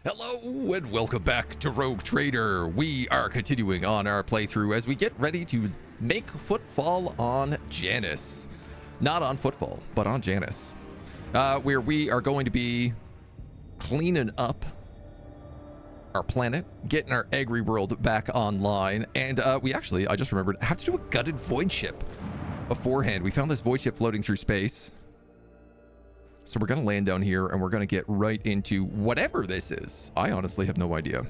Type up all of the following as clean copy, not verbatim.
Hello and welcome back to Rogue Trader. We are continuing on our playthrough as we get ready to make footfall on Janus. Not on footfall, but on Janus. Where we are going to be cleaning up our planet, getting our agri world back online, and we actually, I just remembered, have to do a gutted void ship beforehand. We found this void ship floating through space. So we're going to land down here and we're going to get right into whatever this is. I honestly have no idea.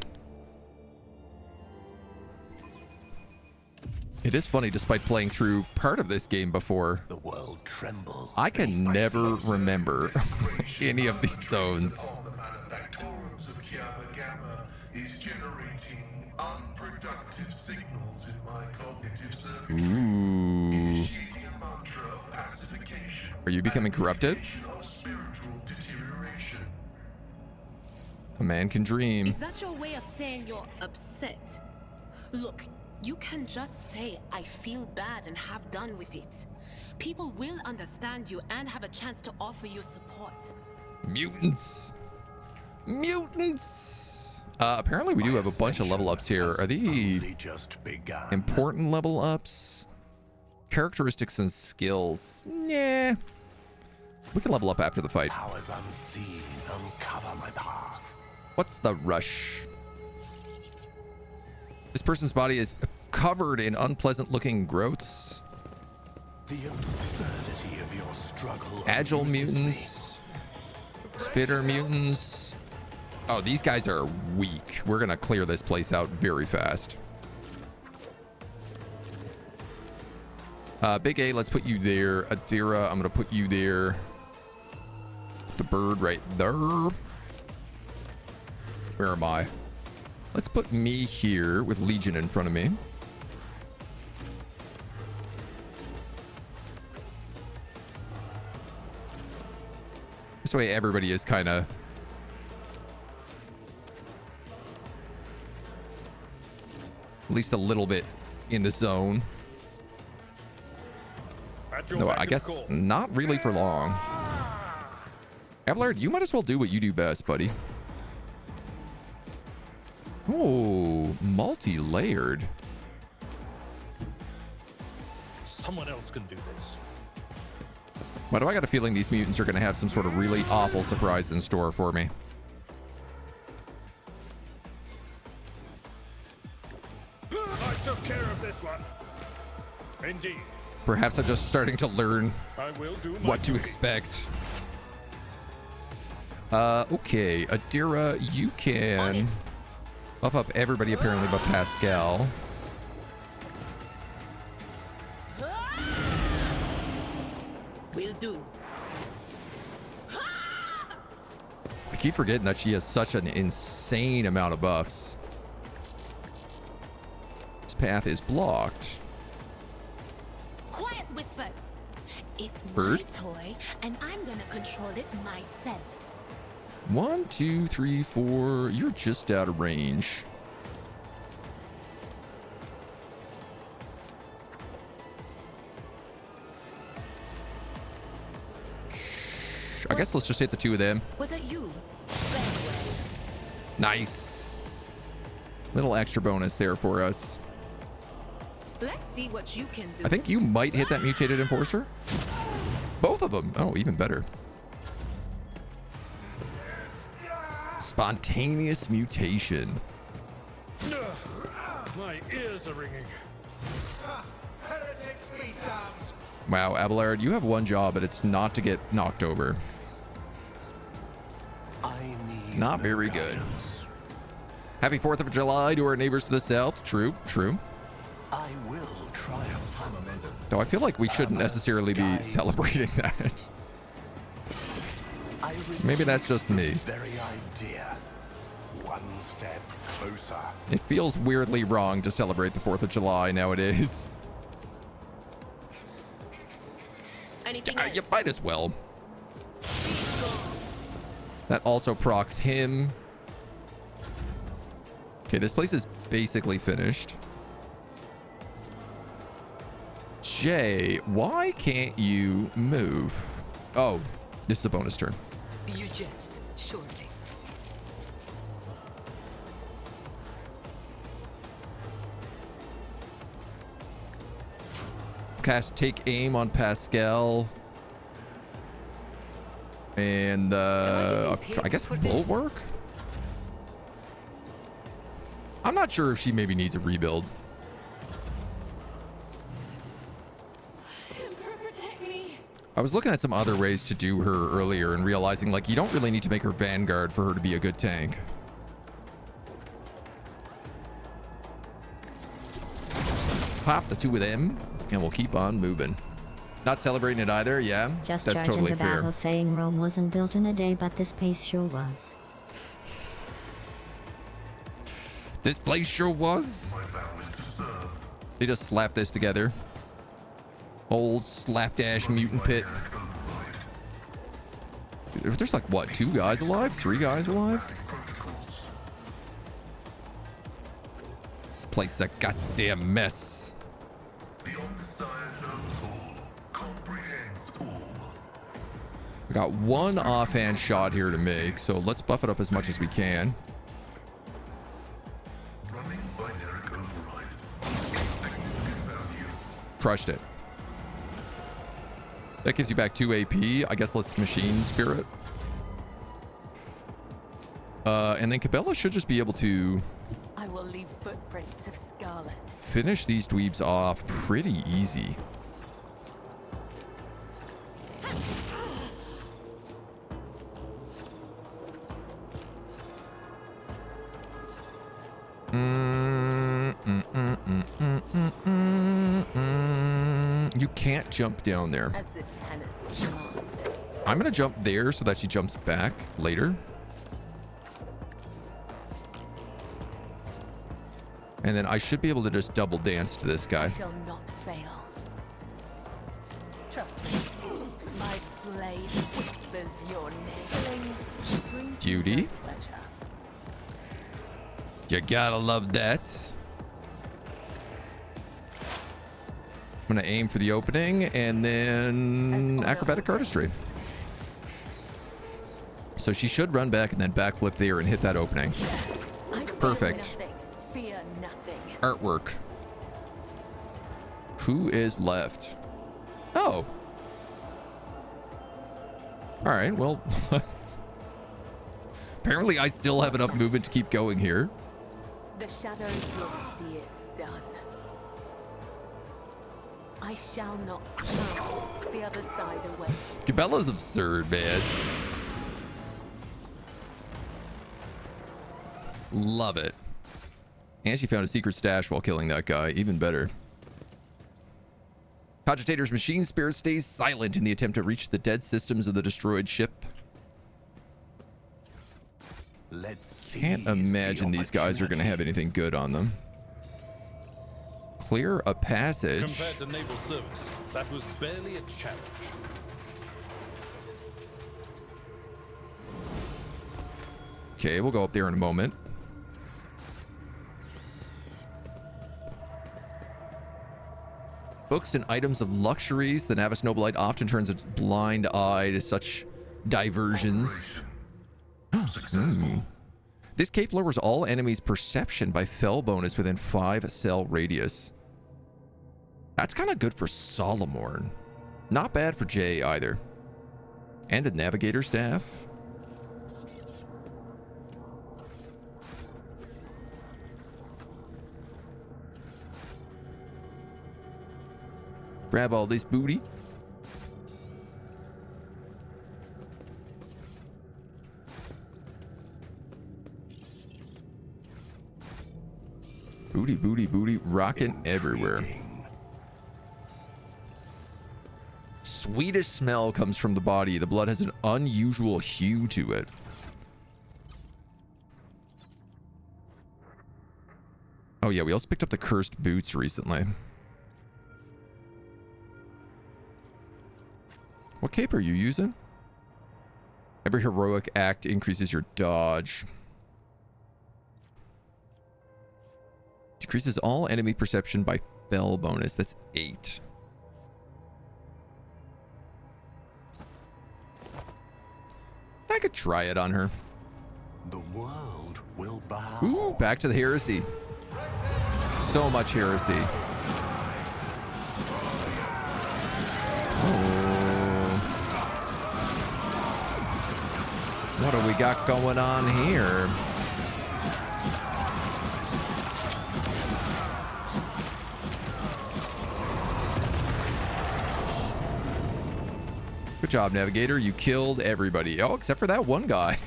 It is funny, despite playing through part of this game before, the world trembles. I can never remember any of these zones. The manufactorums of Gamma Gamma is generating unproductive signals in my cognitive circuitry. Ooh. Initiating a mantra of pacification. Are you becoming corrupted? Of spiritual deterioration. A man can dream. Is that your way of saying you're upset? Look, you can just say, I feel bad and have done with it. People will understand you and have a chance to offer you support. Mutants. Apparently we do have a bunch of level ups here. Are these important level ups? Characteristics and skills. Yeah. We can level up after the fight. Powers unseen uncover my path. What's the rush? This person's body is covered in unpleasant looking growths. The absurdity of your struggle. Agile amuses me. mutants. Spitter mutants. Oh, these guys are weak. We're gonna clear this place out very fast. Big A, let's put you there. Adira, I'm gonna put you there. The bird right there. Where am I? Let's put me here with Legion in front of me. This way everybody is kind of at least a little bit in the zone. No, I guess not really for long. Aeldari, you might as well do what you do best, buddy. Oh, multi-layered. Someone else can do this. Why do I got a feeling these mutants are going to have some sort of really awful surprise in store for me? I took care of this one. Indeed. Perhaps I'm just starting to learn I will do my what to duty. expect. Okay, Adira, you can buff up everybody apparently but Pascal. Will do. I keep forgetting that she has such an insane amount of buffs. This path is blocked. Quiet, Whispers. It's Bird? my toy, and I'm gonna control it myself. 1, 2, 3, 4. You're just out of range. I guess let's just hit the two of them. Was it you? Nice. Little extra bonus there for us. Let's see what you can do. I think you might hit that mutated enforcer. Both of them. Oh, even better. Spontaneous mutation. My ears are ringing. Wow, Abelard, you have one job, but it's not to get knocked over. I need Not no very good. guidance. Happy 4th of July to our neighbors to the south. True, true. I will triumph. Though I feel like we shouldn't necessarily be celebrating that. I Maybe that's just reject me. the very idea. One step closer. It feels weirdly wrong to celebrate the 4th of July nowadays. Anything You else? might as well. That also procs him. Okay, this place is basically finished. Jay, why can't you move? Oh, this is a bonus turn. You jest, surely. cast Take Aim on Pascal. And I guess Bulwark? I'm not sure if she maybe needs a rebuild. I was looking at some other ways to do her earlier and realizing, like, you don't really need to make her Vanguard for her to be a good tank. Pop the two of them, and we'll keep on moving. Not celebrating it either, yeah? Just that's charging totally to fair. battle saying Rome wasn't built in a day, but this place sure was. This place sure was. My vow is to serve. They just slapped this together. Old slapdash mutant pit. There's like, what, 2 guys alive? 3 guys alive? This place is a goddamn mess. The Omniscient knows all, comprehends all. We got 1 offhand shot here to make, so let's buff it up as much as we can. Running binary override. Significant value. Crushed it. That gives you back 2 AP. I guess let's machine spirit. And then Cabela should just be able to I will leave footprints of scarlet. finish these dweebs off pretty easy. You can't jump down there. As the tenants demand. I'm gonna jump there so that she jumps back later. And then I should be able to just double dance to this I guy. shall not fail. Trust me. My blade whispers your name. Brings Beauty. me no pleasure. You gotta love that. I'm gonna aim for the opening and then acrobatic artistry. So she should run back and then backflip there and hit that opening. I fear Perfect. nothing. Fear nothing. Artwork. Who is left? Oh. All right, well. Apparently I still have enough movement to keep going here. The shadows will see it done. I shall not frown the other side away. Cabela's absurd, man. Love it. And she found a secret stash while killing that guy. Even better. Cogitator's machine spirit stays silent in the attempt to reach the dead systems of the destroyed ship. Can't imagine these guys are going to have anything good on them. Clear a passage. Compared to naval service, that was barely a challenge. Okay, we'll go up there in a moment. Books and items of luxuries. The Navis Nobilite often turns its blind eye to such diversions. This cape lowers all enemies' perception by fell bonus within 5 cell radius. That's kind of good for Solomorn. Not bad for Jay either. And the navigator staff. Grab all this booty. Booty, booty, booty, rocking everywhere. Sweetish smell comes from the body. The blood has an unusual hue to it. Oh yeah, we also picked up the cursed boots recently. What cape are you using? Every heroic act increases your dodge. Decreases all enemy perception by fell bonus. That's 8. I could try it on her. The world will bow. Ooh, back to the heresy. So much heresy. What do we got going on here? Good job, Navigator. You killed everybody. Oh, except for that one guy.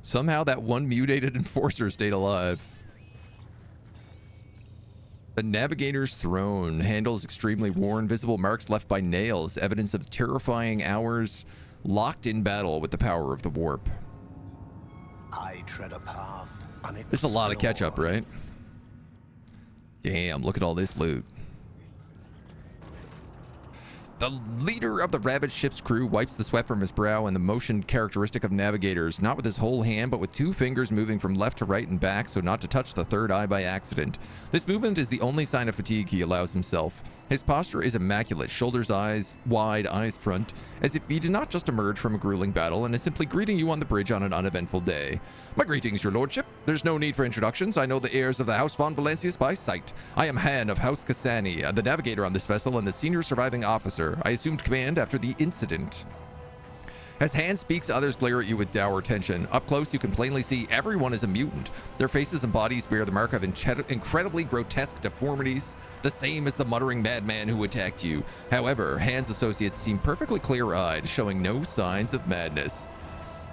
Somehow that one mutated enforcer stayed alive. The Navigator's throne. Handles extremely worn. Visible marks left by nails. Evidence of terrifying hours locked in battle with the power of the warp. I tread a path. There's a lot of catch-up, right? Damn, look at all this loot. The leader of the ravaged ship's crew wipes the sweat from his brow and the motion characteristic of navigators, not with his whole hand, but with 2 fingers moving from left to right and back so not to touch the third eye by accident. This movement is the only sign of fatigue he allows himself. His posture is immaculate, shoulders wide, eyes front, as if he did not just emerge from a grueling battle and is simply greeting you on the bridge on an uneventful day. My greetings, your lordship. There's no need for introductions. I know the heirs of the House von Valancius by sight. I am Han of House Cassani, the navigator on this vessel and the senior surviving officer. I assumed command after the incident. As Han speaks, others glare at you with dour tension. Up close, you can plainly see everyone is a mutant. Their faces and bodies bear the mark of incredibly grotesque deformities, the same as the muttering madman who attacked you. However, Han's associates seem perfectly clear-eyed, showing no signs of madness.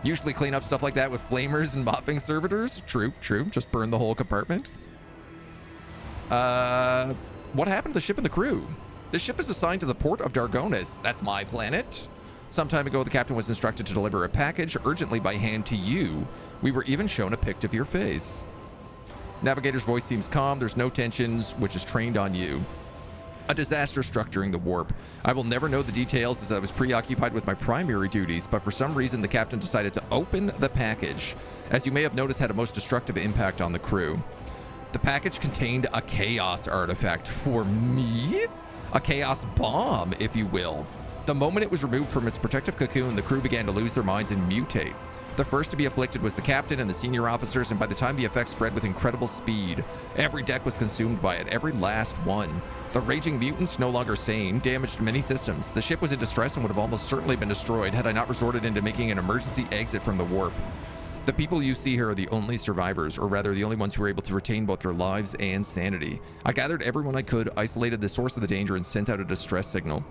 Usually clean up stuff like that with flamers and mopping servitors. True. Just burn the whole compartment. What happened to the ship and the crew? The ship is assigned to the port of Dargonus. That's my planet. Some time ago, the captain was instructed to deliver a package urgently by hand to you. We were even shown a pic of your face. Navigator's voice seems calm. There's no tensions, which is trained on you. A disaster struck during the warp. I will never know the details as I was preoccupied with my primary duties, but for some reason the captain decided to open the package. As you may have noticed, had a most destructive impact on the crew. The package contained a chaos artifact for me? A chaos bomb, if you will. The moment it was removed from its protective cocoon, the crew began to lose their minds and mutate. The first to be afflicted was the captain and the senior officers, and by the time the effect spread with incredible speed, every deck was consumed by it, every last one. The raging mutants, no longer sane, damaged many systems. The ship was in distress and would have almost certainly been destroyed had I not resorted into making an emergency exit from the warp. The people you see here are the only survivors, or rather the only ones who were able to retain both their lives and sanity. I gathered everyone I could, isolated the source of the danger, and sent out a distress signal.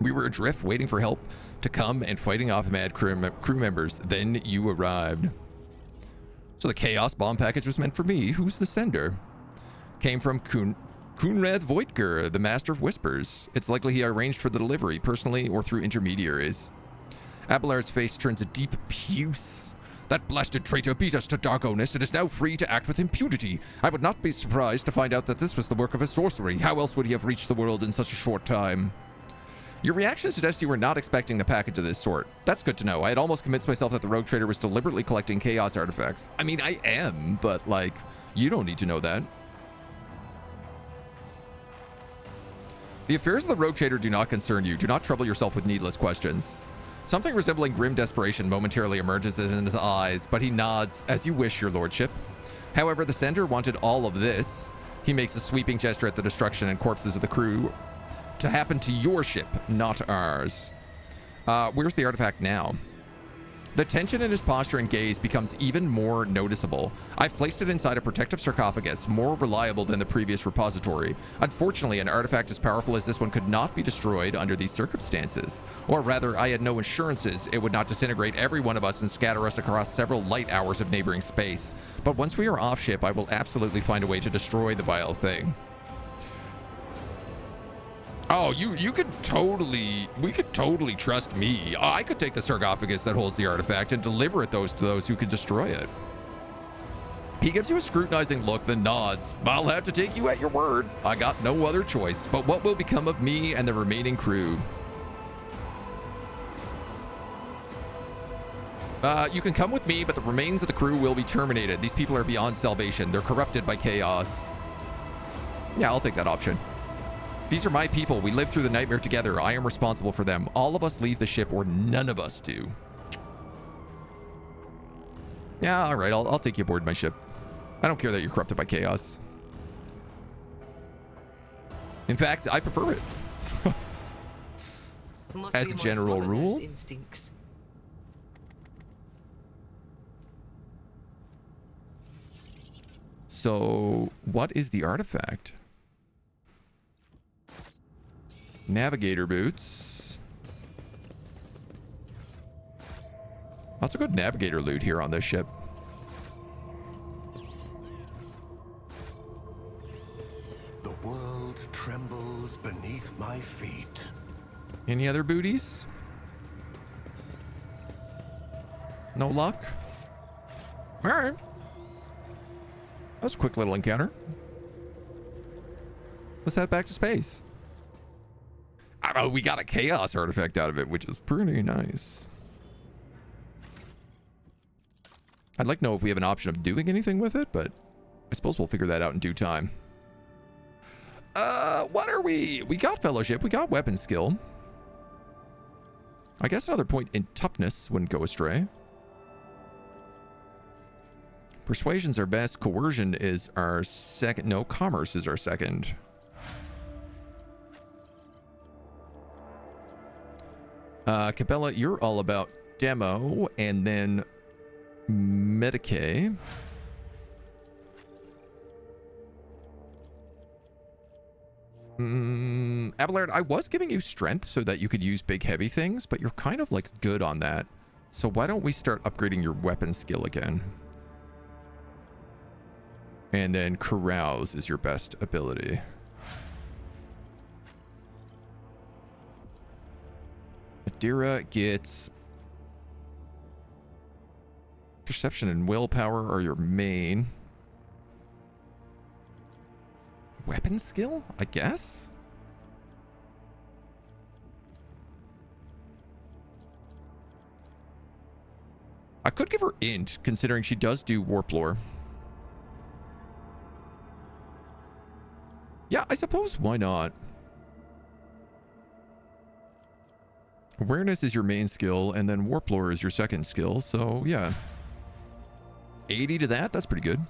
We were adrift, waiting for help to come and fighting off mad crew members. Then you arrived. So the chaos bomb package was meant for me. Who's the sender? Came from Kunrad Voigtger, the master of whispers. It's likely he arranged for the delivery, personally or through intermediaries. Abelard's face turns a deep puce. That blasted traitor beat us to Dargonus and is now free to act with impunity. I would not be surprised to find out that this was the work of a sorcery. How else would he have reached the world in such a short time? Your reaction suggests you were not expecting the package of this sort. That's good to know. I had almost convinced myself that the rogue trader was deliberately collecting chaos artifacts. I mean, I am, but like, you don't need to know that. The affairs of the rogue trader do not concern you. Do not trouble yourself with needless questions. Something resembling grim desperation momentarily emerges in his eyes, but he nods, as you wish, your lordship. However, the sender wanted all of this. He makes a sweeping gesture at the destruction and corpses of the crew to happen to your ship, not ours. Where's the artifact now? The tension in his posture and gaze becomes even more noticeable. I've placed it inside a protective sarcophagus, more reliable than the previous repository. Unfortunately, an artifact as powerful as this one could not be destroyed under these circumstances. Or rather, I had no assurances it would not disintegrate every one of us and scatter us across several light hours of neighboring space. But once we are off ship, I will absolutely find a way to destroy the vile thing. Oh, we could totally trust me. I could take the sarcophagus that holds the artifact and deliver it to those who can destroy it. He gives you a scrutinizing look, then nods. I'll have to take you at your word. I got no other choice. But what will become of me and the remaining crew? You can come with me, but the remains of the crew will be terminated. These people are beyond salvation. They're corrupted by chaos. Yeah, I'll take that option. These are my people. We lived through the nightmare together. I am responsible for them. All of us leave the ship, or none of us do. Yeah, all right. I'll take you aboard my ship. I don't care that you're corrupted by chaos. In fact, I prefer it. Must as be a my general swallower's rule. instincts. So, what is the artifact? Navigator boots. Lots of good navigator loot here on this ship. The world trembles beneath my feet. Any other booties? No luck? Alright. That was a quick little encounter. Let's head back to space. I don't know, we got a chaos artifact out of it, which is pretty nice. I'd like to know if we have an option of doing anything with it, but I suppose we'll figure that out in due time. What are we? We got fellowship, we got weapon skill. I guess another point in toughness wouldn't go astray. Persuasion's our best. Coercion is our second. No, commerce is our second. Cabela, you're all about demo and then Medicae. Abelard, I was giving you strength so that you could use big heavy things, but you're kind of like good on that. So why don't we start upgrading your weapon skill again? And then carouse is your best ability. Adira gets perception and willpower are your main. Weapon skill, I guess? I could give her int, considering she does do warp lore. Yeah, I suppose why not? Awareness is your main skill, and then warp lore is your second skill, so yeah. 80 to that, that's pretty good.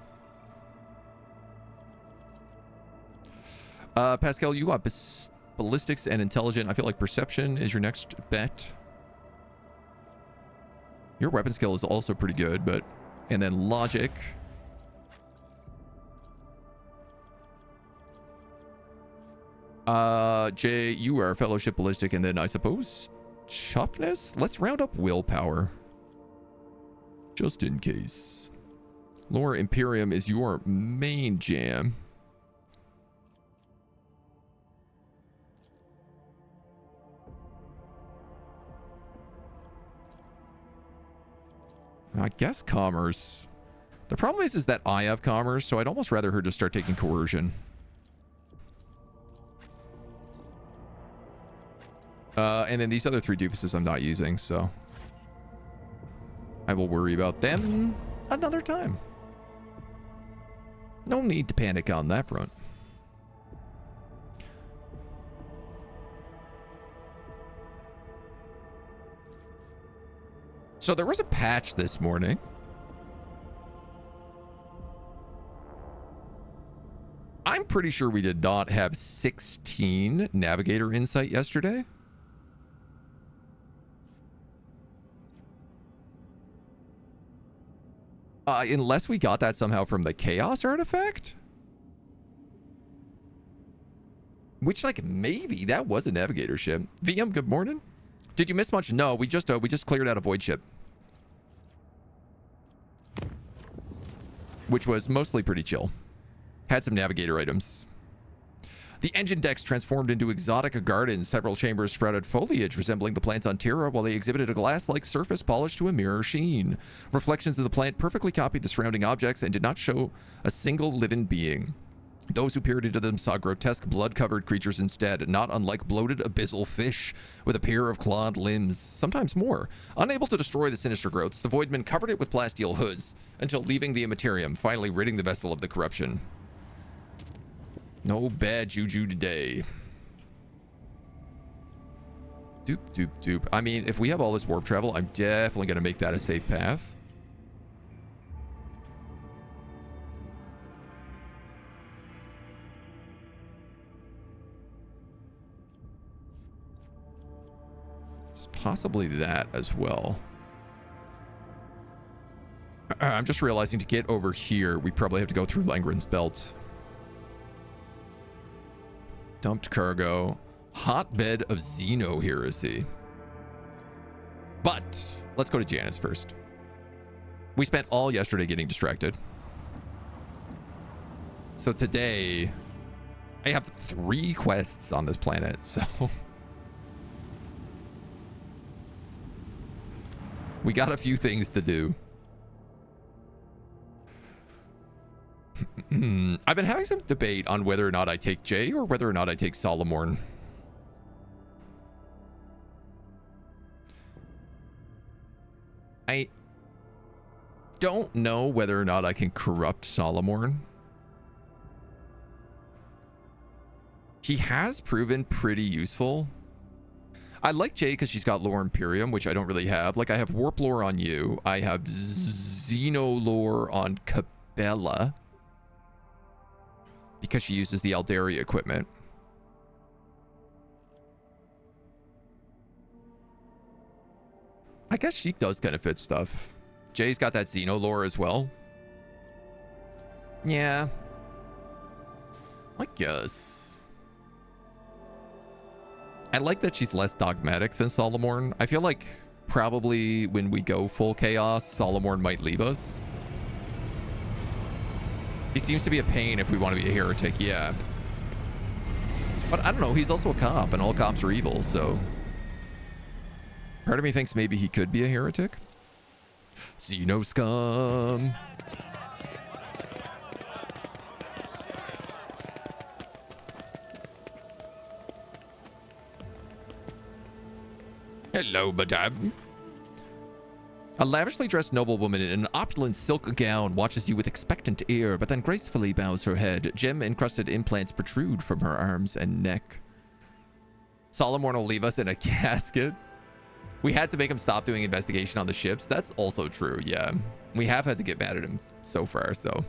Pascal, you got ballistics and intelligent. I feel like perception is your next bet. Your weapon skill is also pretty good, but... And then logic. Jay, you are fellowship ballistic, and then I suppose toughness? Let's round up willpower. Just in case. Lore Imperium is your main jam. I guess commerce. The problem is that I have commerce, so I'd almost rather her just start taking coercion. And then these other three doofuses I'm not using, so I will worry about them another time. No need to panic on that front. So there was a patch this morning. I'm pretty sure we did not have 16 navigator insight yesterday. Unless we got that somehow from the chaos artifact. Which, like, maybe that was a navigator ship. VM, good morning. Did you miss much? No, we just cleared out a void ship, which was mostly pretty chill. Had some navigator items. The engine decks transformed into exotic gardens. Several chambers sprouted foliage resembling the plants on Terra, while they exhibited a glass-like surface polished to a mirror sheen. Reflections of the plant perfectly copied the surrounding objects and did not show a single living being. Those who peered into them saw grotesque blood-covered creatures instead, not unlike bloated abyssal fish with a pair of clawed limbs, sometimes more. Unable to destroy the sinister growths, the Voidmen covered it with plasteel hoods until leaving the Imperium, finally ridding the vessel of the corruption. No bad juju today. Doop, doop, doop. I mean, if we have all this warp travel, I'm definitely going to make that a safe path. possibly that as well. I'm just realizing to get over here, we probably have to go through Langren's Belt. Dumped cargo. Hotbed of Xeno heresy. But let's go to Janus first. We spent all yesterday getting distracted. So today, I have 3 quests on this planet, so... we got a few things to do. I've been having some debate on whether or not I take Jay or whether or not I take Solomorn. I don't know whether or not I can corrupt Solomorn. He has proven pretty useful. I like Jay because she's got lore Imperium, which I don't really have. Like, I have warp lore on you. I have Xeno lore on Cabela, because she uses the Aeldari equipment. I guess she does kind of fit stuff. Jay's got that Xeno lore as well. Yeah. I guess. I like that she's less dogmatic than Solomorn. I feel like probably when we go full chaos, Solomorn might leave us. He seems to be a pain if we want to be a heretic, yeah. But I don't know, he's also a cop, and all cops are evil, so... part of me thinks maybe he could be a heretic. Xeno scum! Hello, madame. A lavishly dressed noblewoman in an opulent silk gown watches you with expectant ear, but then gracefully bows her head. Gem-encrusted implants protrude from her arms and neck. Solomorn will leave us in a casket. We had to make him stop doing investigation on the ships. That's also true, yeah. We have had to get mad at him so far, so...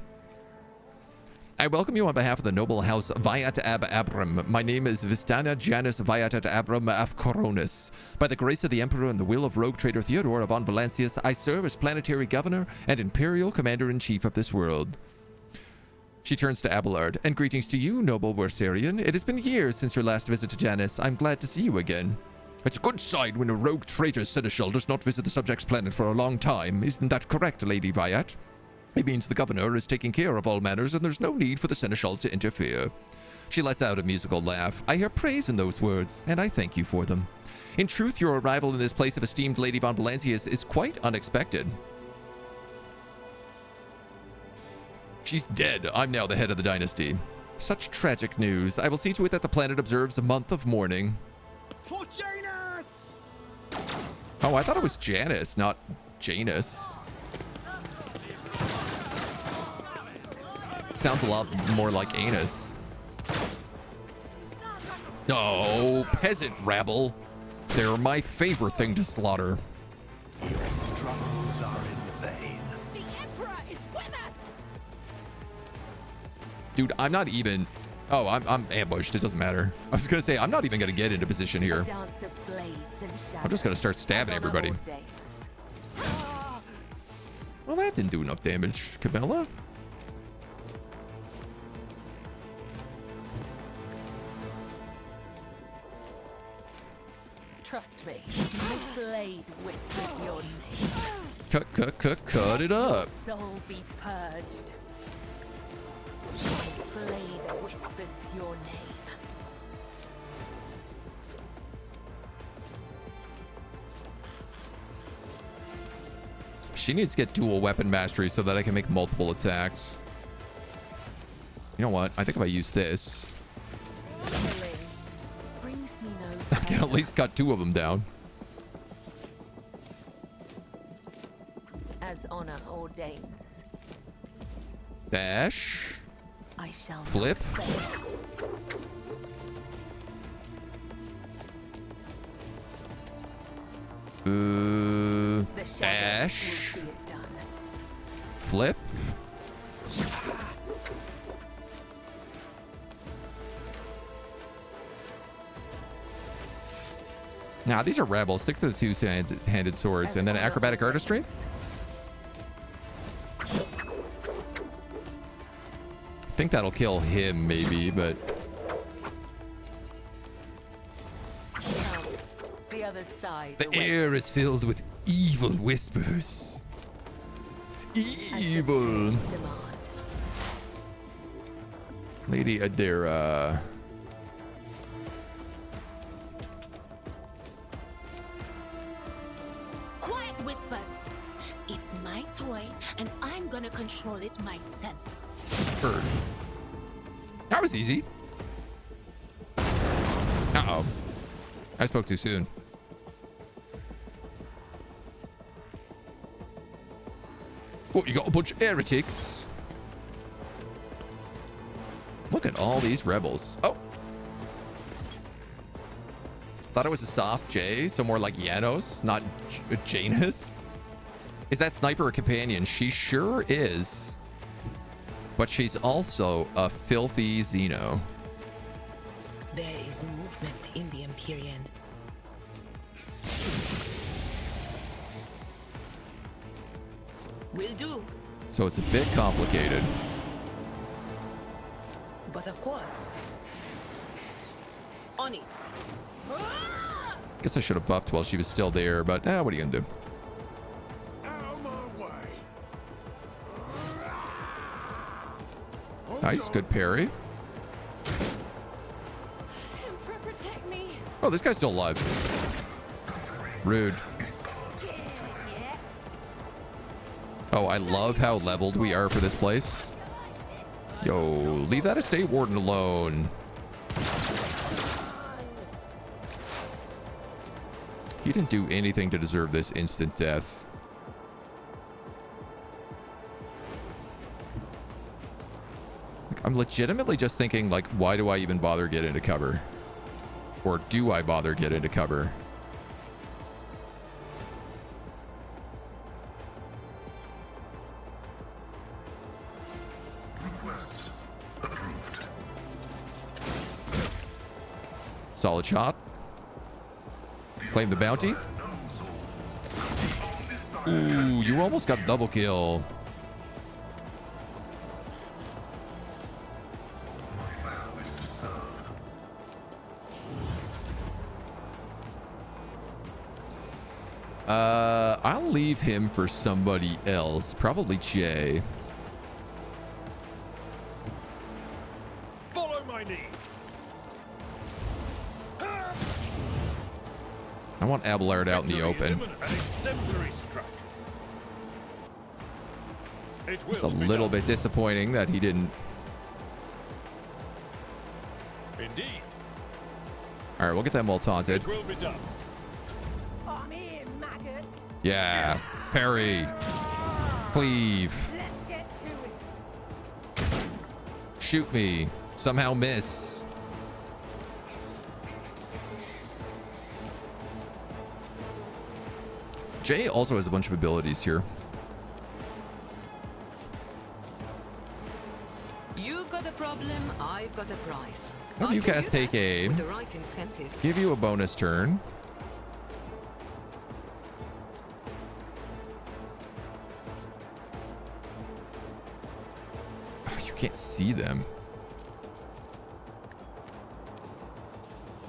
I welcome you on behalf of the noble house Viat Ab Abram. My name is Vistana Janus Viat Abram af Koronus. By the grace of the Emperor and the will of rogue trader Theodore von Valancius, I serve as planetary governor and imperial commander-in-chief of this world. She turns to Abelard. And greetings to you, noble Warsarian. It has been years since your last visit to Janus. I'm glad to see you again. It's a good sign when a rogue traitor seneschal does not visit the subject's planet for a long time. Isn't that correct, Lady Viat? It means the governor is taking care of all matters and there's no need for the seneschal to interfere. She lets out a musical laugh. I hear praise in those words, and I thank you for them. In truth, your arrival in this place of esteemed Lady von Valancius is quite unexpected. She's dead. I'm now the head of the dynasty. Such tragic news. I will see to it that the planet observes a month of mourning. For Janus! Oh, I thought it was Janus, not Janus. Sounds a lot more like anus. Oh, peasant rabble. They're my favorite thing to slaughter. Your struggles are in vain. The Emperor is with us! Dude, I'm not even... Oh, I'm ambushed. It doesn't matter. I was going to say, I'm not even going to get into position here. Dance of blades and shadows. I'm just going to start stabbing everybody. Well, that didn't do enough damage, Cabela. Trust me, the blade whispers your name. Cut it up. Your soul be purged. The blade whispers your name. She needs to get dual weapon mastery so that I can make multiple attacks. You know what? I think if I use this, Brings me no I can at least cut 2 of them down. as honor ordains. Bash. I shall not Flip. fail. The shadow Bash. will see it done. Flip. Nah, these are rebels. Stick to the two-handed swords and then acrobatic artistry. I think that'll kill him, maybe, but The other side. the air is filled with evil whispers. Evil. Lady Adara. Quiet whispers. It's my toy, and I'm gonna control it myself. Bird. That was easy. Uh-oh. I spoke too soon. Oh, you got a bunch of heretics. Look at all these rebels. Oh. Thought it was a soft J, so more like Janus, not Janus. Is that sniper a companion? She sure is. But she's also a filthy xeno. There is movement in the Imperium. Will do. So it's a bit complicated. But of course. On it. Guess I should have buffed while she was still there, but what are you gonna do? Out of my way. Nice, good parry. Emperor, protect me. Oh, this guy's still alive. Rude. Oh, I love how leveled we are for this place. Yo, leave that estate warden alone. He didn't do anything to deserve this instant death. Like, I'm legitimately just thinking, like, why do I even bother get into cover? Or do I bother get into cover? Request approved. Solid shot. Claim the bounty. Ooh, you almost got double kill. My vow is to serve. I'll leave him for somebody else. Probably Jay. Follow my lead. I want Abelard out in the Victory is open. imminent. An exemplary strike. It It's a will be little done. bit disappointing that he didn't. Indeed, All right, we'll get them all taunted. it will be done. I'm here, maggot. Yeah, parry, cleave, Let's get to it. shoot me, somehow miss. Jay also has a bunch of abilities here. You've got a problem, I've got a price. Have I you can cast do take that aim? with the right incentive. Give you a bonus turn. Oh, you can't see them.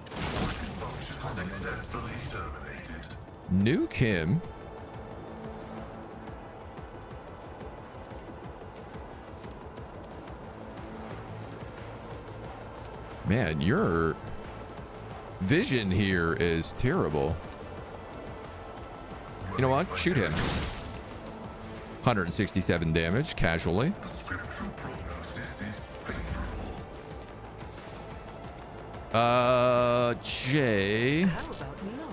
Function successfully terminated. Nuke him. Man, your vision here is terrible. You know what? Shoot him. 167 damage, casually. The scriptural prognosis is favorable. Jay. How about no?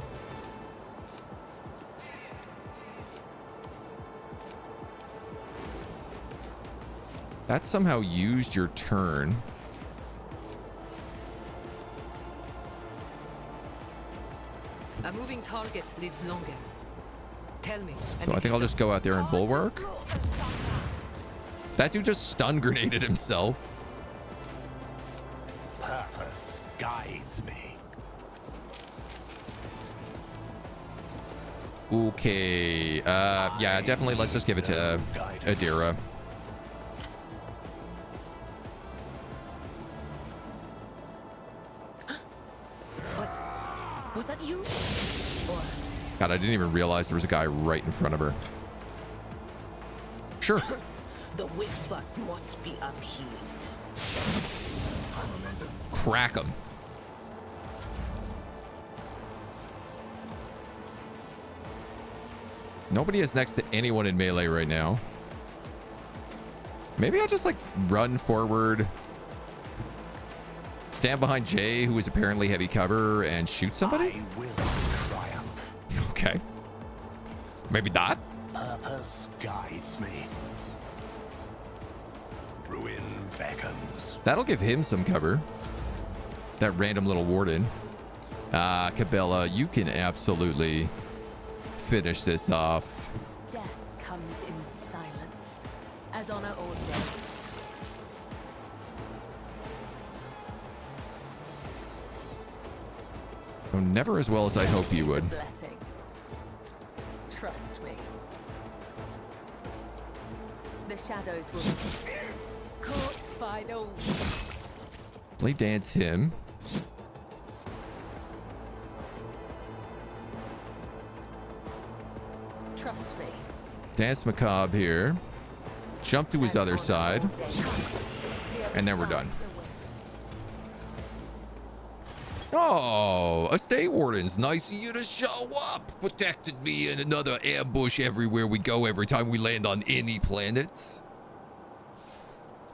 That somehow used your turn. A moving target lives longer. Tell me. So I think I'll just go out there and bulwark. That dude just stun grenaded himself. Purpose guides me. Okay. Yeah, definitely. Let's just give it to Adira. Was that you? Or God, I didn't even realize there was a guy right in front of her. Sure. the whispers must be appeased. Crack him. Nobody is next to anyone in melee right now. Maybe I'll just like run forward, stand behind Jay, who is apparently heavy cover, and shoot somebody? I will triumph. Okay. Maybe not. Purpose guides me. Ruin beckons. That'll give him some cover. That random little warden. Cabela, you can absolutely finish this off. Death comes in silence, as honor ordains. Oh, never as well as I hope you would. Blessing. Trust me. The shadows will be caught by the Blade dance him. trust me. Dance Macabre here. Jump to his other side. And then we're done. Oh, estate wardens. Nice of you to show up. Protected me in another ambush everywhere we go every time we land on any planets.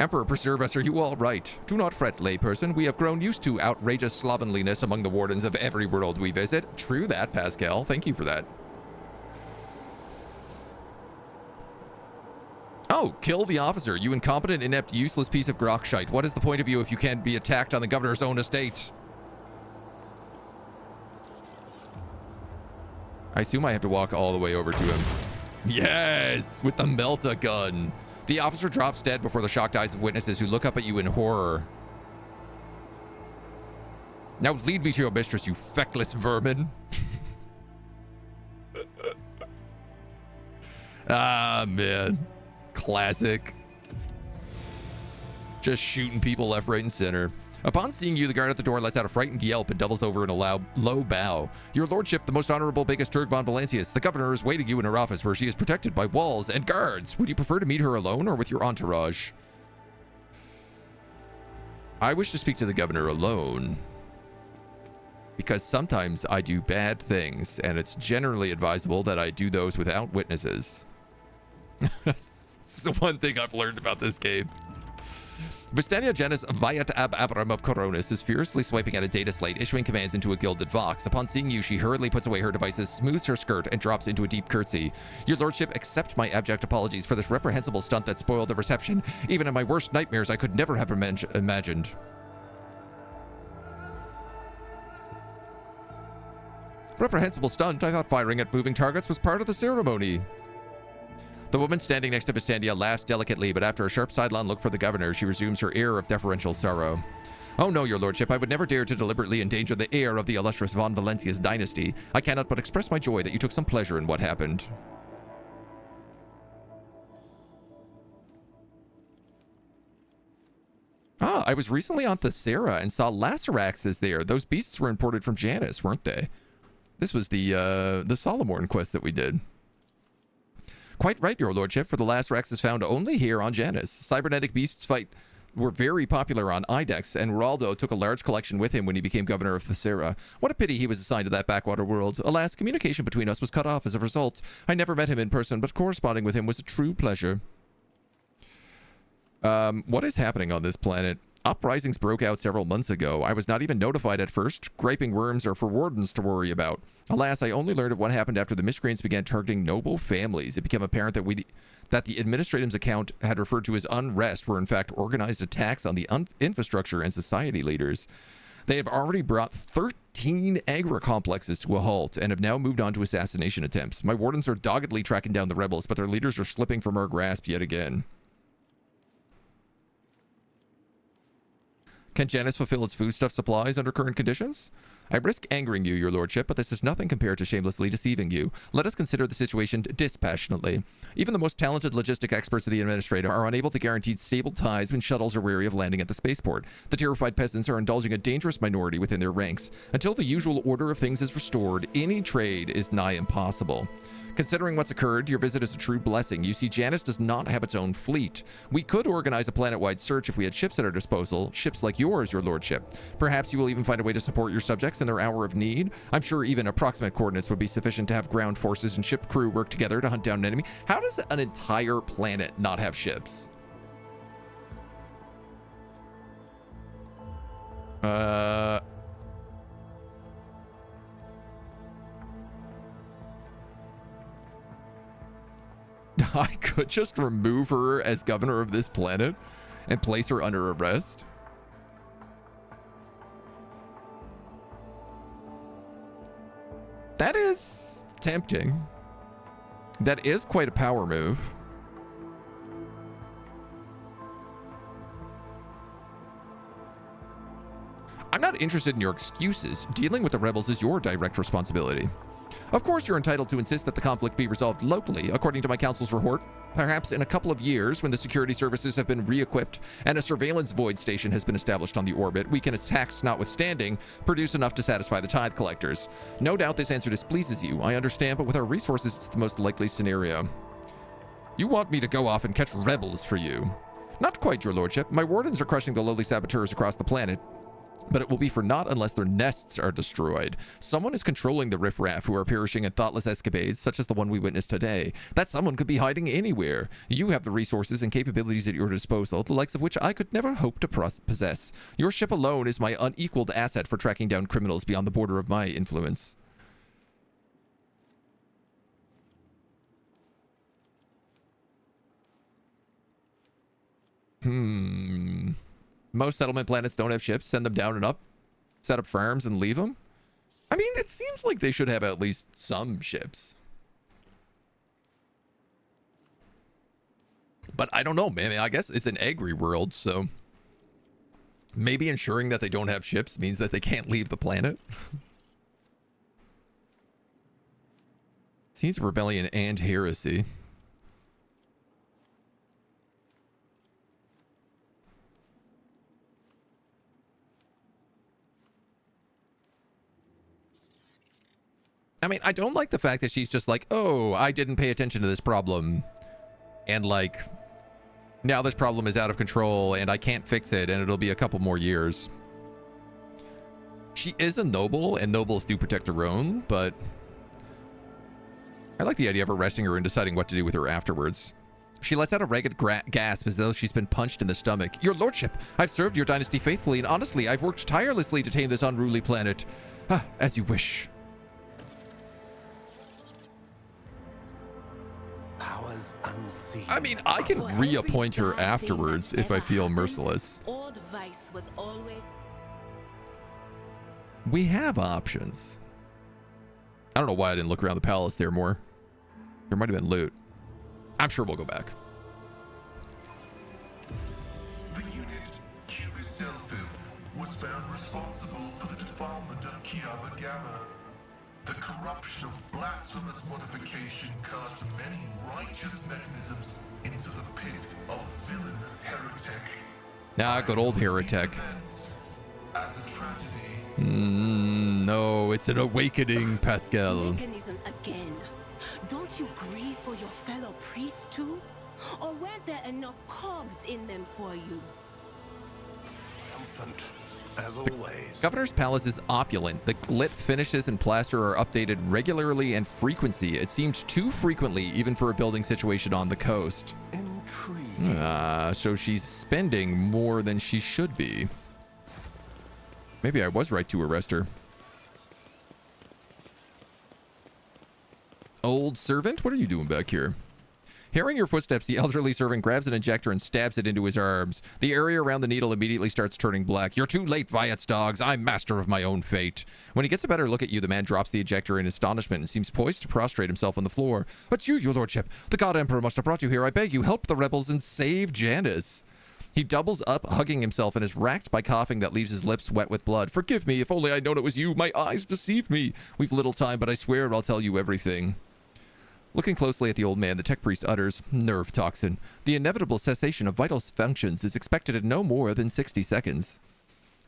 Emperor, preserve us. Are you all right? Do not fret, layperson. We have grown used to outrageous slovenliness among the wardens of every world we visit. True that, Pascal. Thank you for that. Oh, kill the officer. You incompetent, inept, useless piece of grokshite. What is the point of you if you can't be attacked on the governor's own estate? I assume I have to walk all the way over to him. Yes, with the melta gun. The officer drops dead before the shocked eyes of witnesses who look up at you in horror. Now lead me to your mistress, you feckless vermin. Ah, man. Classic. Just shooting people left, right, and center. Upon seeing you, the guard at the door lets out a frightened yelp and doubles over in a low bow. Your lordship, the most honorable biggest Turg von Valancius, the governor is waiting you in her office where she is protected by walls and guards. Would you prefer to meet her alone or with your entourage? I wish to speak to the governor alone. Because sometimes I do bad things, and it's generally advisable that I do those without witnesses. This is one thing I've learned about this game. Vistania Janus Viat Ab Abram of Koronus is furiously swiping at a data slate, issuing commands into a gilded vox. Upon seeing you, she hurriedly puts away her devices, smooths her skirt, and drops into a deep curtsy. Your lordship, accept my abject apologies for this reprehensible stunt that spoiled the reception. Even in my worst nightmares, I could never have imagined. Reprehensible stunt? I thought firing at moving targets was part of the ceremony. The woman standing next to Vistania laughs delicately, but after a sharp sidelong look for the governor, she resumes her air of deferential sorrow. Oh no, your lordship, I would never dare to deliberately endanger the heir of the illustrious von Valancius dynasty. I cannot but express my joy that you took some pleasure in what happened. Ah, I was recently on Thessera and saw Laceraxes there. Those beasts were imported from Janus, weren't they? This was the Solomorn quest that we did. Quite right, your lordship, for the Lacerax is found only here on Janus. Cybernetic beasts were very popular on Idex, and Raldo took a large collection with him when he became governor of Thessera. What a pity he was assigned to that backwater world. Alas, communication between us was cut off as a result. I never met him in person, but corresponding with him was a true pleasure. What is happening on this planet? Uprisings broke out several months ago. I was not even notified at first. Griping worms are for wardens to worry about. Alas, I only learned of what happened after the miscreants began targeting noble families. It became apparent that the administratum's account had referred to as unrest were in fact organized attacks on the infrastructure and society leaders. They have already brought 13 agri-complexes to a halt and have now moved on to assassination attempts. My wardens are doggedly tracking down the rebels, but their leaders are slipping from our grasp yet again. Can Janus fulfill its foodstuff supplies under current conditions? I risk angering you, your lordship, but this is nothing compared to shamelessly deceiving you. Let us consider the situation dispassionately. Even the most talented logistic experts of the administrator are unable to guarantee stable ties when shuttles are wary of landing at the spaceport. The terrified peasants are indulging a dangerous minority within their ranks. Until the usual order of things is restored, any trade is nigh impossible. Considering what's occurred, your visit is a true blessing. You see, Janus does not have its own fleet. We could organize a planet-wide search if we had ships at our disposal, ships like yours, your lordship. Perhaps you will even find a way to support your subjects in their hour of need. I'm sure even approximate coordinates would be sufficient to have ground forces and ship crew work together to hunt down an enemy. How does an entire planet not have ships? I could just remove her as governor of this planet and place her under arrest. That is tempting. That is quite a power move. I'm not interested in your excuses. Dealing with the rebels is your direct responsibility. Of course, you're entitled to insist that the conflict be resolved locally. According to my council's report, perhaps in a couple of years, when the security services have been re-equipped and a surveillance void station has been established on the orbit, we can, attacks notwithstanding, produce enough to satisfy the tithe collectors. No doubt this answer displeases you, I understand, but with our resources, it's the most likely scenario. You want me to go off and catch rebels for you? Not quite, your lordship. My wardens are crushing the lowly saboteurs across the planet, but it will be for naught unless their nests are destroyed. Someone is controlling the riffraff who are perishing in thoughtless escapades, such as the one we witnessed today. That someone could be hiding anywhere. You have the resources and capabilities at your disposal, the likes of which I could never hope to possess. Your ship alone is my unequaled asset for tracking down criminals beyond the border of my influence. Most settlement planets don't have ships. Send them down and up, set up farms, and leave them. I mean, it seems like they should have at least some ships. But I don't know, man. I guess it's an agri world, so maybe ensuring that they don't have ships means that they can't leave the planet. Seeds of rebellion and heresy. I mean, I don't like the fact that she's just like, oh, I didn't pay attention to this problem. And like, now this problem is out of control and I can't fix it and it'll be a couple more years. She is a noble and nobles do protect their own, but I like the idea of arresting her and deciding what to do with her afterwards. She lets out a ragged gasp as though she's been punched in the stomach. Your lordship, I've served your dynasty faithfully and honestly, I've worked tirelessly to tame this unruly planet. As you wish. Powers unseen. I mean, I can reappoint her afterwards if I feel merciless. Old vice was always... We have options. I don't know why I didn't look around the palace there more. There might have been loot. I'm sure we'll go back. The unit Cubistelfu was found responsible for the defilement of Kiava Gamma. The corruption of blasphemous modification cast many righteous mechanisms into the pit of villainous heretic. Ah, good old heretic. As a tragedy. No, it's an awakening, Pascal. Mechanisms again. Don't you grieve for your fellow priests too? Or weren't there enough cogs in them for you? Triumphant, as always. Governor's Palace is opulent. The glit finishes and plaster are updated regularly and frequency. It seems too frequently, even for a building situation on the coast. Intriguing. So she's spending more than she should be. Maybe I was right to arrest her. Old servant, what are you doing back here? Hearing your footsteps, the elderly servant grabs an injector and stabs it into his arms. The area around the needle immediately starts turning black. You're too late, Viet's dogs. I'm master of my own fate. When he gets a better look at you, the man drops the injector in astonishment and seems poised to prostrate himself on the floor. But you, your lordship, the God Emperor must have brought you here. I beg you, help the rebels and save Janus. He doubles up, hugging himself, and is racked by coughing that leaves his lips wet with blood. Forgive me, if only I'd known it was you. My eyes deceived me. We've little time, but I swear I'll tell you everything. Looking closely at the old man, the tech priest utters, nerve toxin. The inevitable cessation of vital functions is expected in no more than 60 seconds.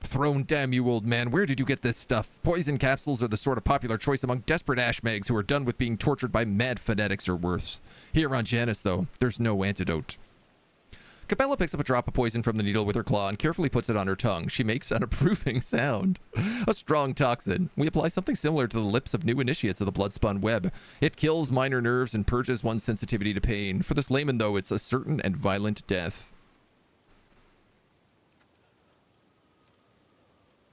Throne, damn you, old man. Where did you get this stuff? Poison capsules are the sort of popular choice among desperate ashmags who are done with being tortured by mad fanatics or worse. Here on Janus, though, there's no antidote. Cabela picks up a drop of poison from the needle with her claw and carefully puts it on her tongue. She makes an approving sound. A strong toxin. We apply something similar to the lips of new initiates of the blood-spun web. It kills minor nerves and purges one's sensitivity to pain. For this layman, though, it's a certain and violent death.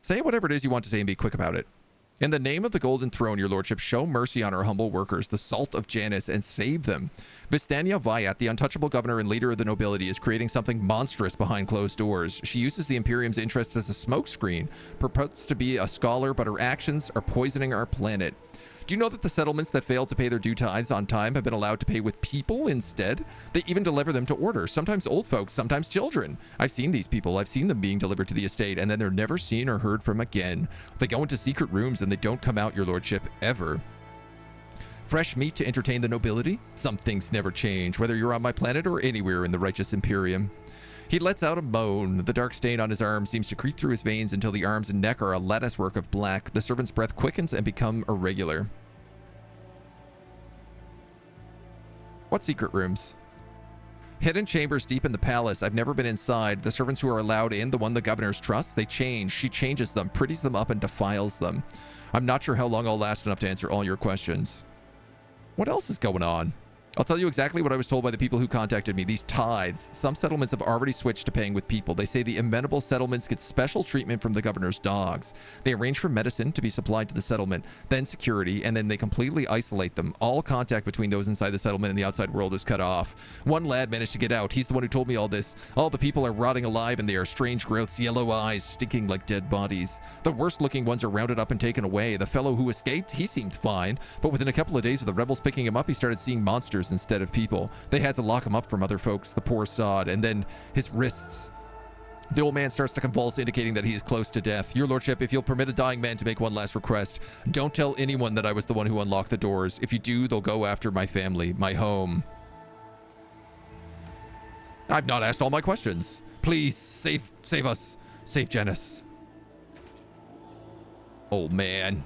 Say whatever it is you want to say and be quick about it. In the name of the Golden Throne, your lordship, show mercy on our humble workers, the salt of Janus, and save them. Vistania Vyat, the untouchable governor and leader of the nobility, is creating something monstrous behind closed doors. She uses the Imperium's interests as a smokescreen, purports to be a scholar, but her actions are poisoning our planet. Do you know that the settlements that fail to pay their due tithes on time have been allowed to pay with people instead? They even deliver them to order, sometimes old folks, sometimes children. I've seen these people. I've seen them being delivered to the estate, and then they're never seen or heard from again. They go into secret rooms and they don't come out, your lordship, ever. Fresh meat to entertain the nobility? Some things never change, whether you're on my planet or anywhere in the righteous Imperium. He lets out a moan. The dark stain on his arm seems to creep through his veins until the arms and neck are a latticework of black. The servant's breath quickens and becomes irregular. What secret rooms? Hidden chambers deep in the palace. I've never been inside. The servants who are allowed in, the one the governors trust, they change. She changes them, pretties them up, and defiles them. I'm not sure how long I'll last enough to answer all your questions. What else is going on? I'll tell you exactly what I was told by the people who contacted me. These tithes. Some settlements have already switched to paying with people. They say the amenable settlements get special treatment from the governor's dogs. They arrange for medicine to be supplied to the settlement, then security, and then they completely isolate them. All contact between those inside the settlement and the outside world is cut off. One lad managed to get out. He's the one who told me all this. All the people are rotting alive and they are strange growths, yellow eyes, stinking like dead bodies. The worst looking ones are rounded up and taken away. The fellow who escaped, he seemed fine, but within a couple of days of the rebels picking him up, he started seeing monsters instead of people. They had to lock him up from other folks, the poor sod, and then his wrists. The old man starts to convulse, indicating that he is close to death. Your lordship, if you'll permit a dying man to make one last request, don't tell anyone that I was the one who unlocked the doors. If you do, they'll go after my family, my home. I've not asked all my questions. Please, save us. Save Janus. Old man.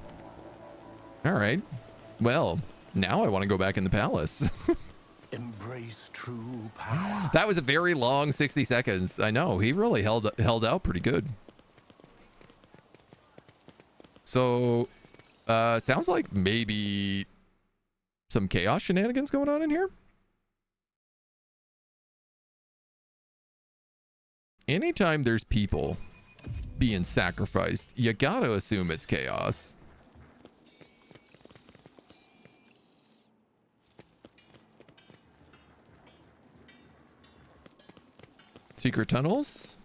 All right. Well, now I want to go back in the palace. Embrace true power. That was a very long 60 seconds. I know. He really held out pretty good. So, sounds like maybe some chaos shenanigans going on in here. Anytime there's people being sacrificed, you gotta assume it's chaos. Secret tunnels?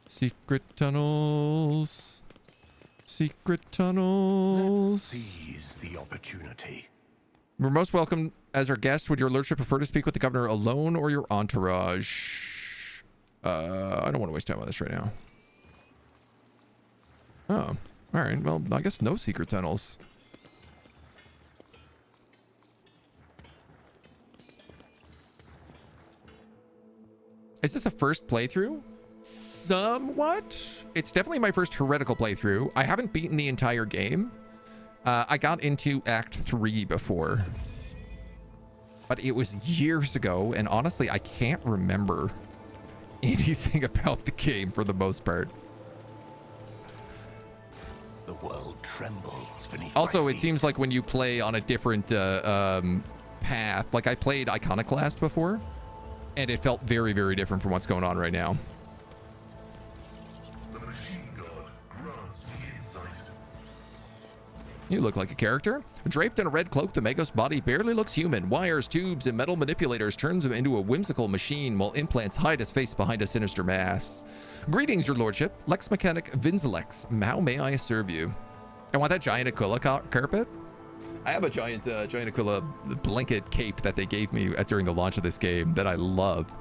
Secret tunnels. Secret tunnels. Let's seize the opportunity. We're most welcome as our guest. Would your lordship prefer to speak with the governor alone or your entourage? I don't want to waste time on this right now. Oh, all right. Well, I guess no secret tunnels. Is this a first playthrough? Somewhat. It's definitely my first heretical playthrough. I haven't beaten the entire game. I got into Act 3 before. But it was years ago, and honestly, I can't remember anything about the game for the most part. The world trembles beneath. Also, it seems like when you play on a different path, like I played Iconoclast before, and it felt very, very different from what's going on right now. The machine god grants the insight. You look like a character. Draped in a red cloak, the Magos body barely looks human. Wires, tubes, and metal manipulators turns him into a whimsical machine, while implants hide his face behind a sinister mask. Greetings, your lordship. Lex Mechanic Vinzelex. How may I serve you? I want that giant Aquila carpet. I have a giant Aquila blanket cape that they gave me during the launch of this game that I love.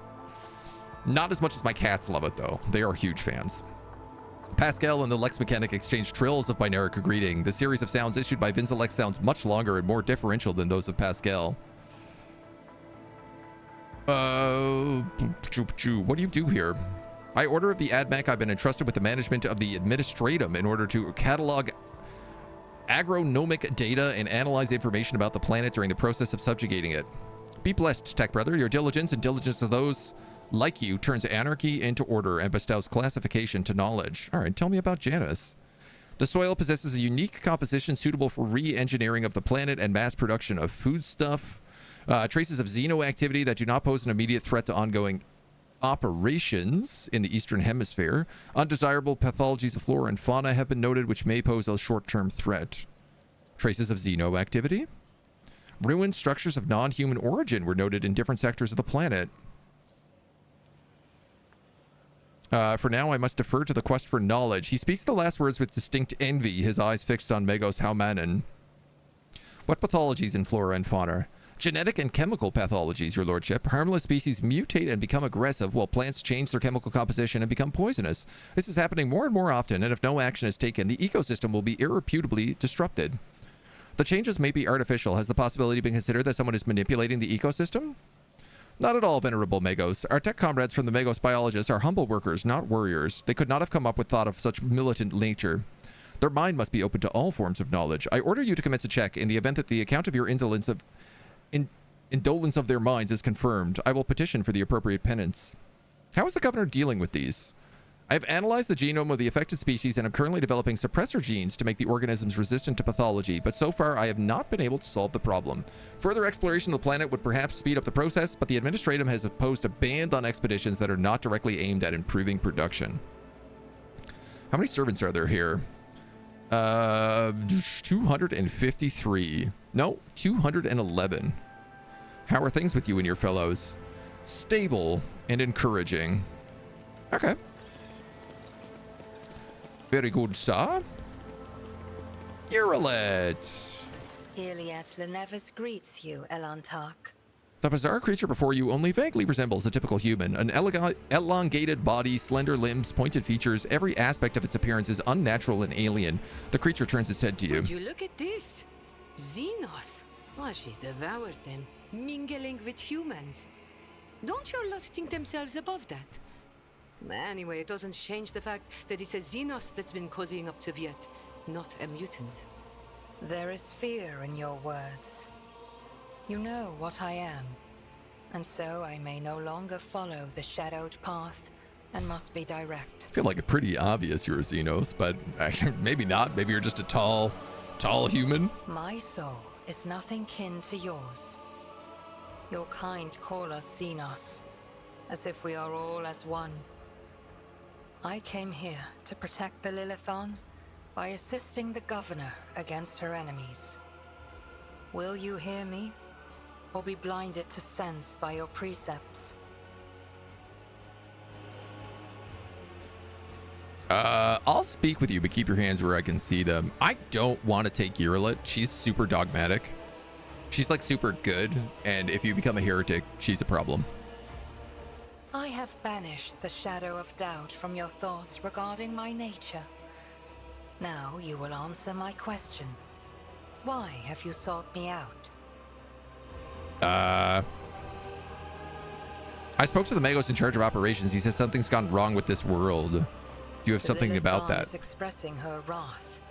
Not as much as my cats love it, though. They are huge fans. Pascal and the Lex Mechanic exchange trills of binaric greeting. The series of sounds issued by Vinzalex sounds much longer and more differential than those of Pascal. What do you do here? By order of the AdMech, I've been entrusted with the management of the Administratum in order to catalog agronomic data and analyze information about the planet during the process of subjugating it. Be blessed, Tech Brother. Your diligence and diligence of those like you turns anarchy into order and bestows classification to knowledge. All right, tell me about Janus. The soil possesses a unique composition suitable for re-engineering of the planet and mass production of foodstuff. Traces of xeno activity that do not pose an immediate threat to ongoing operations in the Eastern Hemisphere. Undesirable pathologies of flora and fauna have been noted which may pose a short-term threat. Traces of xeno activity. Ruined structures of non-human origin were noted in different sectors of the planet. For now, I must defer to the quest for knowledge. He speaks the last words with distinct envy, his eyes fixed on Megos Haumanen. What pathologies in flora and fauna? Genetic and chemical pathologies, your lordship. Harmless species mutate and become aggressive, while plants change their chemical composition and become poisonous. This is happening more and more often, and if no action is taken, the ecosystem will be irrefutably disrupted. The changes may be artificial. Has the possibility been considered that someone is manipulating the ecosystem? Not at all, Venerable Megos. Our tech comrades from the Megos biologists are humble workers, not warriors. They could not have come up with thought of such militant nature. Their mind must be open to all forms of knowledge. I order you to commence a check. In the event that the account of your indolence of their minds is confirmed, I will petition for the appropriate penance. How is the governor dealing with these? I have analyzed the genome of the affected species and am currently developing suppressor genes to make the organisms resistant to pathology, but so far I have not been able to solve the problem. Further exploration of the planet would perhaps speed up the process, but the Administratum has imposed a ban on expeditions that are not directly aimed at improving production. How many servants are there here? 253. No, 211. How are things with you and your fellows? Stable and encouraging. Okay. Very good, sir. Urilet. Iliad Lenevis greets you, Elantark. The bizarre creature before you only vaguely resembles a typical human. An elongated body, slender limbs, pointed features. Every aspect of its appearance is unnatural and alien. The creature turns its head to you. Would you look at this? Xenos. Oh, she devoured them, mingling with humans. Don't your lot think themselves above that? Anyway, it doesn't change the fact that it's a Xenos that's been cozying up to Viet, not a mutant. There is fear in your words. You know what I am, and so I may no longer follow the shadowed path and must be direct. I feel like it's pretty obvious you're a Xenos, but maybe not. Maybe you're just a tall human. My soul is nothing kin to yours. Your kind call us Xenos, as if we are all as one. I came here to protect the Lilithon by assisting the governor against her enemies. Will you hear me, or be blinded to sense by your precepts? I'll speak with you, but keep your hands where I can see them. I don't want to take Urilet. She's super dogmatic. She's like super good, and if you become a heretic, she's a problem. I have banished the shadow of doubt from your thoughts regarding my nature. Now you will answer my question. Why have you sought me out? I spoke to the Megos in charge of operations. He says something's gone wrong with this world. Do you have something about that? Is expressing her wrath.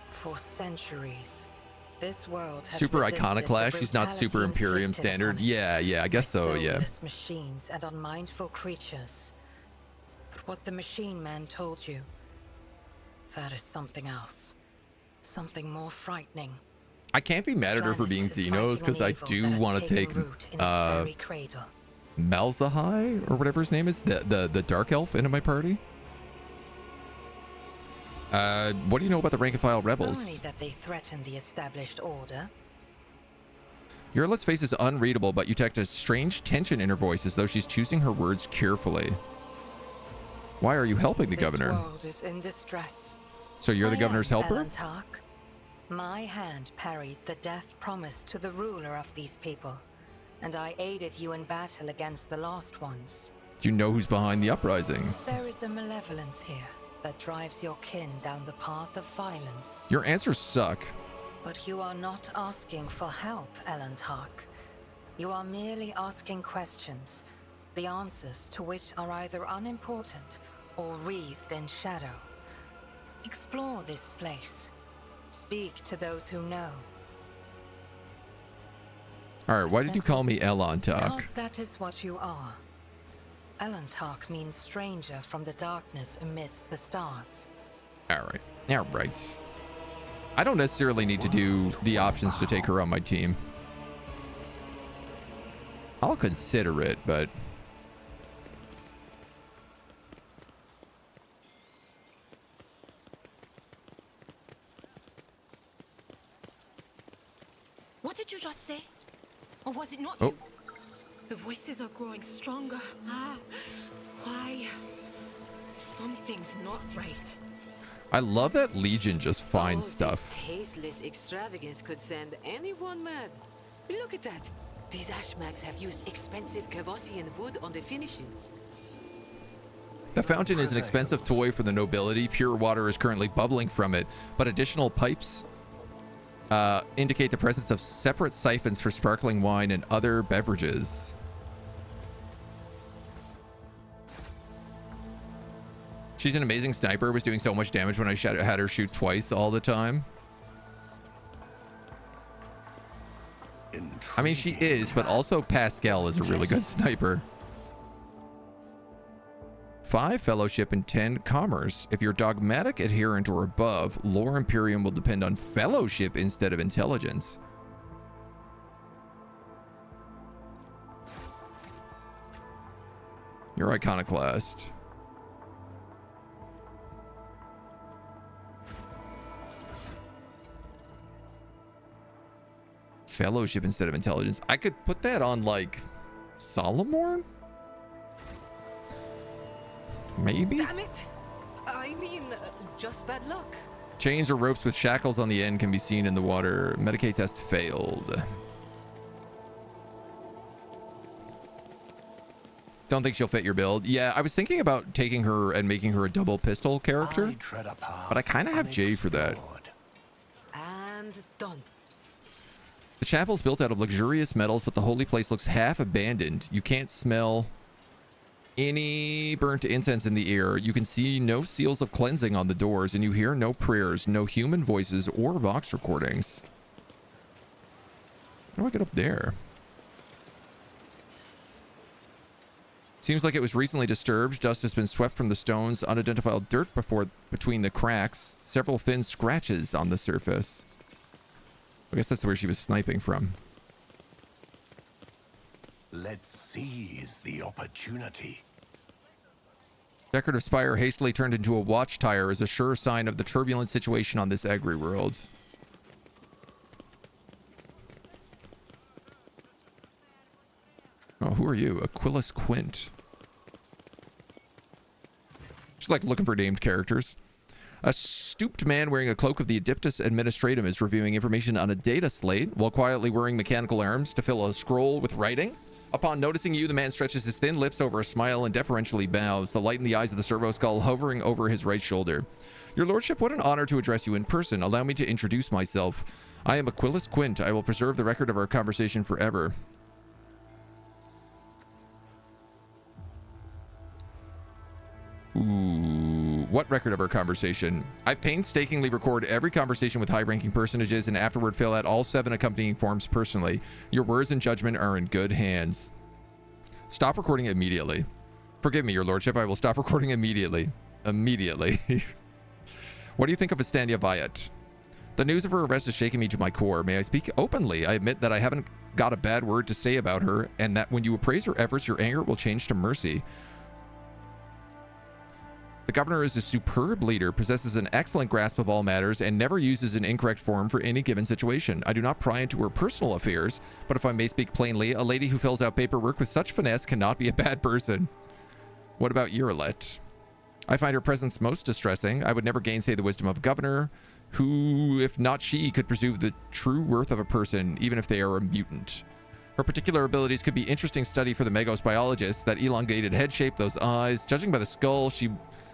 For centuries, this world has super resisted iconoclast. the She's not super brutality Imperium inflicted standard. upon it Yeah, I guess by so. Yeah. soulless machines and unmindful creatures. But what the machine man told you, that is something else. Something more frightening. I can't be mad at her for being Xenos because I do want to take Malzahai or whatever his name is, the dark elf, into my party. What do you know about the rank and file rebels? Only that they threaten the established order. Urilet's face is unreadable, but you detect a strange tension in her voice as though she's choosing her words carefully. Why are you helping the governor? This world is in distress. So you're the governor's helper? My hand parried the death promised to the ruler of these people, and I aided you in battle against the Lost Ones. Do you know who's behind the uprisings? There is a malevolence here that drives your kin down the path of violence. Your answers suck. But you are not asking for help, Elentark. You are merely asking questions, the answers to which are either unimportant or wreathed in shadow. Explore this place. Speak to those who know. Alright, why did you call me Elentark? Because that is what you are. Elentark means stranger from the darkness amidst the stars. Alright. Alright. I don't necessarily need to do the options to take her on my team. I'll consider it, but... What did you just say? Or was it not Oh. you? The voices are growing stronger. Why? Something's not right. I love that Legion just finds stuff. This tasteless extravagance could send anyone mad. Look at that. These Ashmags have used expensive Cavossian wood on the finishes. The fountain is an expensive toy for the nobility. Pure water is currently bubbling from it, but additional pipes indicate the presence of separate siphons for sparkling wine and other beverages. She's an amazing sniper. Was doing so much damage when I had her shoot twice all the time. I mean, she is, but also Pascal is a really good sniper. 5 fellowship and 10 commerce. If you're dogmatic adherent or above, lore Imperium will depend on fellowship instead of intelligence. You're iconoclast. Fellowship instead of intelligence. I could put that on like Solomorn? Maybe? Damn it! I mean, just bad luck. Chains or ropes with shackles on the end can be seen in the water. Medicaid test failed. Don't think she'll fit your build. Yeah, I was thinking about taking her and making her a double pistol character, but I kind of have Jay for that. And done. The chapel's built out of luxurious metals, but the holy place looks half abandoned. You can't smell any burnt incense in the air. You can see no seals of cleansing on the doors, and you hear no prayers, no human voices or Vox recordings. How do I get up there? Seems like it was recently disturbed. Dust has been swept from the stones. Unidentified dirt between the cracks. Several thin scratches on the surface. I guess that's where she was sniping from. Let's seize the opportunity. Decorative spire hastily turned into a watch tower is a sure sign of the turbulent situation on this agri world. Oh, who are you? Aquilus Quint. Just like looking for named characters. A stooped man wearing a cloak of the Adeptus Administratum is reviewing information on a data slate while quietly wearing mechanical arms to fill a scroll with writing. Upon noticing you, the man stretches his thin lips over a smile and deferentially bows, the light in the eyes of the servo skull hovering over his right shoulder. Your lordship, what an honor to address you in person. Allow me to introduce myself. I am Aquilus Quint. I will preserve the record of our conversation forever. Ooh, what record of our conversation? I painstakingly record every conversation with high-ranking personages and afterward fill out all 7 accompanying forms personally. Your words and judgment are in good hands. Stop recording immediately. Forgive me, your lordship. I will stop recording immediately. Immediately. What do you think of Estania Viat? The news of her arrest is shaking me to my core. May I speak openly? I admit that I haven't got a bad word to say about her, and that when you appraise her efforts, your anger will change to mercy. The governor is a superb leader, possesses an excellent grasp of all matters, and never uses an incorrect form for any given situation. I do not pry into her personal affairs, but if I may speak plainly, a lady who fills out paperwork with such finesse cannot be a bad person. What about Urilet? I find her presence most distressing. I would never gainsay the wisdom of a governor, who, if not she, could presume the true worth of a person, even if they are a mutant. Her particular abilities could be interesting study for the Magos biologists. That elongated head shape, those eyes. Judging by the skull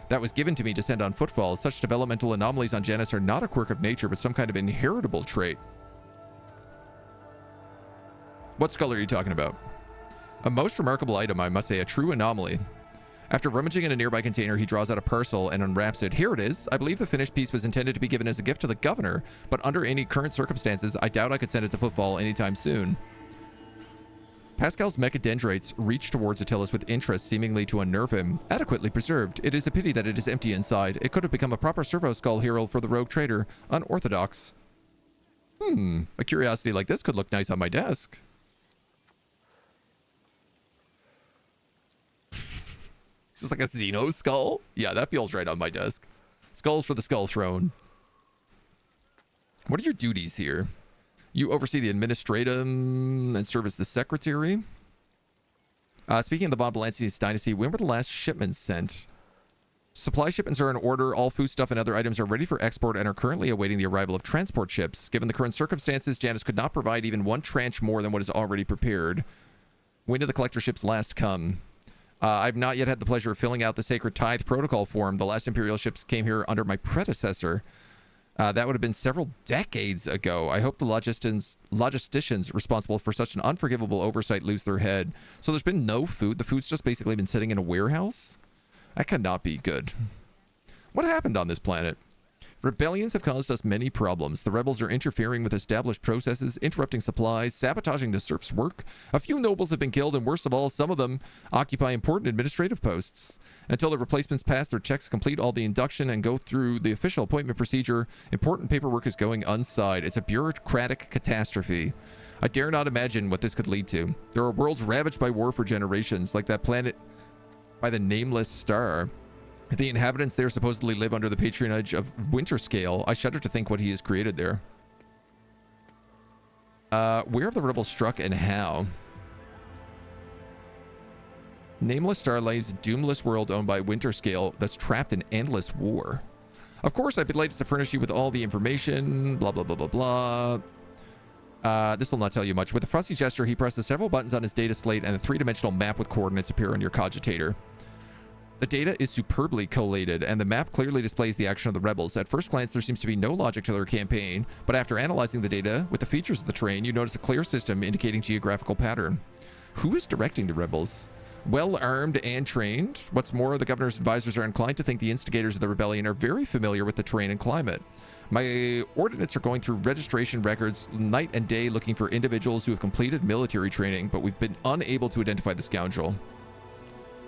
that was given to me to send on footfall, such developmental anomalies on Janus are not a quirk of nature, but some kind of inheritable trait. What skull are you talking about? A most remarkable item, I must say, a true anomaly. After rummaging in a nearby container, he draws out a parcel and unwraps it. Here it is. I believe the finished piece was intended to be given as a gift to the governor, but under any current circumstances, I doubt I could send it to footfall anytime soon. Pascal's mechadendrites reach towards Attilas with interest, seemingly to unnerve him. Adequately preserved. It is a pity that it is empty inside. It could have become a proper servo skull hero for the rogue trader. Unorthodox. A curiosity like this could look nice on my desk. Is this like a xenos skull? Yeah, that feels right on my desk. Skulls for the skull throne. What are your duties here? You oversee the administratum and serve as the secretary. Speaking of the Von Valancius dynasty, when were the last shipments sent? Supply shipments are in order. All foodstuff and other items are ready for export and are currently awaiting the arrival of transport ships. Given the current circumstances, Janus could not provide even one tranche more than what is already prepared. When did the collector ships last come? I've not yet had the pleasure of filling out the sacred tithe protocol form. The last Imperial ships came here under my predecessor. That would have been several decades ago. I hope the logisticians responsible for such an unforgivable oversight lose their head. So there's been no food. The food's just basically been sitting in a warehouse? That cannot be good. What happened on this planet? Rebellions have caused us many problems. The rebels are interfering with established processes, interrupting supplies, sabotaging the serfs' work. A few nobles have been killed, and worst of all, some of them occupy important administrative posts. Until the replacements pass their checks, complete all the induction, and go through the official appointment procedure, important paperwork is going unsigned. It's a bureaucratic catastrophe. I dare not imagine what this could lead to. There are worlds ravaged by war for generations, like that planet by the nameless star. The inhabitants there supposedly live under the patronage of Winterscale. I shudder to think what he has created there. Where have the rebels struck and how? Nameless star lives a doomless world owned by Winterscale that's trapped in endless war. Of course, I'd be delighted to furnish you with all the information. Blah, blah, blah, blah, blah. This will not tell you much. With a fussy gesture, he presses several buttons on his data slate, and a three-dimensional map with coordinates appear on your cogitator. The data is superbly collated, and the map clearly displays the action of the rebels. At first glance, there seems to be no logic to their campaign, but after analyzing the data with the features of the terrain, you notice a clear system indicating geographical pattern. Who is directing the rebels? Well armed and trained. What's more, the governor's advisors are inclined to think the instigators of the rebellion are very familiar with the terrain and climate. My ordinates are going through registration records night and day looking for individuals who have completed military training, but we've been unable to identify the scoundrel.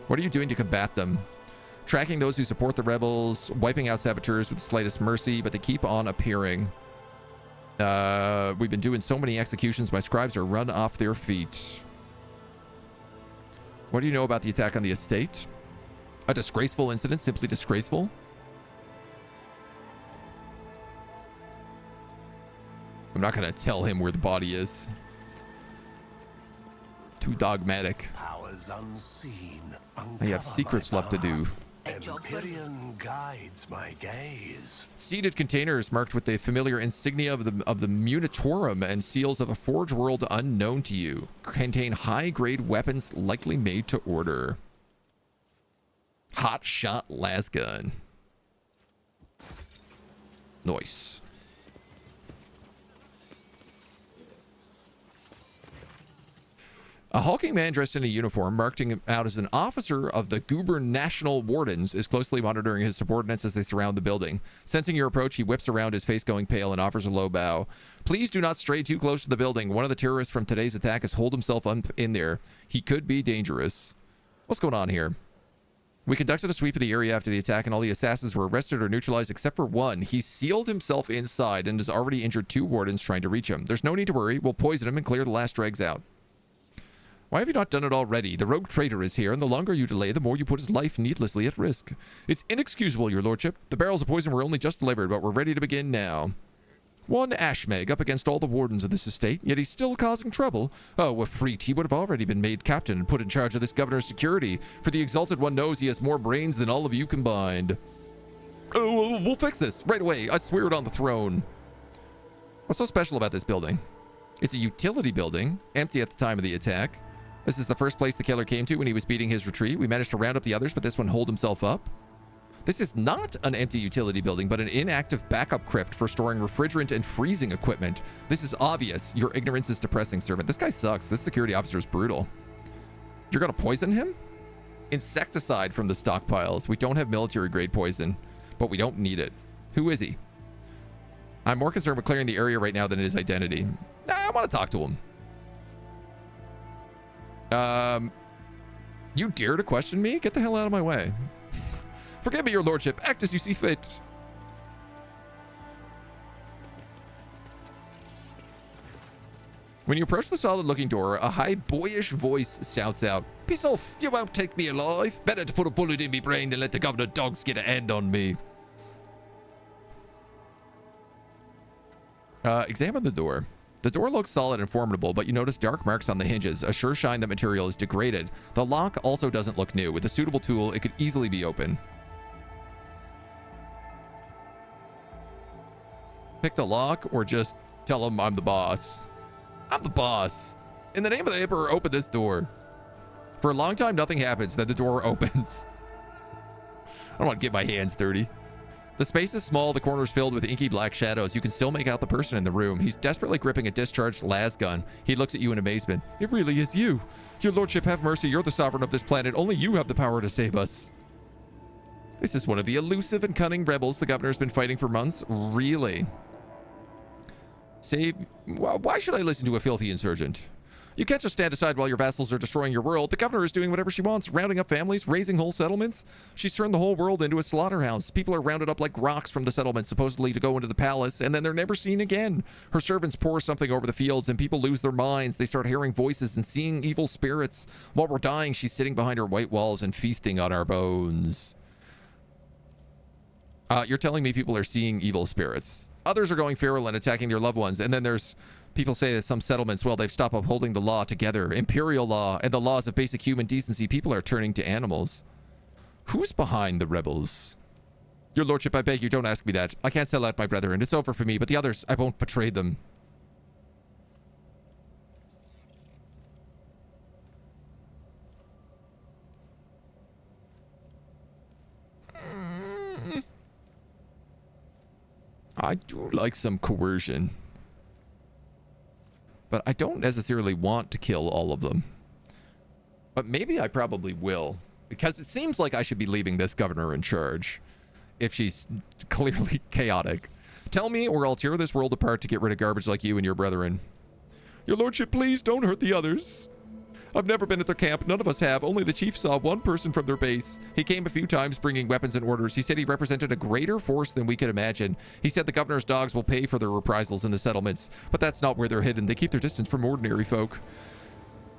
What are you doing to combat them? Tracking those who support the rebels, wiping out saboteurs with the slightest mercy, but they keep on appearing. We've been doing so many executions, my scribes are run off their feet. What do you know about the attack on the estate? A disgraceful incident, simply disgraceful. I'm not going to tell him where the body is. Too dogmatic. Powers unseen. I have secrets left to do. Imperium guides my gaze. Seated containers marked with the familiar insignia of the Munitorum and seals of a forge world unknown to you contain high-grade weapons likely made to order. Hot shot las gun. Nice. A hulking man dressed in a uniform, marking him out as an officer of the Goober National Wardens, is closely monitoring his subordinates as they surround the building. Sensing your approach, he whips around, his face going pale, and offers a low bow. Please do not stray too close to the building. One of the terrorists from today's attack has holed himself in there. He could be dangerous. What's going on here? We conducted a sweep of the area after the attack, and all the assassins were arrested or neutralized except for one. He sealed himself inside and has already injured 2 wardens trying to reach him. There's no need to worry. We'll poison him and clear the last dregs out. Why have you not done it already? The rogue trader is here, and the longer you delay, the more you put his life needlessly at risk. It's inexcusable, your lordship. The barrels of poison were only just delivered, but we're ready to begin now. One ashmeg up against all the wardens of this estate, yet he's still causing trouble. Oh, a freak, he would have already been made captain and put in charge of this governor's security, for the exalted one knows he has more brains than all of you combined. Oh, we'll fix this right away. I swear it on the throne. What's so special about this building? It's a utility building, empty at the time of the attack. This is the first place the killer came to when he was beating his retreat. We managed to round up the others, but this one holed himself up. This is not an empty utility building, but an inactive backup crypt for storing refrigerant and freezing equipment. This is obvious. Your ignorance is depressing, servant. This guy sucks. This security officer is brutal. You're gonna poison him? Insecticide from the stockpiles. We don't have military-grade poison, but we don't need it. Who is he? I'm more concerned with clearing the area right now than his identity. I want to talk to him. You dare to question me? Get the hell out of my way. Forgive me, your lordship. Act as you see fit. When you approach the solid-looking door, a high, boyish voice shouts out, "Piss off! You won't take me alive. Better to put a bullet in me brain than let the governor dogs get a hand on me." Examine the door. The door looks solid and formidable, but you notice dark marks on the hinges, a sure sign that material is degraded. The lock also doesn't look new. With a suitable tool, it could easily be open. Pick the lock or just tell him I'm the boss. I'm the boss. In the name of the Emperor, open this door. For a long time, nothing happens. Then the door opens. I don't want to get my hands dirty. The space is small, the corners filled with inky black shadows. You can still make out the person in the room. He's desperately gripping a discharged las gun. He looks at you in amazement. It really is you. Your lordship, have mercy. You're the sovereign of this planet. Only you have the power to save us. This is one of the elusive and cunning rebels the governor's been fighting for months. Really? Save? Why should I listen to a filthy insurgent? You can't just stand aside while your vassals are destroying your world. The governor is doing whatever she wants, rounding up families, raising whole settlements. She's turned the whole world into a slaughterhouse. People are rounded up like rocks from the settlement, supposedly to go into the palace, and then they're never seen again. Her servants pour something over the fields, and people lose their minds. They start hearing voices and seeing evil spirits. While we're dying, she's sitting behind her white walls and feasting on our bones. You're telling me people are seeing evil spirits. Others are going feral and attacking their loved ones, and then there's... People say that some settlements, well, they've stopped upholding the law together. Imperial law and the laws of basic human decency. People are turning to animals. Who's behind the rebels? Your lordship, I beg you, don't ask me that. I can't sell out my brother, and it's over for me, but the others, I won't betray them. I do like some coercion. But I don't necessarily want to kill all of them. But maybe I probably will. Because it seems like I should be leaving this governor in charge. If she's clearly chaotic. Tell me or I'll tear this world apart to get rid of garbage like you and your brethren. Your lordship, please don't hurt the others. I've never been at their camp. None of us have. Only the chief saw one person from their base. He came a few times bringing weapons and orders. He said he represented a greater force than we could imagine. He said the governor's dogs will pay for their reprisals in the settlements. But that's not where they're hidden. They keep their distance from ordinary folk.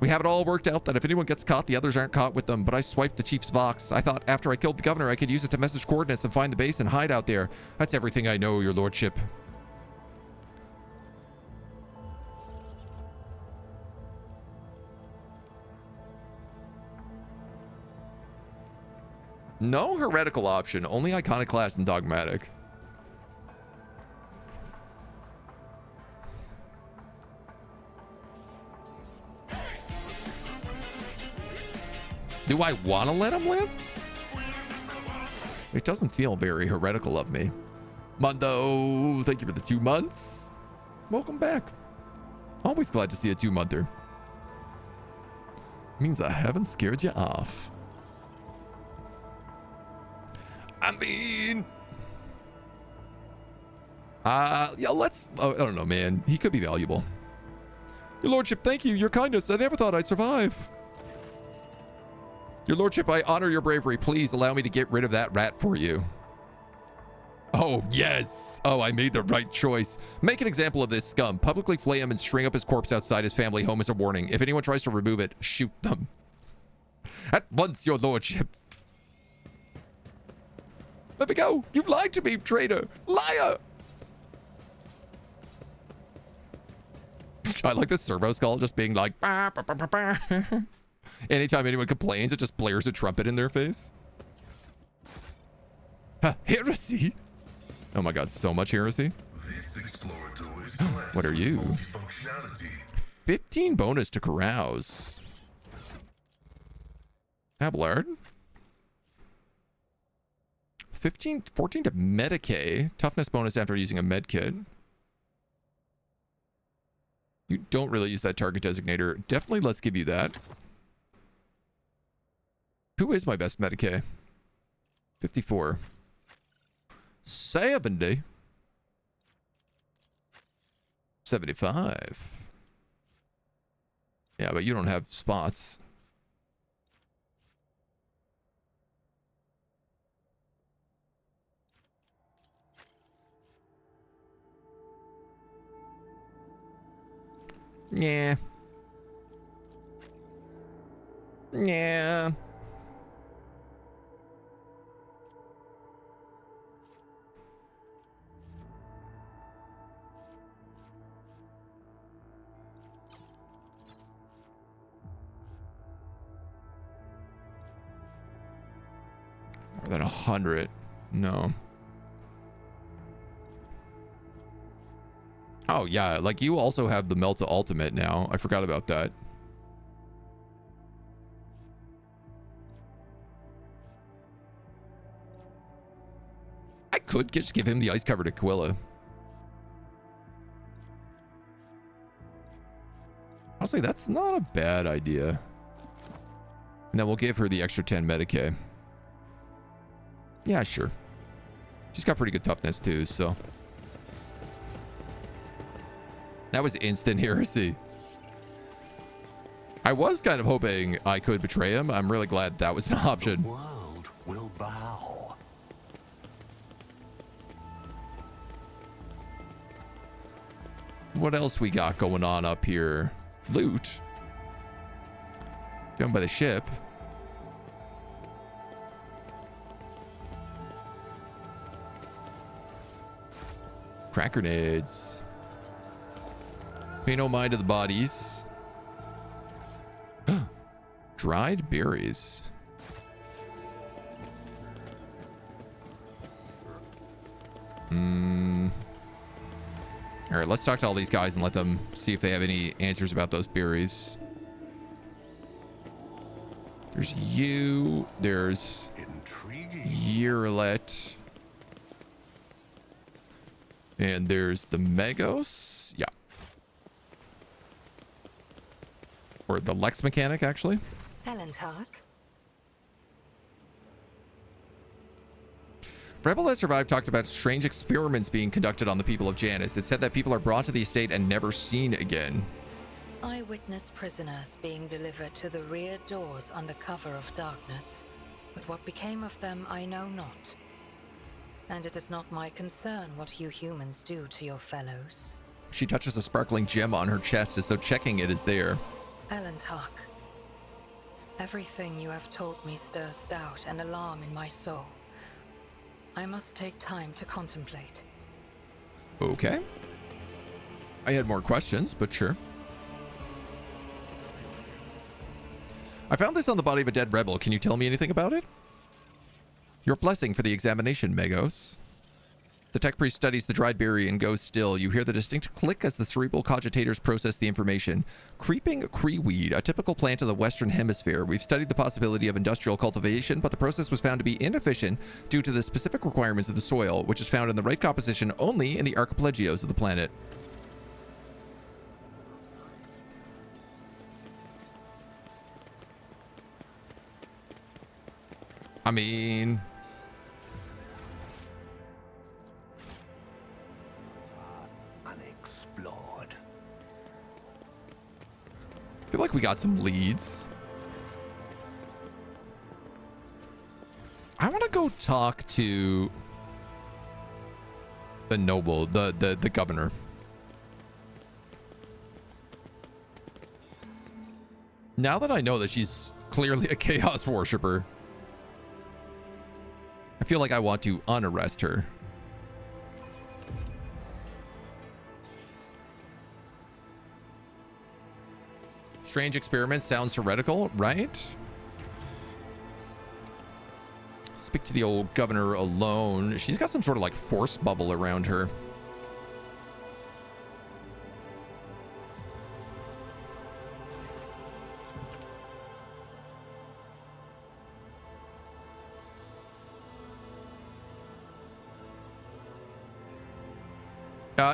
We have it all worked out that if anyone gets caught, the others aren't caught with them. But I swiped the chief's Vox. I thought after I killed the governor, I could use it to message coordinates and find the base and hide out there. That's everything I know, your lordship. No heretical option, only iconoclast and dogmatic. Do I want to let him live? It doesn't feel very heretical of me. Mundo, thank you for the 2 months. Welcome back. Always glad to see a 2-monther. Means I haven't scared you off. I mean, yeah, let's, I don't know, man. He could be valuable. Your lordship, thank you. Your kindness. I never thought I'd survive. Your lordship, I honor your bravery. Please allow me to get rid of that rat for you. Oh, yes. Oh, I made the right choice. Make an example of this scum. Publicly flay him and string up his corpse outside his family home as a warning. If anyone tries to remove it, shoot them. At once, your lordship. Let me go. You lied to me, traitor. Liar. I like the servo skull just being like... Bah, bah, bah, bah, bah. Anytime anyone complains, it just blares a trumpet in their face. Heresy? Oh my god, so much heresy. This explorator is blessed What are you? with multifunctionality. 15 bonus to carouse. Abelard. 14 to Medicae. Toughness bonus after using a med kit. You don't really use that target designator. Definitely let's give you that. Who is my best Medicae? 54. 70. 75. Yeah, but you don't have spots. Yeah. Yeah. More than 100. No. Oh, yeah. Like, you also have the Melta Ultimate now. I forgot about that. I could just give him the Ice-Covered Aquila. Honestly, that's not a bad idea. And then we'll give her the extra 10 Medicae. Yeah, sure. She's got pretty good toughness, too, so... That was instant heresy. I was kind of hoping I could betray him. I'm really glad that was an option. The world will bow. What else we got going on up here? Loot. Down by the ship. Crack grenades. Pay no mind to the bodies. Dried berries. All right, let's talk to all these guys and let them see if they have any answers about those berries. There's you. There's Yearlet. And there's the Megos. Yeah. Or the Lex mechanic, actually. Helen Tark. Rebel That Survived talked about strange experiments being conducted on the people of Janus. It said that people are brought to the estate and never seen again. I witnessed prisoners being delivered to the rear doors under cover of darkness. But what became of them, I know not. And it is not my concern what you humans do to your fellows. She touches a sparkling gem on her chest as though checking it is there. Ellen Tark. Everything you have told me stirs doubt and alarm in my soul. I must take time to contemplate. Okay. I had more questions, but sure. I found this on the body of a dead rebel. Can you tell me anything about it? Your blessing for the examination, Megos. The tech priest studies the dried berry and goes still. You hear the distinct click as the cerebral cogitators process the information. Creeping creeweed, a typical plant of the Western Hemisphere. We've studied the possibility of industrial cultivation, but the process was found to be inefficient due to the specific requirements of the soil, which is found in the right composition only in the archipelagios of the planet. I mean... Unexplored. I feel like we got some leads. I want to go talk to the noble, the governor. Now that I know that she's clearly a chaos worshiper, I feel like I want to unarrest her. Strange experiments sounds heretical, right? Speak to the old governor alone. She's got some sort of like force bubble around her.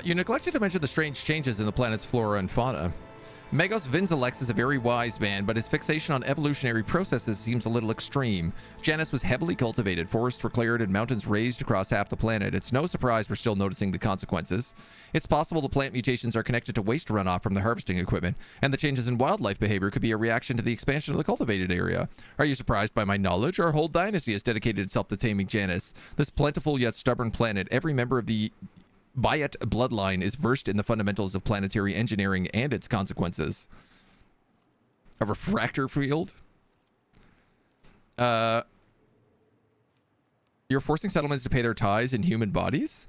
You neglected to mention the strange changes in the planet's flora and fauna. Magos Vinzelex is a very wise man, but his fixation on evolutionary processes seems a little extreme. Janus was heavily cultivated, forests were cleared, and mountains raised across half the planet. It's no surprise we're still noticing the consequences. It's possible the plant mutations are connected to waste runoff from the harvesting equipment, and the changes in wildlife behavior could be a reaction to the expansion of the cultivated area. Are you surprised by my knowledge? Our whole dynasty has dedicated itself to taming Janus. This plentiful yet stubborn planet, every member of the Bayat bloodline is versed in the fundamentals of planetary engineering and its consequences. A refractor field? You're forcing settlements to pay their tithes in human bodies?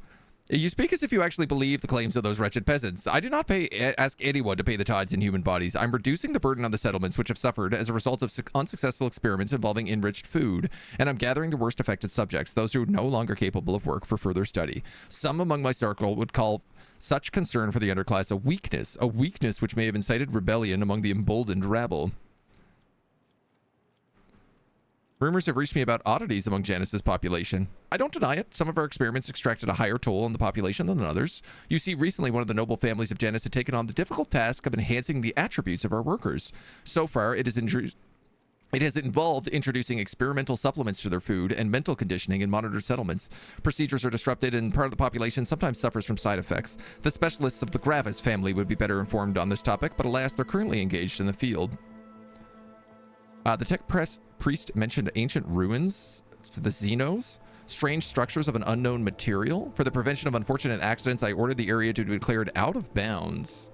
You speak as if you actually believe the claims of those wretched peasants. I do not ask anyone to pay the tithes in human bodies. I'm reducing the burden on the settlements which have suffered as a result of unsuccessful experiments involving enriched food, and I'm gathering the worst affected subjects, those who are no longer capable of work, for further study. Some among my circle would call such concern for the underclass a weakness which may have incited rebellion among the emboldened rabble. Rumors have reached me about oddities among Janus's population. I don't deny it. Some of our experiments extracted a higher toll on the population than others. You see, recently one of the noble families of Janus had taken on the difficult task of enhancing the attributes of our workers. So far, it has involved introducing experimental supplements to their food and mental conditioning in monitored settlements. Procedures are disrupted, and part of the population sometimes suffers from side effects. The specialists of the Gravis family would be better informed on this topic, but alas, they're currently engaged in the field. The tech priest mentioned ancient ruins for the xenos, strange structures of an unknown material. For the prevention of unfortunate accidents, I ordered the area to be declared out of bounds.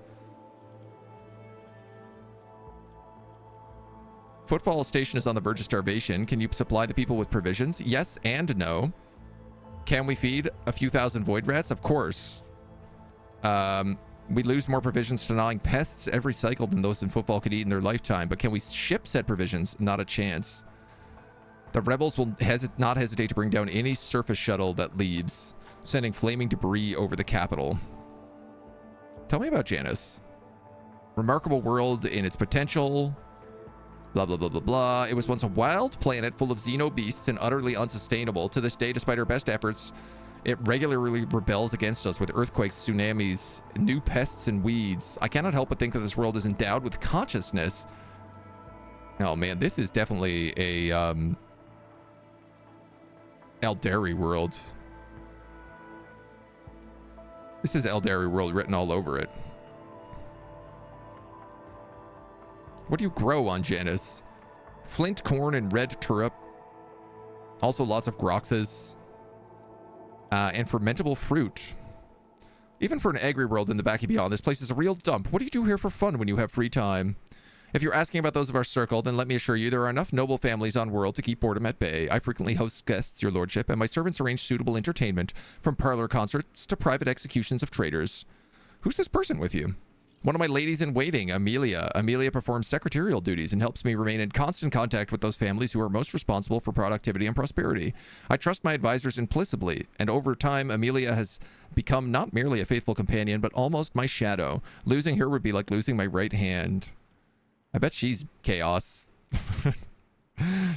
Footfall Station is on the verge of starvation. Can you supply the people with provisions? Yes and no. Can we feed a few thousand void rats? Of course. We lose more provisions to gnawing pests every cycle than those in Footfall could eat in their lifetime, but can we ship said provisions? Not a chance. The rebels will not hesitate to bring down any surface shuttle that leaves, sending flaming debris over the capital. Tell me about Janus. Remarkable world in its potential. Blah, blah, blah, blah, blah. It was once a wild planet full of xeno beasts and utterly unsustainable. To this day, despite our best efforts, it regularly rebels against us with earthquakes, tsunamis, new pests, and weeds. I cannot help but think that this world is endowed with consciousness. Oh man, this is definitely a Aeldari world. This is Aeldari world written all over it. What do you grow on Janus? Flint, corn, and red turip. Also lots of groxes. And fermentable fruit. Even for an agri-world in the Backy Beyond, this place is a real dump. What do you do here for fun when you have free time? If you're asking about those of our circle, then let me assure you there are enough noble families on world to keep boredom at bay. I frequently host guests, your lordship, and my servants arrange suitable entertainment, from parlor concerts to private executions of traitors. Who's this person with you? One of my ladies in waiting, Amelia. Amelia performs secretarial duties and helps me remain in constant contact with those families who are most responsible for productivity and prosperity. I trust my advisors implicitly, and over time, Amelia has become not merely a faithful companion, but almost my shadow. Losing her would be like losing my right hand. I bet she's chaos.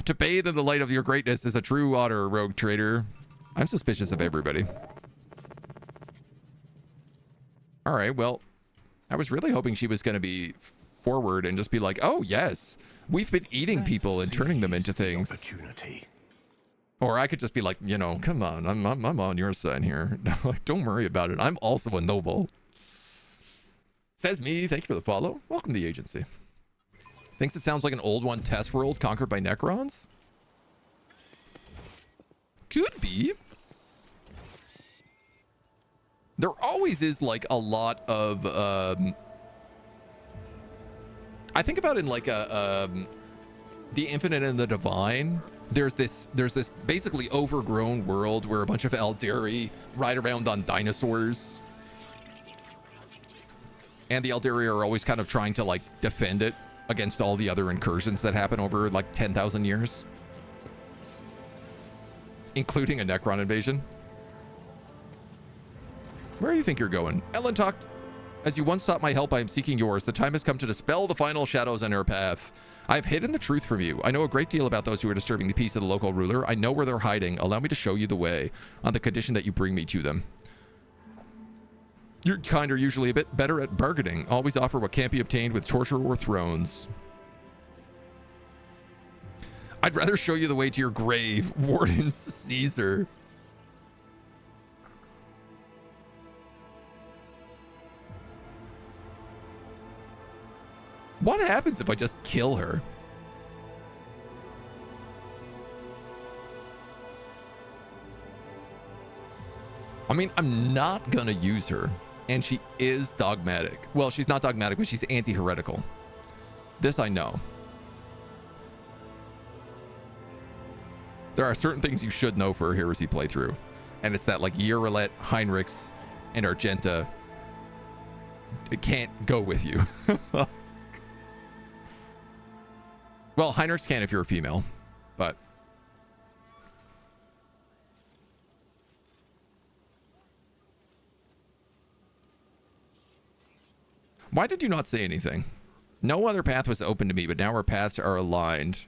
To bathe in the light of your greatness is a true honor, rogue trader. I'm suspicious of everybody. All right, well, I was really hoping she was going to be forward and just be like, oh, yes, we've been eating people and turning them into things. Or I could just be like, you know, come on, I'm on your side here. Don't worry about it. I'm also a noble. Says me. Thank you for the follow. Welcome to the agency. Thinks it sounds like an old one test world conquered by Necrons? Could be. There always is like a lot of I think about in like a the Infinite and the Divine. There's this basically overgrown world where a bunch of Aeldari ride around on dinosaurs. And the Aeldari are always kind of trying to like defend it against all the other incursions that happen over like 10,000 years. Including a Necron invasion. Where do you think you're going? Ellen talked. As you once sought my help, I am seeking yours. The time has come to dispel the final shadows on our path. I have hidden the truth from you. I know a great deal about those who are disturbing the peace of the local ruler. I know where they're hiding. Allow me to show you the way, on the condition that you bring me to them. Your kind are usually a bit better at bargaining. Always offer what can't be obtained with torture or thrones. I'd rather show you the way to your grave, Warden's Caesar. What happens if I just kill her? I mean, I'm not gonna use her, and she is dogmatic. Well, she's not dogmatic, but she's anti-heretical. This I know. There are certain things you should know for a heresy playthrough, and it's that like Urilet, Heinrichs, and Argenta, it can't go with you. Well, Heinrichs can if you're a female, but why did you not say anything? No other path was open to me, but now our paths are aligned.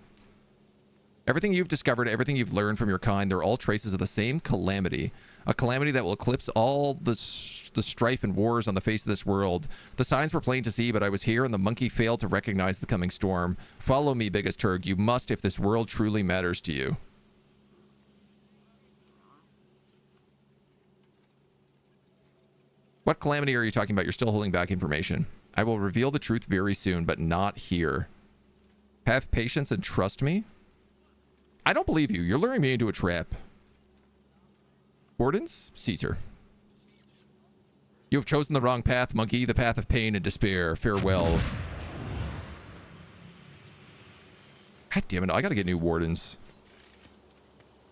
Everything you've discovered, everything you've learned from your kind, they're all traces of the same calamity. A calamity that will eclipse all the strife and wars on the face of this world. The signs were plain to see, but I was here and the monkey failed to recognize the coming storm. Follow me, biggest turg. You must if this world truly matters to you. What calamity are you talking about? You're still holding back information. I will reveal the truth very soon, but not here. Have patience and trust me? I don't believe you. You're luring me into a trap. Wardens? Caesar. You have chosen the wrong path, monkey, the path of pain and despair. Farewell. God damn it, I gotta get new wardens.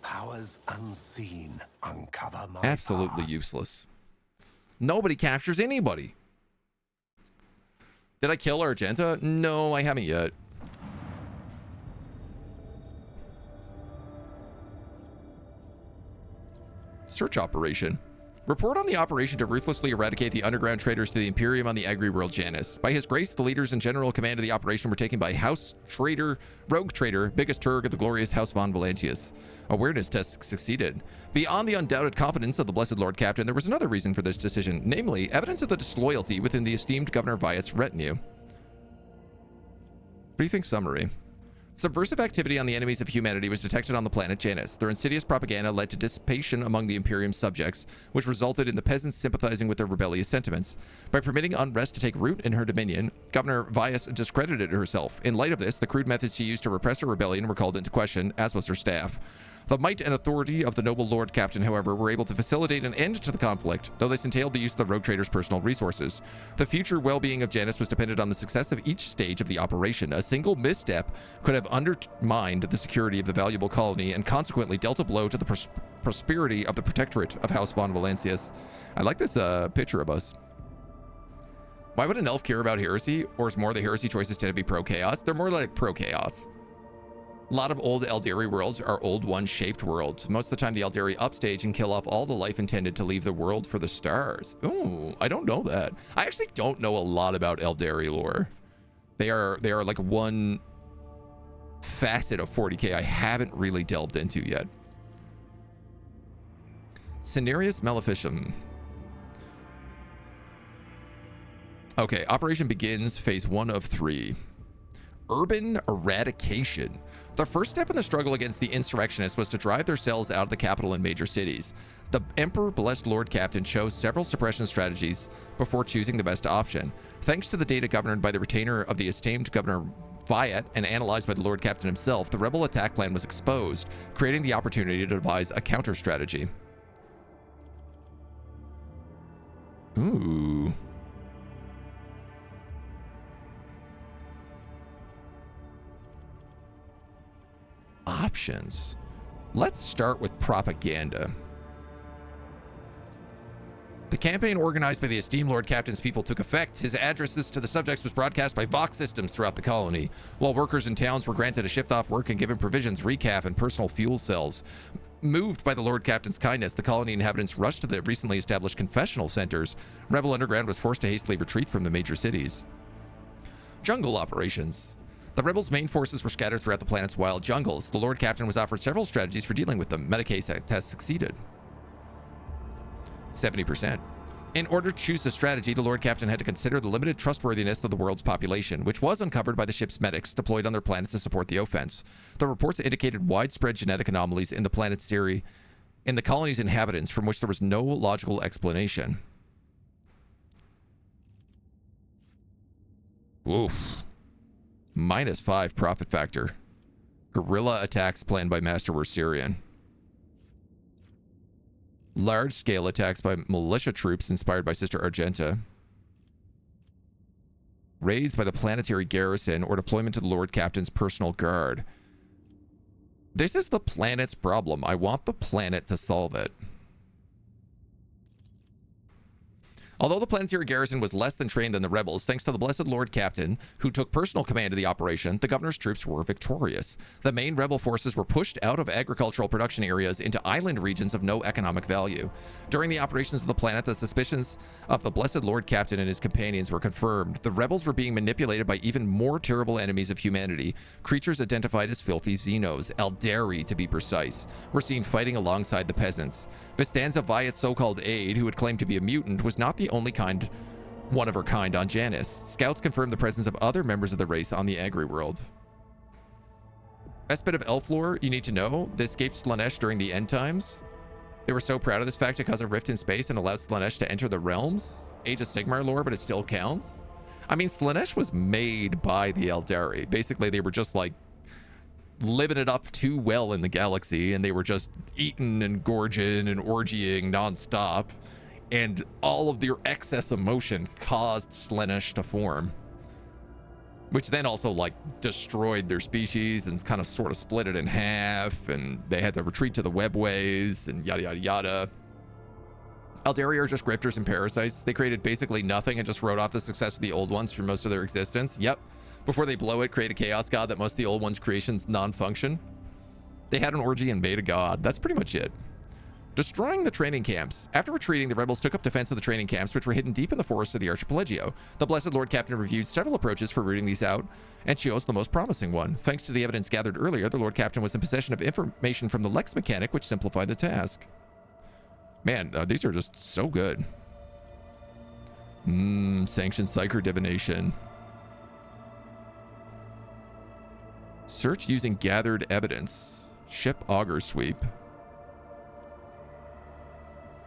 Powers unseen uncover my Absolutely path. Useless. Nobody captures anybody. Did I kill Argenta? No, I haven't yet. Search operation. Report on the operation to ruthlessly eradicate the underground traitors to the Imperium on the agri-world Janus. By his grace, the leaders and general command of the operation were taken by Rogue Traitor, biggest turg of the glorious House von Valentius. Awareness test succeeded. Beyond the undoubted competence of the Blessed Lord Captain, there was another reason for this decision, namely, evidence of the disloyalty within the esteemed Governor Viat's retinue. Briefing summary. Subversive activity on the enemies of humanity was detected on the planet Janus. Their insidious propaganda led to dissipation among the Imperium's subjects, which resulted in the peasants sympathizing with their rebellious sentiments. By permitting unrest to take root in her dominion, Governor Vias discredited herself. In light of this, the crude methods she used to repress her rebellion were called into question, as was her staff. The might and authority of the noble Lord Captain, however, were able to facilitate an end to the conflict, though this entailed the use of the Rogue Trader's personal resources. The future well-being of Janus was dependent on the success of each stage of the operation. A single misstep could have undermined the security of the valuable colony and consequently dealt a blow to the prosperity of the protectorate of House von Valentius. I like this picture of us. Why would an elf care about heresy? Or is more the heresy choices tend to be pro-chaos? They're more like pro-chaos. A lot of old Aeldari worlds are old one-shaped worlds. Most of the time, the Aeldari upstage and kill off all the life intended to leave the world for the stars. Ooh, I don't know that. I actually don't know a lot about Aeldari lore. They are like one facet of 40k I haven't really delved into yet. Cinereus Maleficum. Okay, operation begins phase 1 of 3. Urban eradication. The first step in the struggle against the insurrectionists was to drive their cells out of the capital and major cities. The Emperor-blessed Lord Captain chose several suppression strategies before choosing the best option. Thanks to the data governed by the retainer of the esteemed Governor Viat and analyzed by the Lord Captain himself, the rebel attack plan was exposed, creating the opportunity to devise a counter strategy. Ooh. Options. Let's start with propaganda. The campaign organized by the esteemed Lord Captain's people took effect. His addresses to the subjects was broadcast by Vox systems throughout the colony, while workers in towns were granted a shift off work and given provisions, recaf, and personal fuel cells. Moved by the Lord Captain's kindness, the colony inhabitants rushed to the recently established confessional centers. Rebel Underground was forced to hastily retreat from the major cities. Jungle operations. The rebels' main forces were scattered throughout the planet's wild jungles. The Lord Captain was offered several strategies for dealing with them. Metacase test succeeded. 70%. In order to choose a strategy, the Lord Captain had to consider the limited trustworthiness of the world's population, which was uncovered by the ship's medics deployed on their planets to support the offense. The reports indicated widespread genetic anomalies in the planet's theory, in the colony's inhabitants, from which there was no logical explanation. Oof. -5 profit factor. Guerrilla attacks planned by Master Warserian. Large-scale attacks by militia troops inspired by Sister Argenta. Raids by the planetary garrison or deployment to the Lord Captain's personal guard. This is the planet's problem. I want the planet to solve it. Although the planetary garrison was less than trained than the rebels, thanks to the Blessed Lord Captain, who took personal command of the operation, the governor's troops were victorious. The main rebel forces were pushed out of agricultural production areas into island regions of no economic value. During the operations of the planet, the suspicions of the Blessed Lord Captain and his companions were confirmed. The rebels were being manipulated by even more terrible enemies of humanity, creatures identified as filthy xenos, Aeldari to be precise, were seen fighting alongside the peasants. Vistanza Viat's so-called aide, who had claimed to be a mutant, was not the only one of her kind on Janus. Scouts confirmed the presence of other members of the race on the agri-world. Best bit of elf lore you need to know: they escaped Slaanesh during the end times. They were so proud of this fact it caused a rift in space and allowed Slaanesh to enter the realms. Age of Sigmar lore, but it still counts. I mean, Slaanesh was made by the Aeldari. Basically, they were just like living it up too well in the galaxy, and they were just eating and gorging and orgying nonstop. And all of their excess emotion caused Slaanesh to form, which then also like destroyed their species and kind of sort of split it in half, and they had to retreat to the webways and yada yada yada. Aeldari are just grifters and parasites. They created basically nothing and just wrote off the success of the old ones for most of their existence. Yep. Before they blow it, create a chaos god that most of the old ones' creations non-function. They had an orgy and made a god. That's pretty much it. Destroying the training camps. After retreating, the rebels took up defense of the training camps, which were hidden deep in the forests of the Archipelagio. The Blessed Lord Captain reviewed several approaches for rooting these out, and chose the most promising one. Thanks to the evidence gathered earlier, the Lord Captain was in possession of information from the Lex mechanic, which simplified the task. Man, these are just so good. Sanctioned psyker divination. Search using gathered evidence. Ship auger sweep.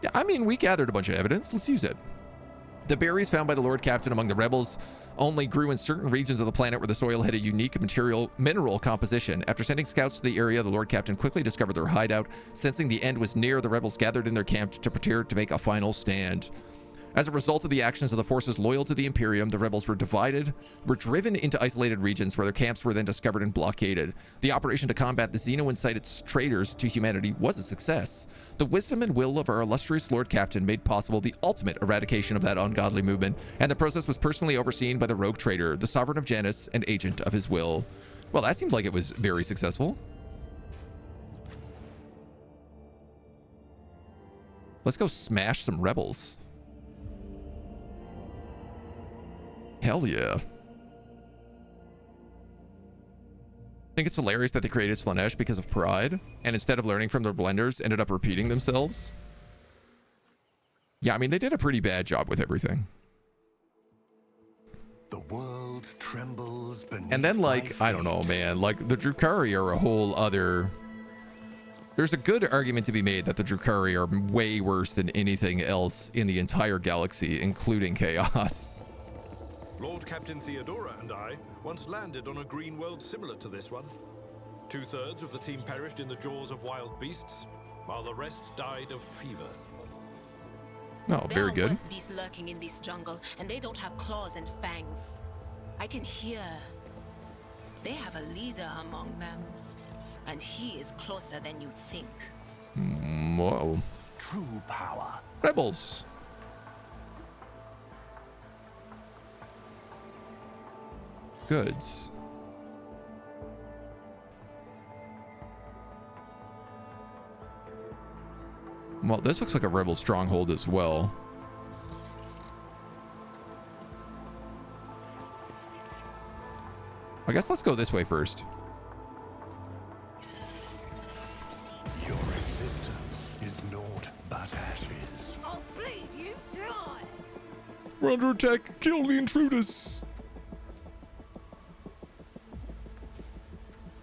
Yeah, I mean, we gathered a bunch of evidence. Let's use it. The berries found by the Lord Captain among the rebels only grew in certain regions of the planet where the soil had a unique mineral composition. After sending scouts to the area, the Lord Captain quickly discovered their hideout. Sensing the end was near, the rebels gathered in their camp to prepare to make a final stand. As a result of the actions of the forces loyal to the Imperium, the rebels were driven into isolated regions where their camps were then discovered and blockaded. The operation to combat the Xeno-incited traitors to humanity was a success. The wisdom and will of our illustrious Lord Captain made possible the ultimate eradication of that ungodly movement, and the process was personally overseen by the rogue traitor, the sovereign of Janus, and agent of his will. Well, that seems like it was very successful. Let's go smash some rebels. Hell yeah. I think it's hilarious that they created Slaanesh because of pride, and instead of learning from their blenders, ended up repeating themselves. Yeah, I mean, they did a pretty bad job with everything. The world trembles beneath. And then, like, I don't know, man, like, the Drukhari are a whole other... There's a good argument to be made that the Drukhari are way worse than anything else in the entire galaxy, including Chaos. Lord Captain Theodora and I once landed on a green world similar to this one. 2/3 of the team perished in the jaws of wild beasts, while the rest died of fever. Oh, very good. There are worse beasts lurking in this jungle, and they don't have claws and fangs. I can hear. They have a leader among them, and he is closer than you think. Whoa. True power. Rebels. Goods. Well, this looks like a rebel stronghold as well. I guess let's go this way first. Your existence is naught but ashes. I'll bleed you dry. We're under attack. Kill the intruders.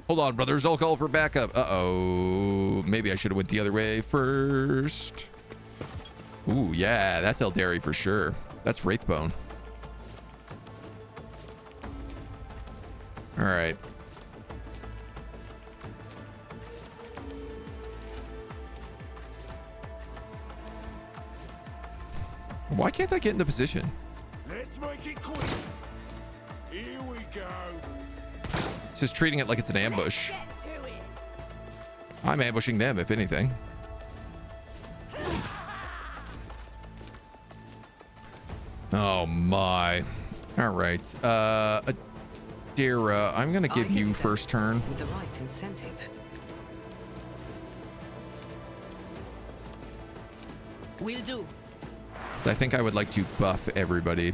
Hold on, brothers. I'll call for backup. Uh-oh. Maybe I should have went the other way first. Ooh, yeah. That's Aeldari for sure. That's Wraithbone. All right. Why can't I get into position? Let's make it quick. Here we go. It's just treating it like it's an ambush. I'm ambushing them, if anything. Oh my. All right. Adira, I'm gonna give you first turn. With the right incentive. Will do. So I think I would like to buff everybody.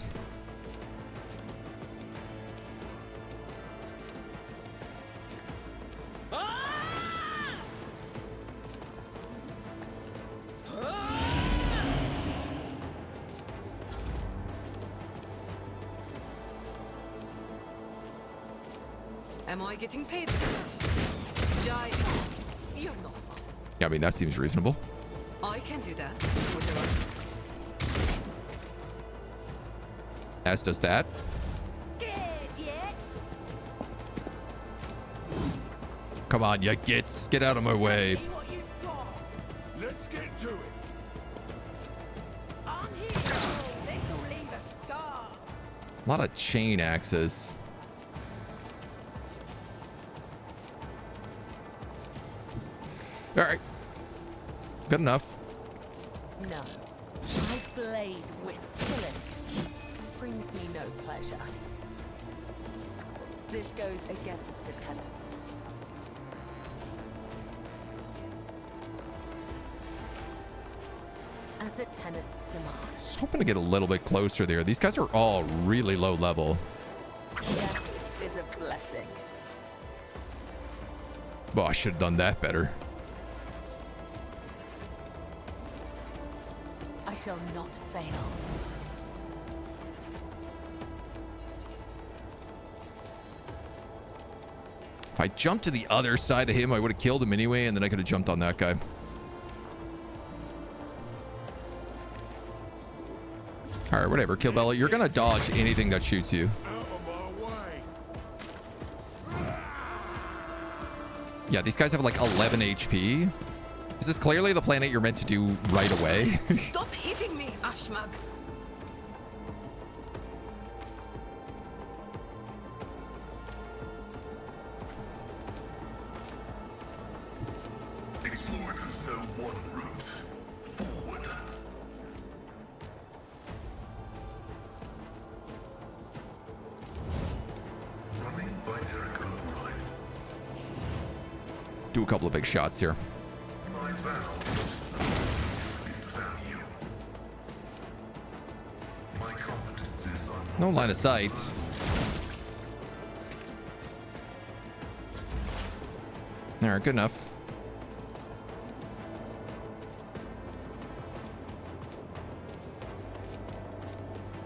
Am I getting paid for this? Jai, you're not fun. Yeah, I mean, that seems reasonable. I can do that. With the right. As does that. Scared yet? Come on, you gits. Get out of my way. See what you've got. Let's get to it. I'm here. This'll leave a scar. A lot of chain axes. All right. Good enough. No. My blade whisks killing. Brings me no pleasure. This goes against the tenets. As the tenets demand. Just hoping to get a little bit closer there. These guys are all really low level. Death is a blessing. Well, I should have done that better. I shall not fail. If I jumped to the other side of him, I would have killed him anyway, and then I could have jumped on that guy. All right, whatever. Kill Bella. You're going to dodge anything that shoots you. Out of my way. Yeah, these guys have like 11 HP. Is this clearly the planet you're meant to do right away? Stop hitting me, Ashmag. Explorers know one route. Forward. Running binary override. Do a couple of big shots here. My vow is value. My competences are No line of sight. All right, good enough.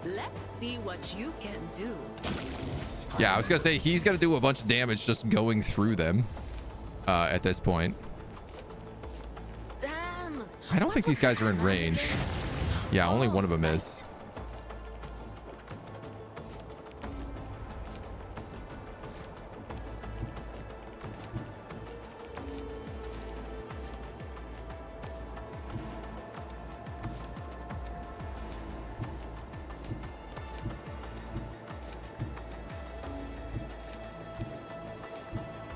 Let's see what you can do. Yeah, I was going to say, he's going to do a bunch of damage just going through them at this point. Damn. I don't think these guys are in range. Yeah, only one of them is.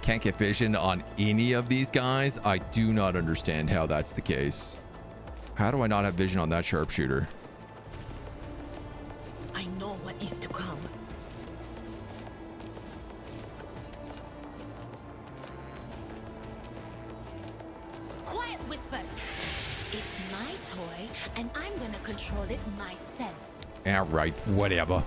Can't get vision on any of these guys. I do not understand how that's the case. How do I not have vision on that sharpshooter? I know what is to come. Quiet, whispers. It's my toy, and I'm gonna control it myself. All right, whatever.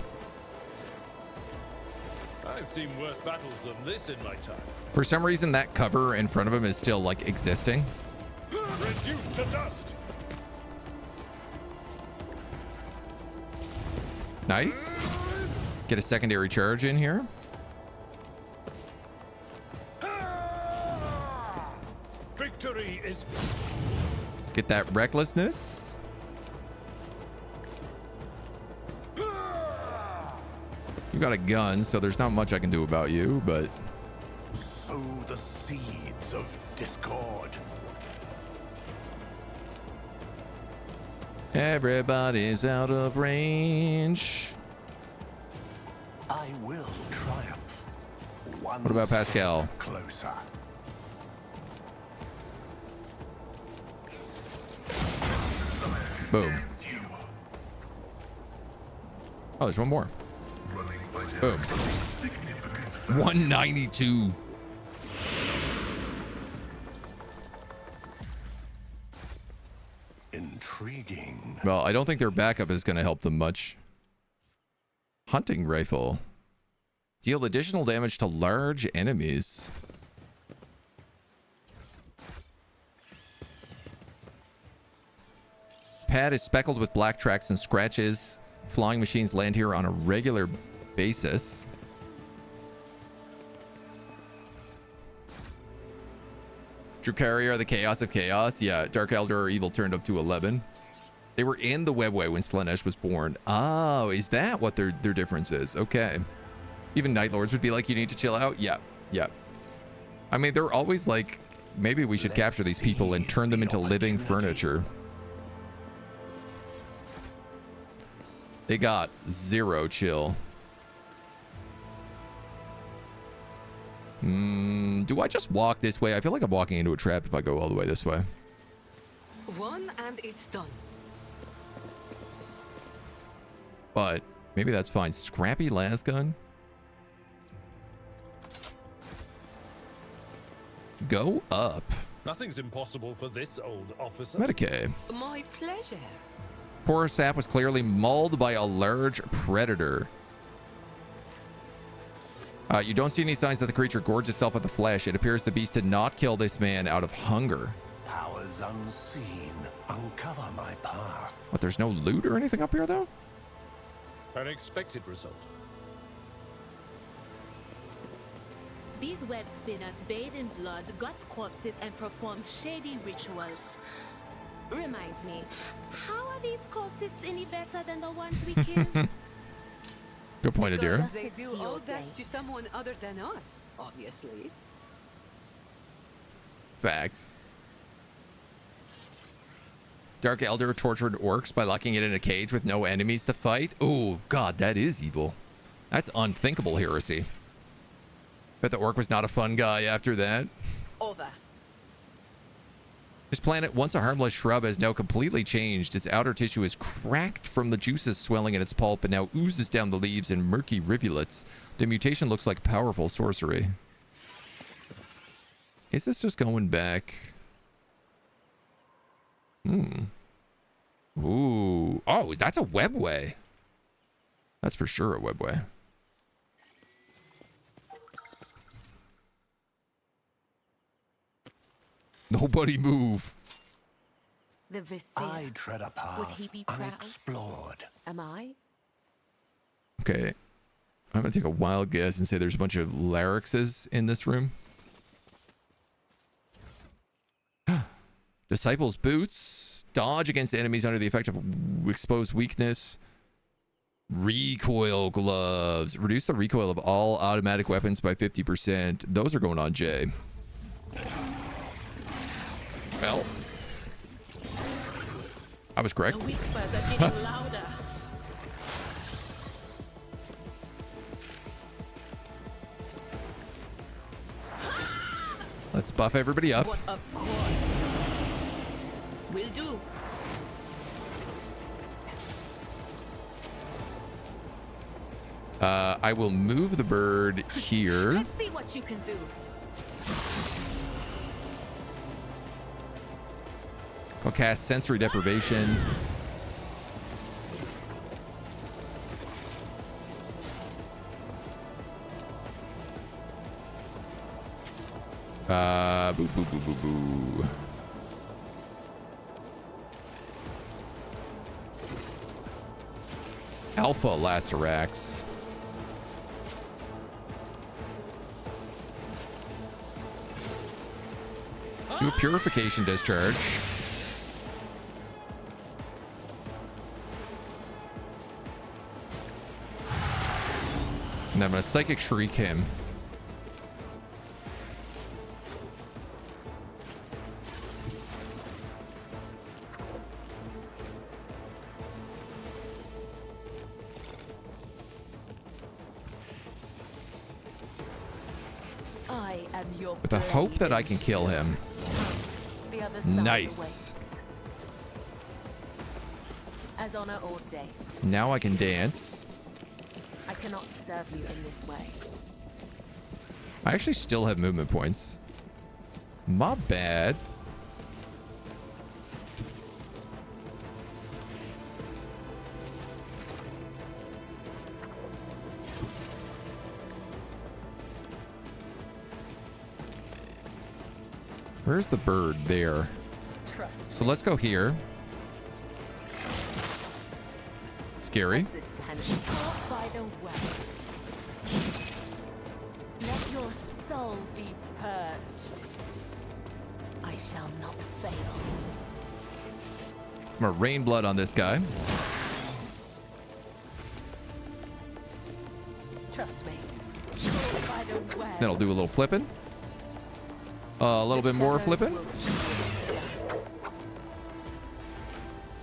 I've seen worse battles than this in my time. For some reason, that cover in front of him is still like existing. Reduced to dust. Nice. Get a secondary charge in here. Victory is... Get that recklessness. You got a gun, so there's not much I can do about you, but... Sow the seeds of discord. Everybody's out of range. I will triumph. One What about Pascal? step closer. Boom. Oh, there's one more. Boom. 192. Intriguing. Well, I don't think their backup is going to help them much. Hunting rifle. Deal additional damage to large enemies. Pad is speckled with black tracks and scratches. Flying machines land here on a regular basis. Drukhari are the chaos of chaos. Yeah, Dark Elder or Evil turned up to 11. They were in the webway when Slaanesh was born. Oh, is that what their difference is? Okay. Even Night Lords would be like, you need to chill out? Yeah, yeah. I mean, they're always like, maybe we should capture these people and turn them into living furniture. They got 0 chill. Do I just walk this way? I feel like I'm walking into a trap if I go all the way this way. One and it's done. But maybe that's fine. Scrappy lasgun. Go up. Nothing's impossible for this old officer. Medicaid. My pleasure. Poor sap was clearly mauled by a large predator. You don't see any signs that the creature gorged itself at the flesh. It appears the beast did not kill this man out of hunger. Powers unseen, uncover my path. What, there's no loot or anything up here, though? An expected result. These web spinners bathe in blood, gut corpses, and perform shady rituals. Reminds me, how are these cultists any better than the ones we killed? Good point, Adira. Because they do all that to someone other than us, obviously. Facts. Dark Elder tortured orcs by locking it in a cage with no enemies to fight. Oh, God, that is evil. That's unthinkable heresy. Bet the orc was not a fun guy after that. Over. This planet, once a harmless shrub, has now completely changed. Its outer tissue is cracked from the juices swelling in its pulp and now oozes down the leaves in murky rivulets. The mutation looks like powerful sorcery. Is this just going back? Ooh. Oh, that's a webway. That's for sure a webway. Nobody move. The Vizier. I tread a path Would he be proud? unexplored. Am I? Okay. I'm going to take a wild guess and say there's a bunch of larynxes in this room. Disciples' boots. Dodge against enemies under the effect of exposed weakness. Recoil gloves. Reduce the recoil of all automatic weapons by 50%. Those are going on Jay. Well, I was correct. The whispers are getting louder. Let's buff everybody up. But of course. Will do. I will move the bird here. Let's see what you can do. I'll cast sensory deprivation. Boo, boo, boo, boo, boo. Alpha Lacerax. Do a purification discharge. And I'm gonna psychic shriek him. I am your With the hope that I can kill him. The other side Nice. awaits. As honor ordains. Now I can dance. I cannot serve you in this way. I actually still have movement points. My bad. Where's the bird? There. Trust So let's go here. Scary. the tenant caught by the well. Let your soul be purged. I shall not fail. I'm gonna rain blood on this guy. Trust me. Caught by the well. Then I'll do a little flipping. A little bit more flipping.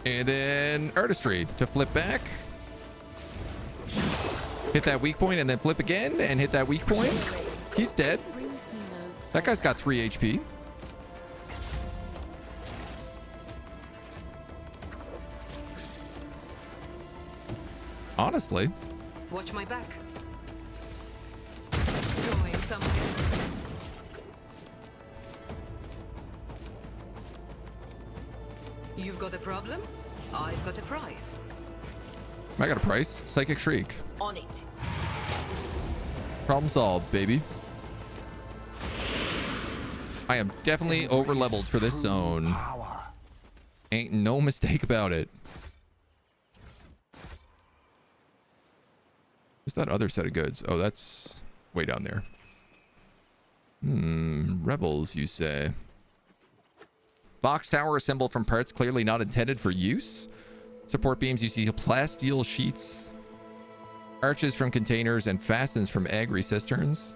And then artistry to flip back. Hit that weak point and then flip again and hit that weak point. He's dead. Brings me no That guy's got 3 HP. Honestly. Watch my back. Going somewhere. You've got a problem? I've got a price. I got a price. Psychic Shriek. on it. Problem solved, baby. I am definitely over leveled for this zone. Ain't no mistake about it. What's that other set of goods? Oh, that's way down there. Rebels, you say? Box tower assembled from parts clearly not intended for use. Support beams, you see plasteel sheets. Arches from containers and fastens from agri cisterns.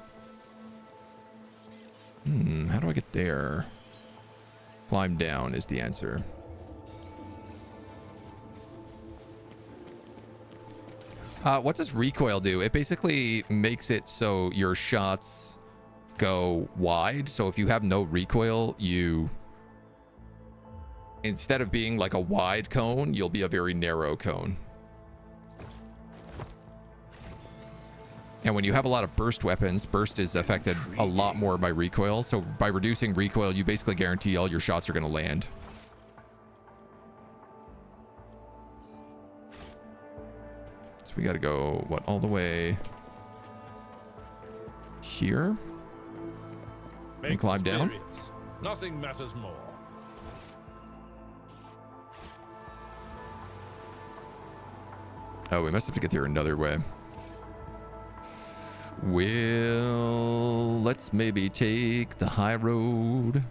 How do I get there? Climb down is the answer. What does recoil do? It basically makes it so your shots go wide. So if you have no recoil, you... instead of being like a wide cone, you'll be a very narrow cone. And when you have a lot of burst weapons, burst is affected a lot more by recoil. So by reducing recoil, you basically guarantee all your shots are going to land. So we got to go, what, all the way here? And climb down? Experience. Nothing matters more. Oh, we must have to get there another way. Well, let's maybe take the high road.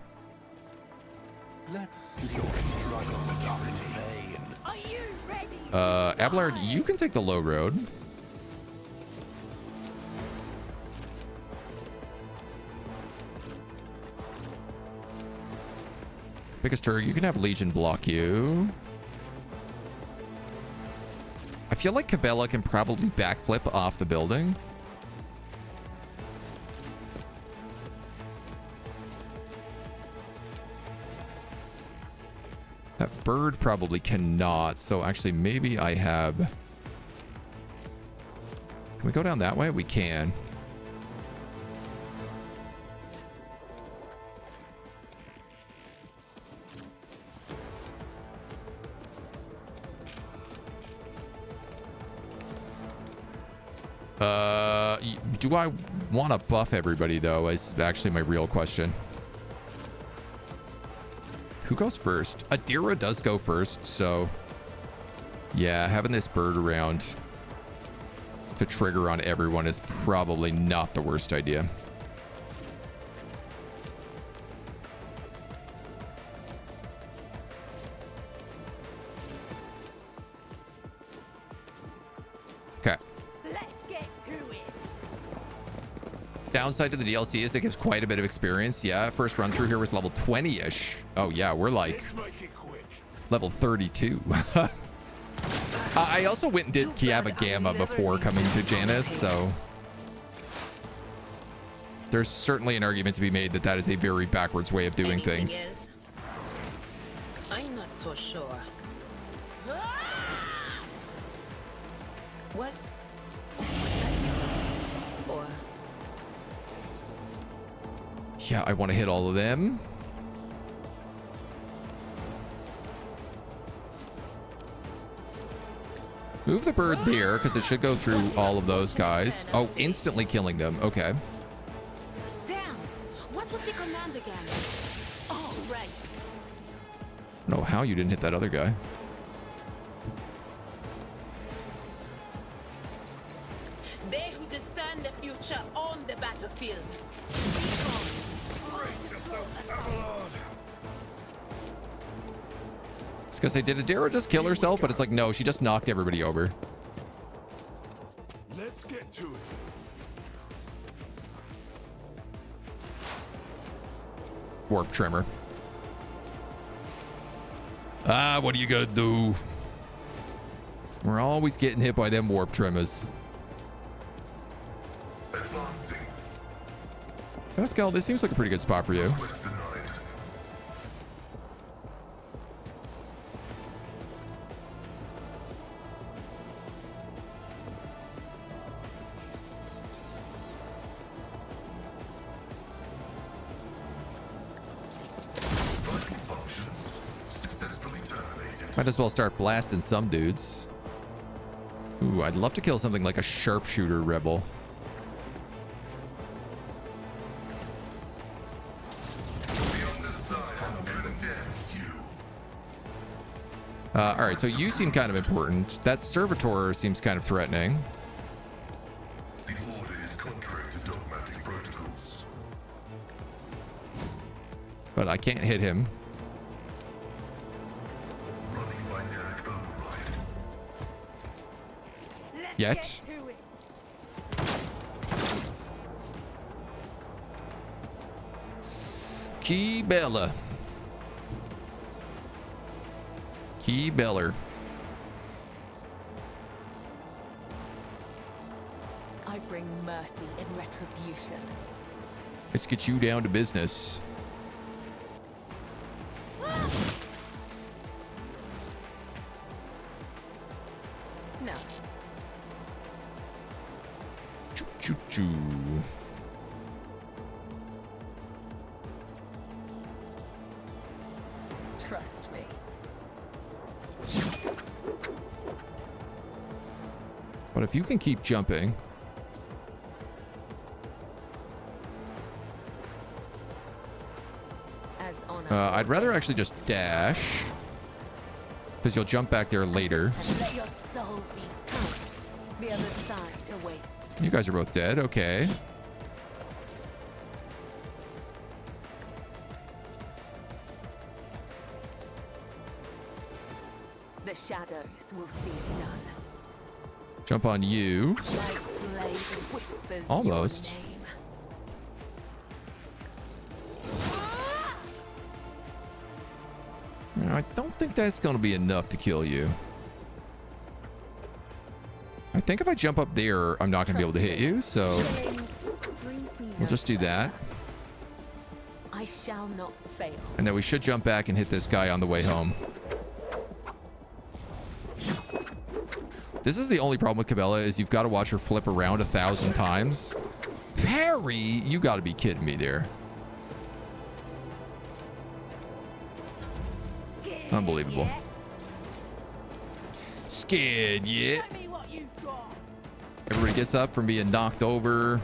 Let's see your struggle is already vain. Are you ready? Abelard, you can take the low road. Biggest turd, you can have Legion block you. I feel like Cabela can probably backflip off the building. That bird probably cannot, so actually maybe I have... Can we go down that way? We can. Do I want to buff everybody, though, is actually my real question. Who goes first? Adira does go first, so... yeah, having this bird around to trigger on everyone is probably not the worst idea. Okay. Let's get to it. Downside to the DLC is it gives quite a bit of experience. Yeah, first run through here was level 20-ish. Oh yeah, we're like level 32. I also went and did Kiava Gamma before coming to Janus, so there's certainly an argument to be made that that is a very backwards way of doing things. Is? I'm not so sure. What? Or Yeah, I want to hit all of them. Move the bird there, because it should go through all of those guys. Oh, instantly killing them. Okay. damn! What was the command again? Oh, right. I don't know how you didn't hit that other guy. They who discern the future on the battlefield. It's because they did Adara just kill herself, but it's like, no, she just knocked everybody over. Let's get to it. Warp trimmer. Ah, what are you gonna do? We're always getting hit by them warp trimmers. Advancing. Pascal, this seems like a pretty good spot for you. Quest denied. Vital functions successfully terminated. Might as well start blasting some dudes. Ooh, I'd love to kill something like a sharpshooter rebel. Beyond this side condemns you. All right, so you seem kind of important. That servitor seems kind of threatening. The order is contrary to dogmatic protocols. But I can't hit him. Running binaric override. Let's Yet. get to it. Key Bella. Key Beller. I bring mercy in retribution. Let's get you down to business. No. Choo choo choo. Trust me. But if you can keep jumping. As honor. I'd rather actually just dash. Because you'll jump back there later. And let your soul be come. The other side awaits. You guys are both dead. Okay. The shadows will see it done. Jump on you. Light blade whispers Almost. your name. I don't think that's going to be enough to kill you. I think if I jump up there, I'm not going to be able to hit you. So we'll just do that. I shall not fail. And then we should jump back and hit this guy on the way home. This is the only problem with Cabela is you've got to watch her flip around 1,000 times. Parry, you got to be kidding me there. Unbelievable. Scared yet? Everybody gets up from being knocked over.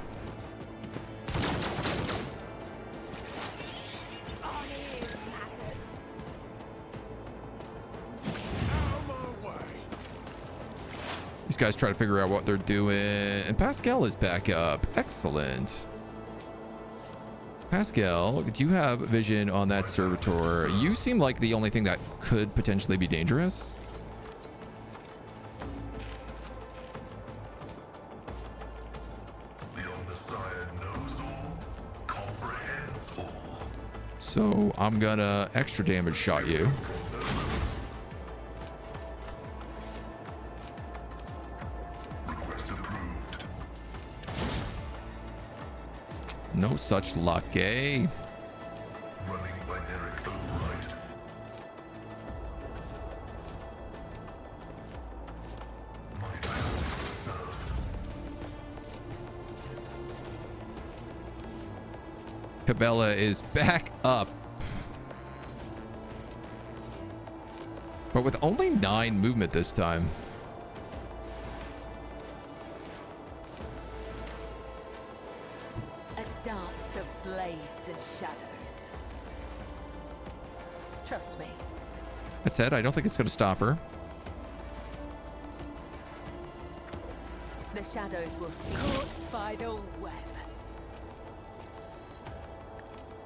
These guys try to figure out what they're doing. And Pascal is back up. Excellent. Pascal, do you have vision on that servitor? You seem like the only thing that could potentially be dangerous. The Omnissiah knows all, comprehends all. So I'm gonna extra damage shot you. Request approved. No such luck, eh? Running binary override. My master served. Cabela is back up. But with only 9 movement this time. A dance of blades and shadows. Trust me. That said, I don't think it's going to stop her. The shadows will see caught by the web.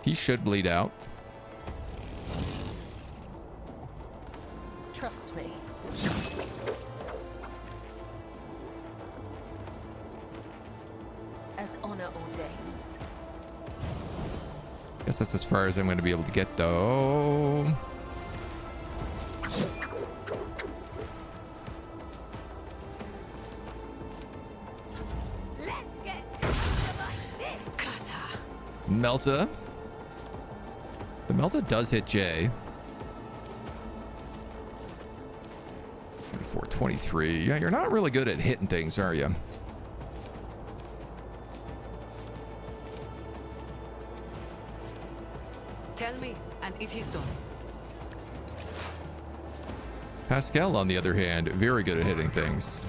He should bleed out. Trust me. As honor ordains. Guess that's as far as I'm going to be able to get, though. Let's get like this. Melta. The Melta does hit Jay. 44, 23. Yeah, you're not really good at hitting things, are you? Tell me, and it is done. Pascal, on the other hand, very good at hitting things.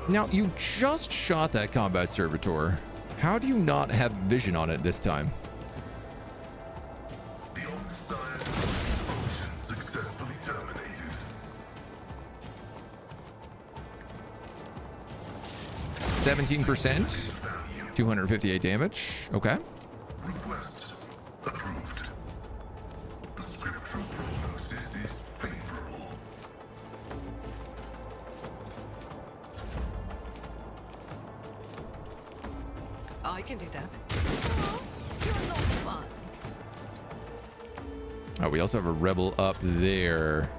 Now, you just shot that combat servitor. How do you not have vision on it this time? The Omnissiah function successfully terminated. 17%. 258 damage. Okay. Request approved. The scriptural prognosis is favorable. I can do that. You're not fun. Oh, we also have a rebel up there,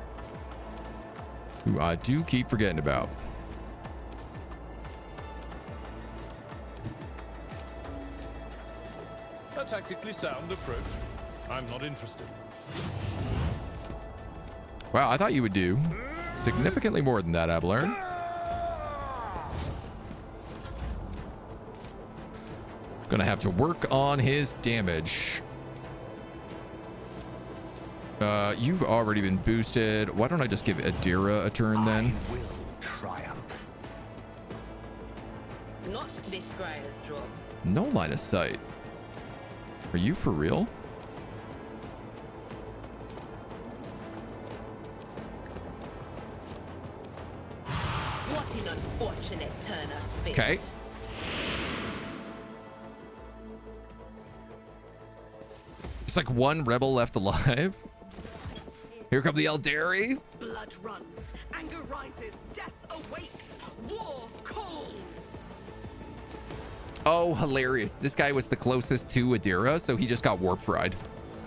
who I do keep forgetting about. A tactically sound approach. I'm not interested. Wow, I thought you would do significantly more than that, Abelard. Gonna have to work on his damage. You've already been boosted. Why don't I just give Adira a turn then? I will triumph. Not this scryer's job. No line of sight. Are you for real? What an unfortunate turn of fate. Okay. It's like one rebel left alive. Here come the Aeldari. Blood runs, anger rises, death awakes, war calls. Oh, hilarious. This guy was the closest to Adira, so he just got warp fried.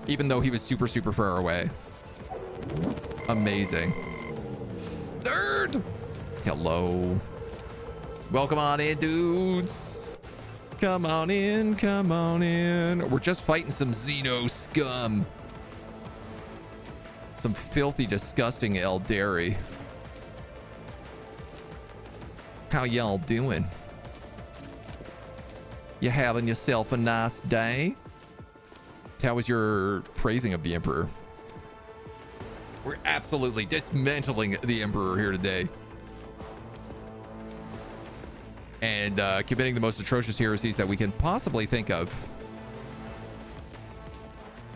Even though he was super, super far away. Amazing. Nerd! Hello. Welcome on in, dudes. Come on in, come on in. We're just fighting some xeno scum. Some filthy, disgusting Aeldari. How y'all doing? You having yourself a nice day? How was your praising of the Emperor? We're absolutely dismantling the Emperor here today. And committing the most atrocious heresies that we can possibly think of.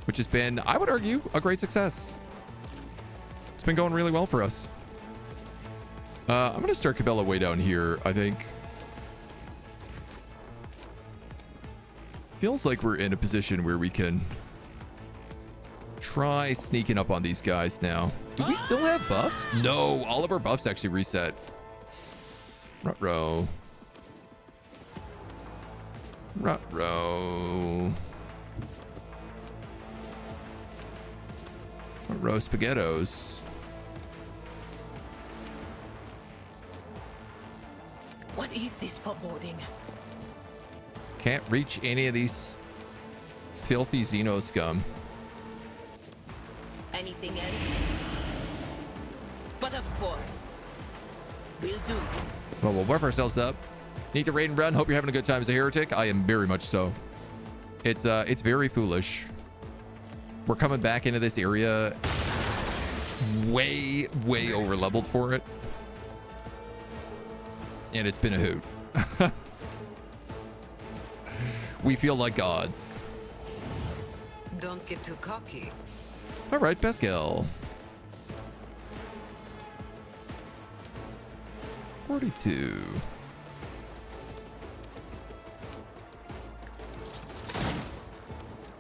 Which has been, I would argue, a great success. It's been going really well for us. I'm going to start Cabela way down here, I think. Feels like we're in a position where we can try sneaking up on these guys now. Do we still have buffs? No, all of our buffs actually reset. Ruh-roh. Ruh-roh. Ruh-roh spaghettos. What is this foreboding? Can't reach any of these filthy xeno scum. Anything else? But of course. We'll do. Well, we'll buff ourselves up. Need to raid and run. Hope you're having a good time as a heretic. I am very much so. It's very foolish. We're coming back into this area way over leveled for it. And it's been a hoot. We feel like gods. Don't get too cocky. All right, Pascal. 42.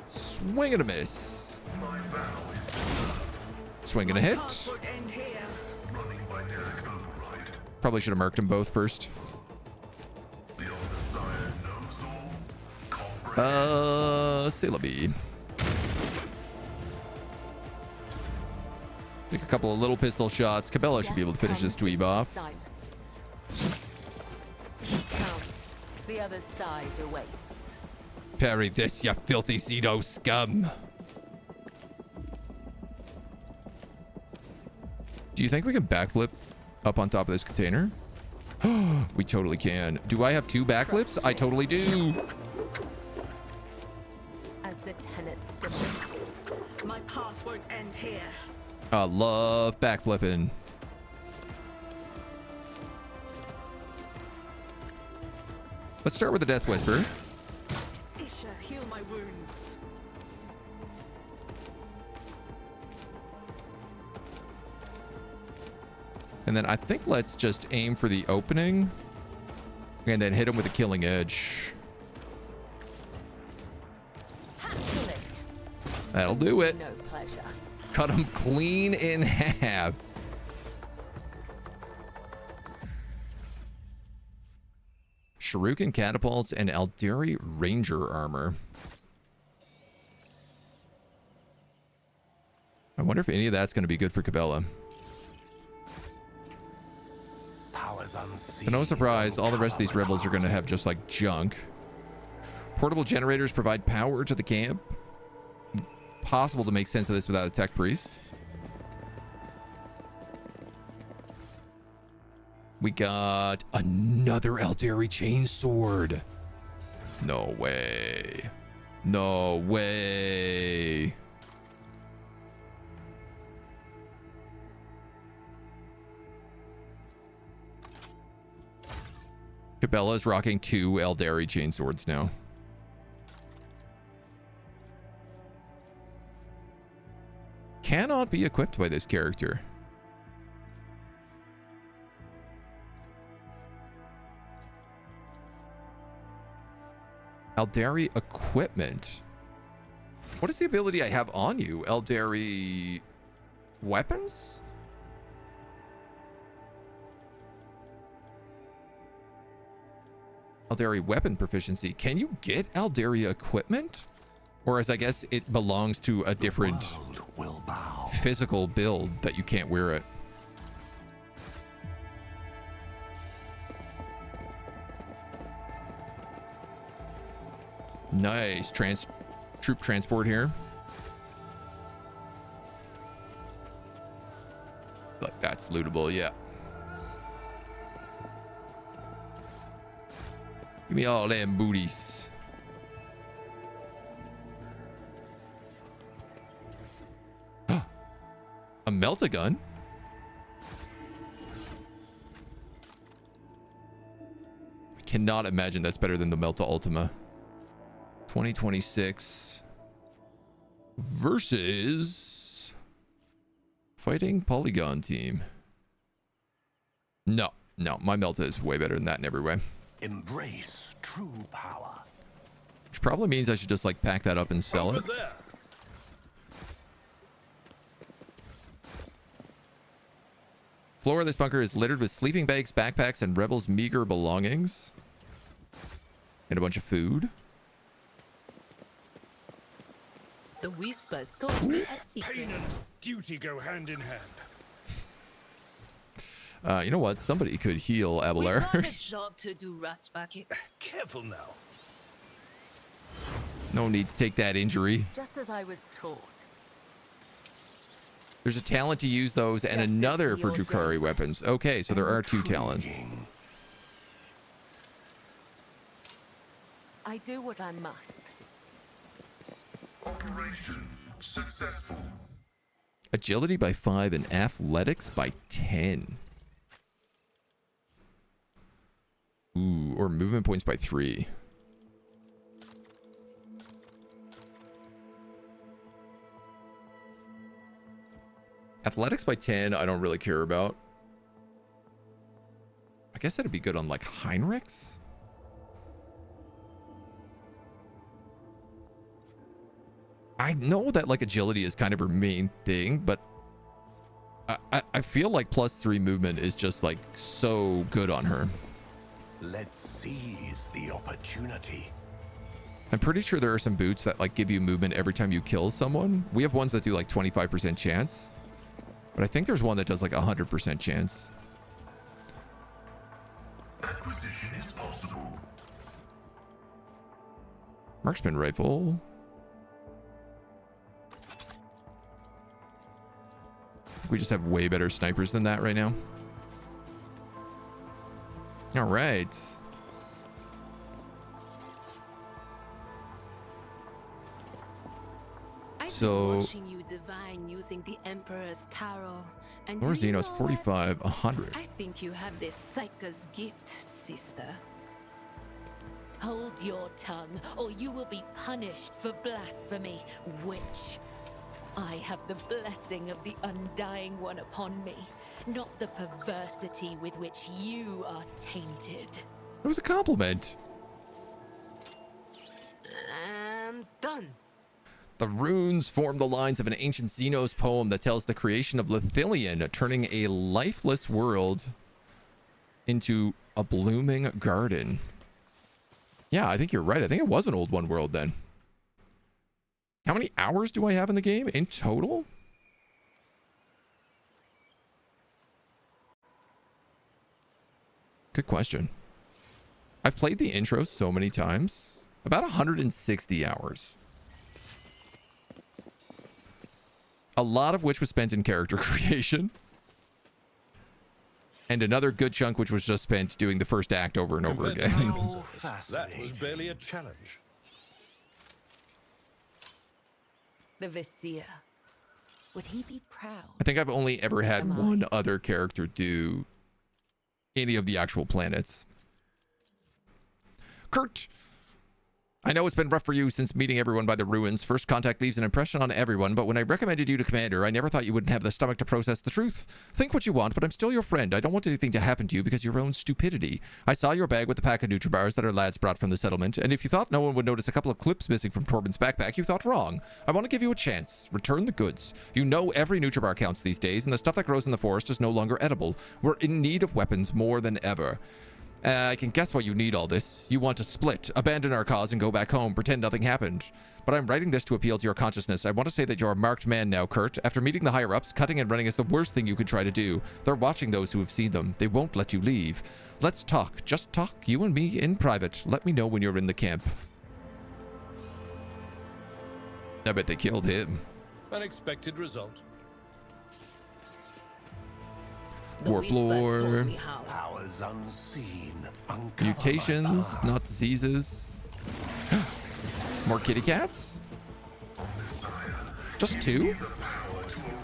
Swing and a miss. My vow is Swing and a hit. running by Derek override. Probably should have marked them both first. The old Messiah knows all. Syllabi. Take a couple of little pistol shots. Cabela should be able to finish this dweeb off. Come, the other side awaits. Parry this, you filthy xeno scum. Do you think we can backflip up on top of this container? We totally can. Do I have 2 backflips? I totally do. As the tenets demand. My path won't end here. I love backflipping. Let's start with the Death Whisper. Isha, heal my wounds. And then I think let's just aim for the opening and then hit him with a killing edge. That'll do it. No pleasure. Cut him clean in half. Shuriken catapults and Aeldari ranger armor. I wonder if any of that's going to be good for Cabela. Powers unseen. To no surprise, all the rest of these rebels are going to have just like junk. Portable generators provide power to the camp. Possible to make sense of this without a tech priest. We got another Aeldari chainsword. No way. No way. Cabela's rocking 2 Aeldari chainswords now. Cannot be equipped by this character. Aeldari equipment. What is the ability I have on you? Aeldari weapons? Aeldari weapon proficiency. Can you get Aeldari equipment? Or as I guess it belongs to a different physical build that you can't wear it. Nice. Troop transport here. Like that's lootable, yeah. Give me all them booties. A melt-a-gun? I cannot imagine that's better than the Melta-Ultima. 2026 versus Fighting Polygon Team. No, my Melta is way better than that in every way. Embrace true power. Which probably means I should just like pack that up and sell it. There. Floor of this bunker is littered with sleeping bags, backpacks, and rebels' meager belongings. And a bunch of food. The whispers told me a secret. Pain and duty go hand in hand. You know what? Somebody could heal We've got a Aeldari. job to do, Rust Bucket. Careful now. No need to take that injury. Just as I was taught. There's a talent to use those and Justice another be for ordained. Drukhari weapons. Okay, so there are two talents. I do what I must. Operation successful. Agility by 5 and athletics by 10. Ooh, or movement points by 3. Athletics by 10, I don't really care about. I guess that'd be good on like Heinrichs. I know that like agility is kind of her main thing, but I feel like +3 movement is just like so good on her. Let's seize the opportunity. I'm pretty sure there are some boots that like give you movement every time you kill someone. We have ones that do like 25% chance, but I think there's one that does like 100% chance. Acquisition is possible. Marksman rifle. We just have way better snipers than that right now. All right. So, Watching you divine using the Emperor's tarot. And Lord do you Xenos know what? 45, 100. I think you have this psyker's gift, sister. Hold your tongue, or you will be punished for blasphemy, witch. I have the blessing of the Undying One upon me, not the perversity with which you are tainted. It was a compliment. And done. The runes form the lines of an ancient Xenos poem that tells the creation of Lithilian, turning a lifeless world into a blooming garden. Yeah, I think you're right. I think it was an old one world then. How many hours do I have in the game in total? Good question. I've played the intro so many times. About 160 hours. A lot of which was spent in character creation. And another good chunk which was just spent doing the first act over and over Compared to again. my possessors, that was barely a challenge. The Vizier. Would he be proud? I think I've only ever had one other character do any of the actual planets. Kurt! I know it's been rough for you since meeting everyone by the ruins. First contact leaves an impression on everyone, but when I recommended you to Commander, I never thought you wouldn't have the stomach to process the truth. Think what you want, but I'm still your friend. I don't want anything to happen to you because of your own stupidity. I saw your bag with the pack of Nutribars that our lads brought from the settlement, and if you thought no one would notice a couple of clips missing from Torben's backpack, you thought wrong. I want to give you a chance. Return the goods. You know every Nutribar counts these days, and the stuff that grows in the forest is no longer edible. We're in need of weapons more than ever. I can guess why you need all this. You want to split, abandon our cause, and go back home, pretend nothing happened. But I'm writing this to appeal to your consciousness. I want to say that you're a marked man now, Kurt. After meeting the higher-ups, cutting and running is the worst thing you could try to do. They're watching those who have seen them. They won't let you leave. Let's talk. Just talk, you and me, in private. Let me know when you're in the camp. I bet they killed him. Unexpected result. Warp lore. Powers unseen. Mutations, not diseases. More kitty cats? Just 2?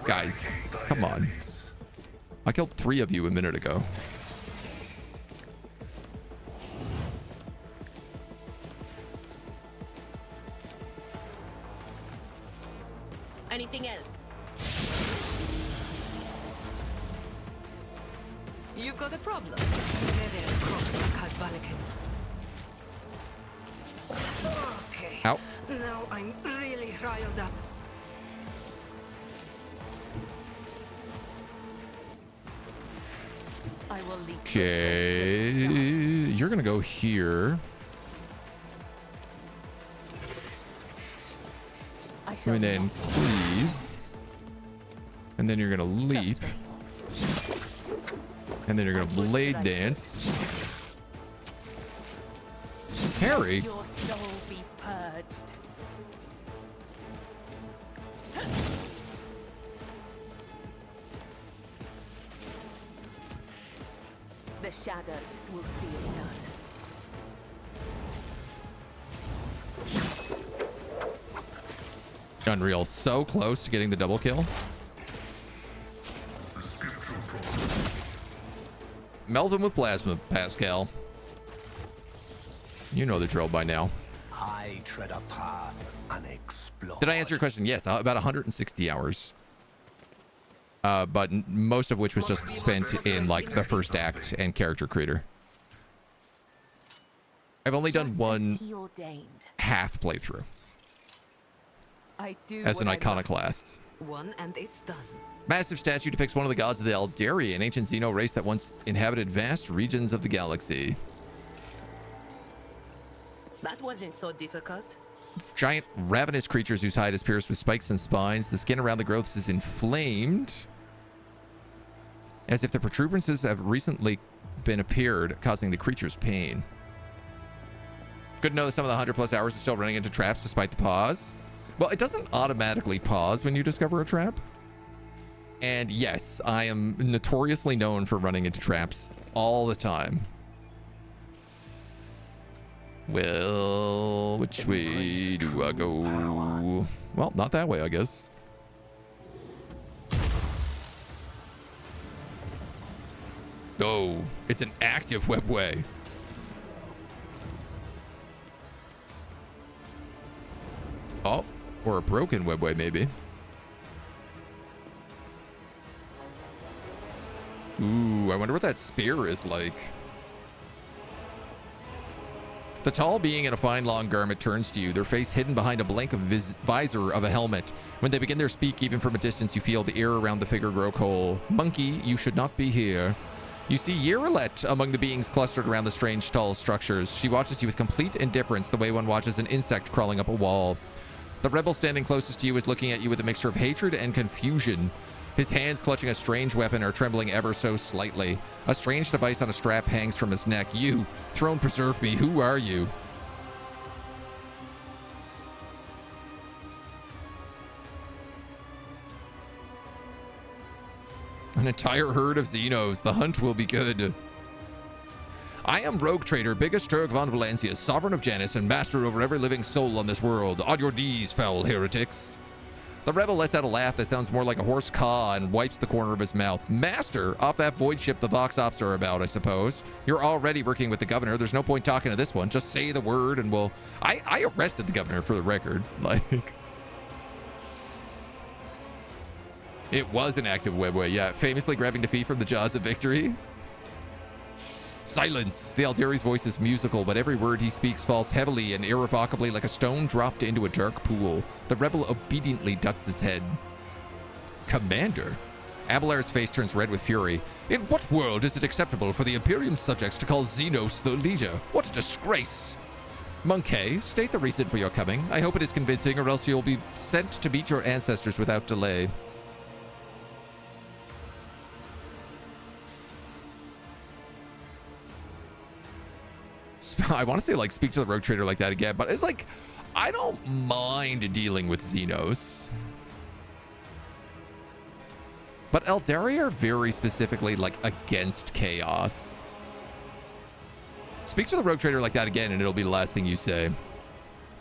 Guys, come on. I killed 3 of you a minute ago. Anything else? You've got a problem. Maybe across the Kazbalikan. Okay. Ow. Now I'm really riled up. I will lead. Okay. You're going to go here. I shall And then not. cleave. And then you're going to leap. And then you're going to blade dance. Harry. Your soul be purged. The shadows will see it done. Unreal. So close to getting the double kill. Melt him with plasma, Pascal. You know the drill by now. I tread a path unexplored. Did I answer your question? Yes, about 160 hours. But most of which was just spent in like the first act and character creator. I've only done one He ordained. half playthrough I do as an what I must. iconoclast. One and it's done. Massive statue depicts one of the gods of the Aeldari, an ancient xeno race that once inhabited vast regions of the galaxy. That wasn't so difficult. Giant ravenous creatures whose hide is pierced with spikes and spines. The skin around the growths is inflamed, as if the protuberances have recently been appeared, causing the creatures pain. Good to know that some of the 100+ hours are still running into traps despite the pause. Well, it doesn't automatically pause when you discover a trap. And yes, I am notoriously known for running into traps all the time. Well, which way do I go? Well, not that way, I guess. Oh, it's an active webway. Oh, or a broken webway, maybe. Ooh, I wonder what that spear is like. The tall being in a fine long garment turns to you, their face hidden behind a blank visor of a helmet. When they begin their speak, even from a distance, you feel the air around the figure grow cold. Monkey, you should not be here. You see Yerilet among the beings clustered around the strange tall structures. She watches you with complete indifference, the way one watches an insect crawling up a wall. The rebel standing closest to you is looking at you with a mixture of hatred and confusion. His hands clutching a strange weapon are trembling ever so slightly. A strange device on a strap hangs from his neck. You, throne preserve me, who are you? An entire herd of xenos. The hunt will be good. I am Rogue Trader, biggest Turk von Valencia, sovereign of Janus and master over every living soul on this world. On your knees, foul heretics. The rebel lets out a laugh that sounds more like a hoarse caw and wipes the corner of his mouth. Master, off that void ship the Vox Ops are about, I suppose. You're already working with the governor. There's no point talking to this one. Just say the word and we'll... I arrested the governor for the record. Like... It was an active webway, yeah. Famously grabbing defeat from the jaws of victory. Silence. The Aeldari's voice is musical, but every word he speaks falls heavily and irrevocably like a stone dropped into a dark pool. The rebel obediently ducks his head. Commander? Abelard's face turns red with fury. In what world is it acceptable for the Imperium subjects to call Xenos the leader? What a disgrace! Monkey, state the reason for your coming. I hope it is convincing, or else you'll be sent to meet your ancestors without delay. I want to say, like, speak to the Rogue Trader like that again, but it's like, I don't mind dealing with Xenos. But Aeldari are very specifically, like, against chaos. Speak to the Rogue Trader like that again, and it'll be the last thing you say.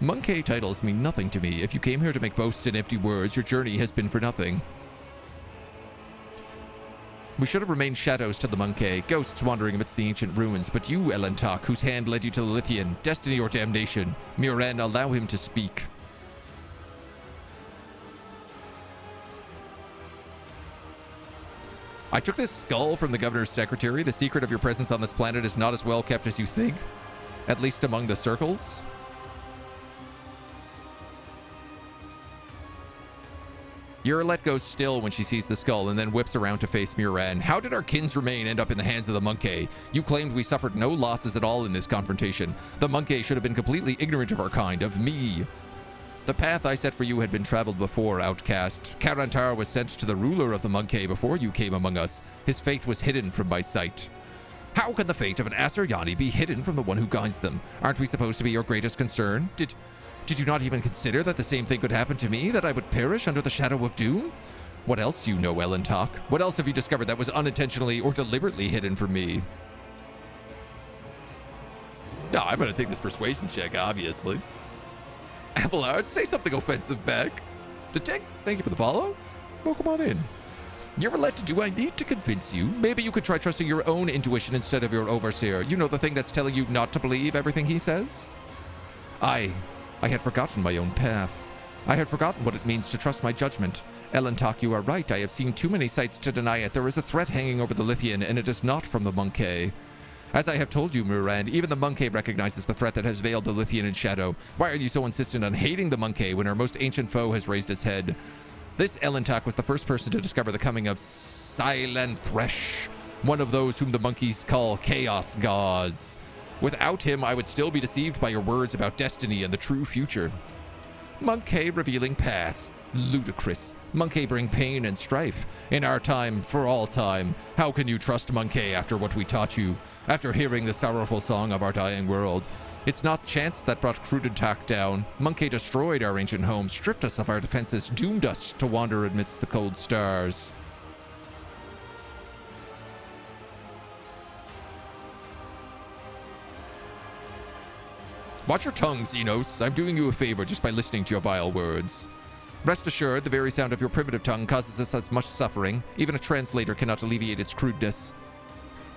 Monkey titles mean nothing to me. If you came here to make boasts and empty words, your journey has been for nothing. We should have remained shadows to the Monkey, ghosts wandering amidst the ancient ruins, but you, Elentak, whose hand led you to the Lithian, destiny or damnation, Muran, allow him to speak. I took this skull from the governor's secretary. The secret of your presence on this planet is not as well kept as you think, at least among the circles. Urilet goes still when she sees the skull and then whips around to face Muran. How did our kin's remain end up in the hands of the monkey? You claimed we suffered no losses at all in this confrontation. The monkey should have been completely ignorant of our kind, of me. The path I set for you had been traveled before, outcast. Karantar was sent to the ruler of the monkey before you came among us. His fate was hidden from my sight. How can the fate of an Aseryani be hidden from the one who guides them? Aren't we supposed to be your greatest concern? Did you not even consider that the same thing could happen to me, that I would perish under the shadow of doom? What else do you know, Elentok? What else have you discovered that was unintentionally or deliberately hidden from me? No, I'm going to take this persuasion check, obviously. Abelard, say something offensive back. Detect, thank you for the follow. Welcome on in. Urilet, do I need to convince you? Maybe you could try trusting your own intuition instead of your overseer. You know, the thing that's telling you not to believe everything he says? I had forgotten my own path. I had forgotten what it means to trust my judgment. Elentok, you are right. I have seen too many sights to deny it. There is a threat hanging over the Lithian, and it is not from the monkey. As I have told you, Muran, even the monkey recognizes the threat that has veiled the Lithian in shadow. Why are you so insistent on hating the monkey when our most ancient foe has raised its head? This Elentok was the first person to discover the coming of Silentresh, one of those whom the monkeys call chaos gods. Without him, I would still be deceived by your words about destiny and the true future. Monkey revealing paths. Ludicrous. Monkey bring pain and strife. In our time, for all time. How can you trust Monkey after what we taught you? After hearing the sorrowful song of our dying world? It's not chance that brought Krudentak down. Monkey destroyed our ancient home, stripped us of our defenses, doomed us to wander amidst the cold stars. Watch your tongue, Xenos. I'm doing you a favor just by listening to your vile words. Rest assured, the very sound of your primitive tongue causes us as much suffering. Even a translator cannot alleviate its crudeness.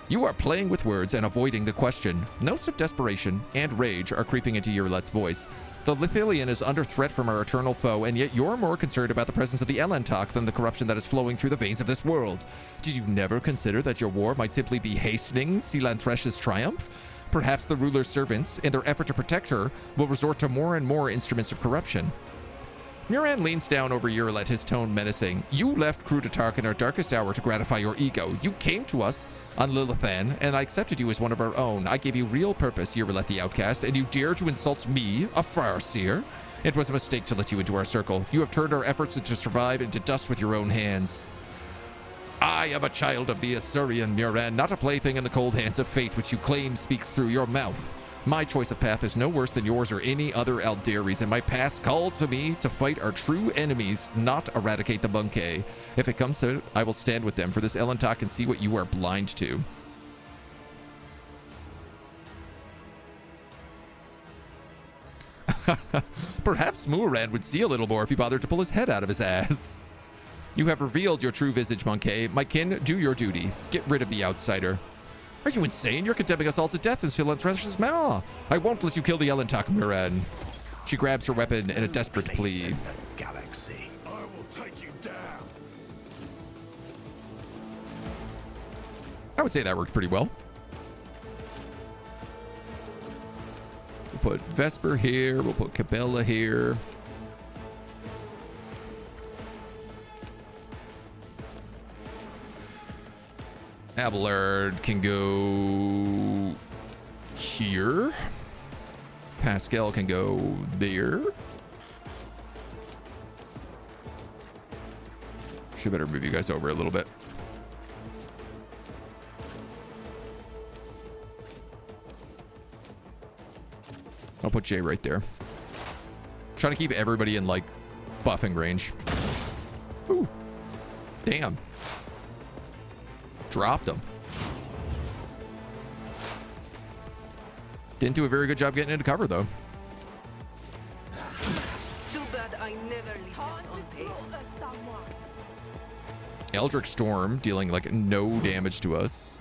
You are playing with words and avoiding the question. Notes of desperation and rage are creeping into Urilet's voice. The Lithilian is under threat from our eternal foe, and yet you're more concerned about the presence of the Elentok than the corruption that is flowing through the veins of this world. Did you never consider that your war might simply be hastening Silanthresh's triumph? Perhaps the ruler's servants, in their effort to protect her, will resort to more and more instruments of corruption. Muran leans down over Urilet, his tone menacing. You left Krudentak in our darkest hour to gratify your ego. You came to us on Lilithan, and I accepted you as one of our own. I gave you real purpose, Urilet the outcast, and you dare to insult me, a Farseer? It was a mistake to let you into our circle. You have turned our efforts to survive into dust with your own hands. I am a child of the Assyrian, Muran, not a plaything in the cold hands of fate, which you claim speaks through your mouth. My choice of path is no worse than yours or any other Aeldari's, and my path calls to me to fight our true enemies, not eradicate the monkey. If it comes to it, I will stand with them for this Elentok and see what you are blind to. Perhaps Muran would see a little more if he bothered to pull his head out of his ass. You have revealed your true visage, monkey. My kin, do your duty. Get rid of the outsider. Are you insane? You're condemning us all to death in Silenthresh's maw. I won't let you kill the Elentok, Muran. She grabs her weapon in a desperate plea. Galaxy. I will take you down. I would say that worked pretty well. We'll put Vesper here. We'll put Cabela here. Abelard can go here. Pascal can go there. Should better move you guys over a little bit. I'll put Jay right there. Try to keep everybody in, like, buffing range. Ooh. Damn. Dropped him. Didn't do a very good job getting into cover, though. Too bad I never leave that unpaid. Eldritch Storm dealing, like, no damage to us.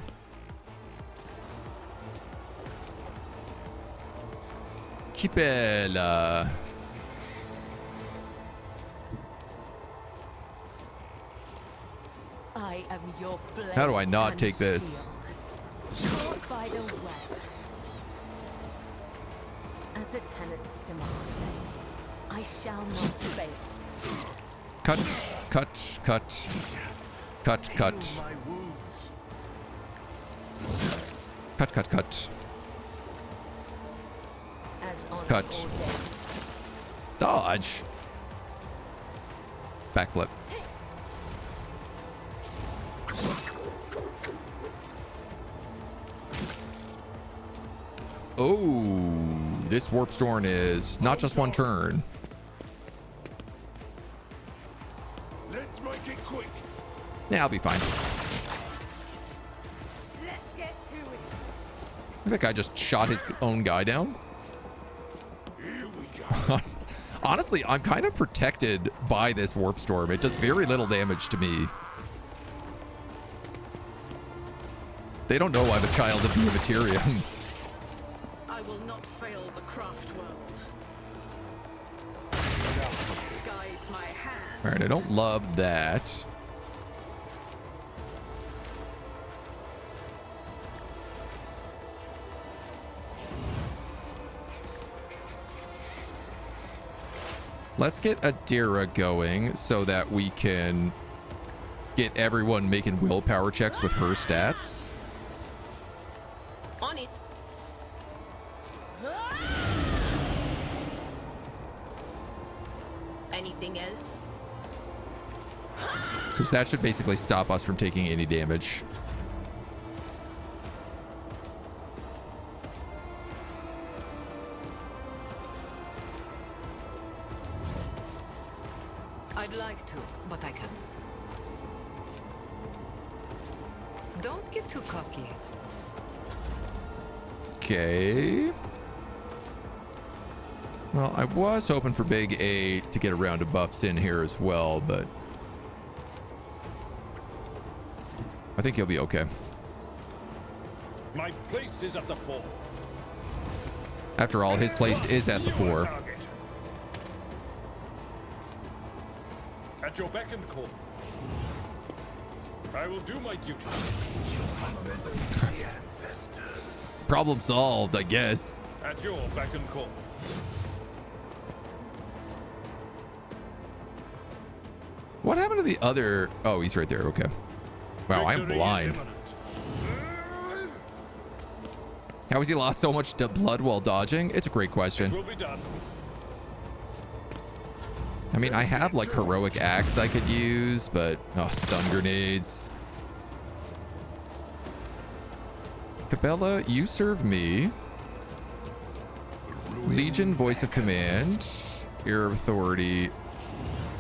Kipela. I am your blade. How do I not and take this? shield. Caught by the web. As the tenants demand, I shall not fail. Cut, cut, cut, cut, cut, My wounds. cut, cut, cut, As on Cut. ordained. dodge, backflip. Oh, this warp storm is not just one turn. Let's make it quick. Yeah, I'll be fine. Let's get to it. That guy just shot his own guy down. Here we go. Honestly, I'm kind of protected by this warp storm. It does very little damage to me. They don't know I'm a child of the Imperium. I will not fail the craft world. Guides my hand. All right, I don't love that. Let's get Adira going so that we can get everyone making willpower checks with her stats. On it. Anything else? Because that should basically stop us from taking any damage. I'd like to, but I can't. Don't get too cocky. Okay. Well, I was hoping for Big A to get a round of buffs in here as well, but I think he'll be okay. My place is at the fore. After all, his place is at the You are 4. target. At your beck and call. I will do my duty. Problem solved, I guess. At your beck and call. What happened to the other? Oh, he's right there. Okay. Wow, I'm Victory is blind. imminent. How has he lost so much blood while dodging? It's a great question. Will be done. I mean, I have like heroic axe I could use, but oh, stun grenades. Cabela, you serve me. Legion, voice of command. Ear of authority.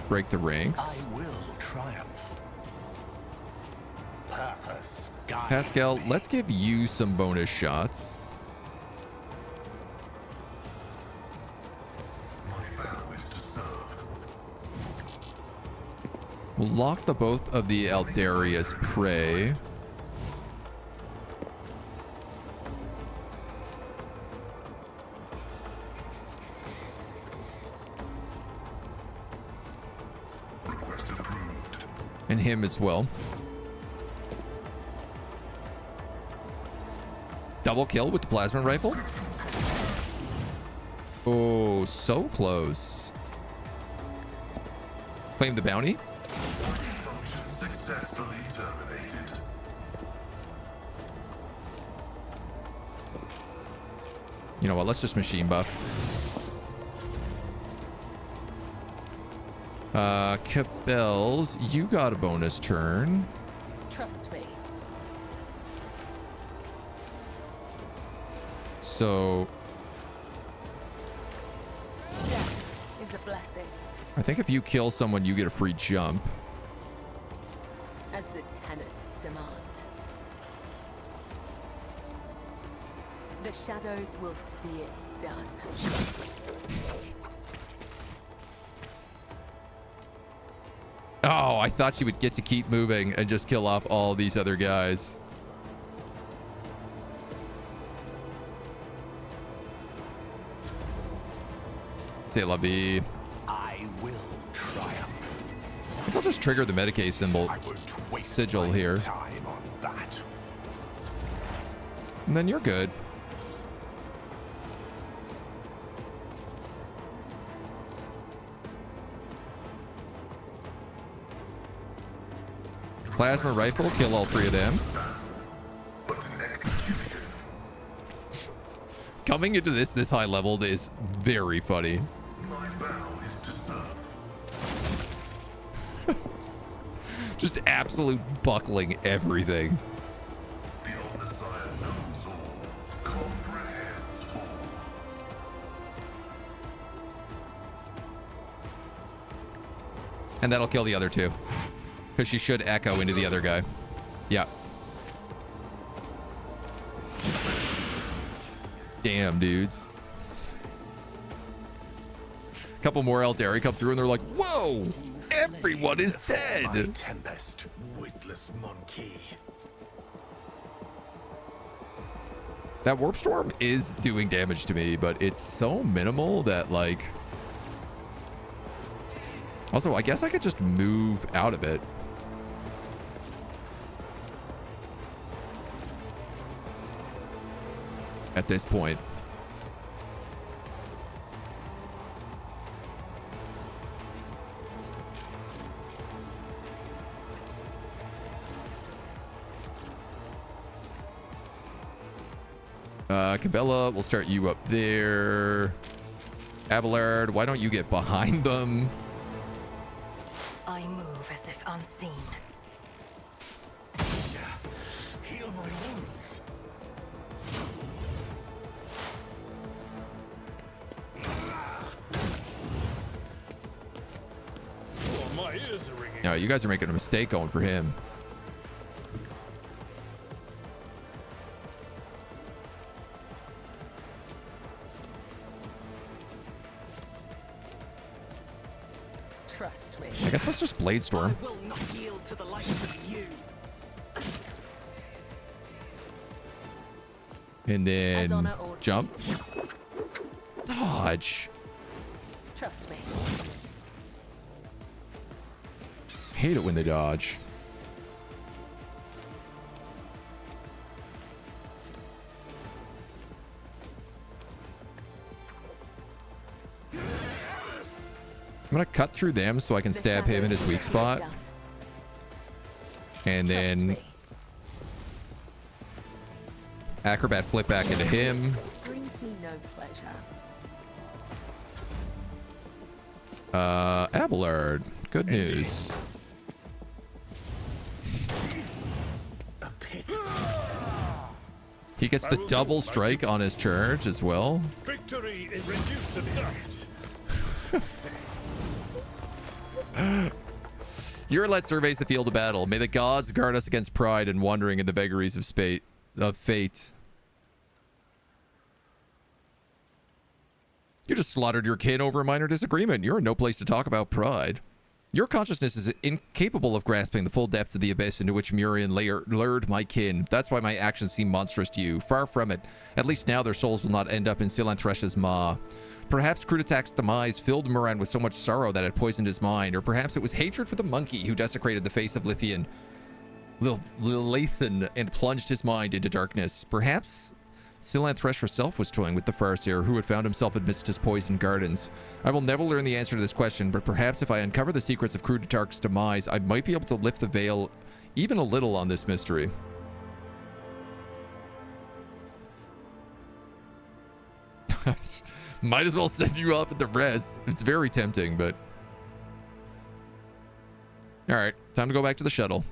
Break the ranks. I will triumph. Purpose guides Pascal, me. let's give you some bonus shots. My vow is to serve. We'll lock the both of the Aeldari as prey. Request approved. And him as well. Double kill with the plasma rifle. Oh, so close. Claim the bounty. Function successfully terminated. You know what? Let's just machine buff. Cabels, you got a bonus turn. Trust me. So Death is a blessing, I think if you kill someone, you get a free jump. as the tenants demand. The shadows will see it done. Oh, I thought she would get to keep moving and just kill off all these other guys. C'est la vie. I will triumph. I'll just trigger the Medicaid symbol sigil here. Time on that. And then you're good. Plasma rifle, kill all 3 of them. Coming into this high leveled is very funny. My vow is to serve. Just absolute buckling everything. The old Messiah knows all, comprehends all. And that'll kill the other 2. Because she should echo into the other guy. Yeah. Damn, dudes. A couple more Aeldari come through and they're like, whoa! Everyone is dead! Tempest, witless monkey. That warp storm is doing damage to me, but it's so minimal that, like... Also, I guess I could just move out of it. At this point. Cabela, we'll start you up there. Abelard, why don't you get behind them? I move as if unseen. Heal my wounds. Oh, my ears are ringing. No, you guys are making a mistake going for him. Trust me. I guess let's just Blade Storm. I will not yield to the likes of you. And As then honor or jump. Dodge. Trust me. Hate it when they dodge. I'm gonna cut through them so I can stab him in his weak spot. And then acrobat flip back into him. Brings me no pleasure. Abelard. Good news. He gets the double strike on his charge as well. Victory is reduced to dust. Urilet surveys the field of battle. May the gods guard us against pride and wandering in the vagaries of fate. You just slaughtered your kin over a minor disagreement. You're in no place to talk about pride. Your consciousness is incapable of grasping the full depths of the abyss into which Murian lured my kin. That's why my actions seem monstrous to you. Far from it. At least now their souls will not end up in Silanthresh's maw. Perhaps Crudatak's demise filled Moran with so much sorrow that it poisoned his mind, or perhaps it was hatred for the monkey who desecrated the face of Lithian, Lilithan, and plunged his mind into darkness. Perhaps Silanthresh herself was toying with the Farseer, who had found himself amidst his poisoned gardens. I will never learn the answer to this question, but perhaps if I uncover the secrets of Crudatak's demise, I might be able to lift the veil even a little on this mystery. Might as well send you up at the rest. It's very tempting, but... Alright, time to go back to the shuttle.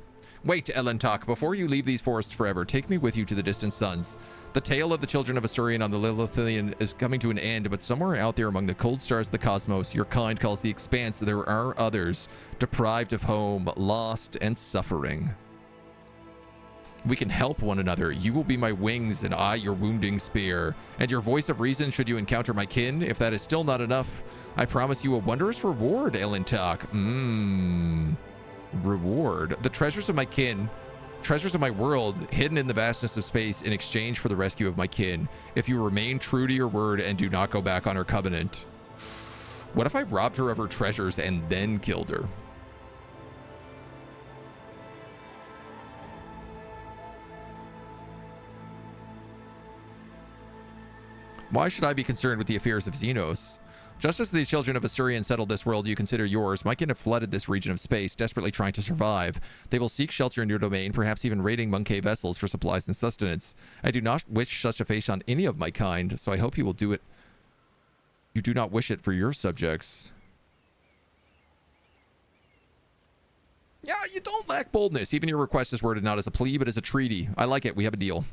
Wait, Elentak, before you leave these forests forever, take me with you to the distant suns. The tale of the children of Asturian on the Lilithian is coming to an end, but somewhere out there among the cold stars of the cosmos, your kind calls the Expanse, there are others, deprived of home, lost, and suffering. We can help one another. You will be my wings, and I your wounding spear. And your voice of reason should you encounter my kin. If that is still not enough, I promise you a wondrous reward, Elentak. Reward. The treasures of my kin, treasures of my world, hidden in the vastness of space in exchange for the rescue of my kin. If you remain true to your word and do not go back on her covenant. What if I robbed her of her treasures and then killed her? Why should I be concerned with the affairs of Xenos? Just as the children of Assyrian settled this world you consider yours, my kin have flooded this region of space, desperately trying to survive. They will seek shelter in your domain, perhaps even raiding Monkey vessels for supplies and sustenance. I do not wish such a fate on any of my kind, so I hope you will do it. You do not wish it for your subjects. Yeah, you don't lack boldness. Even your request is worded not as a plea, but as a treaty. I like it. We have a deal.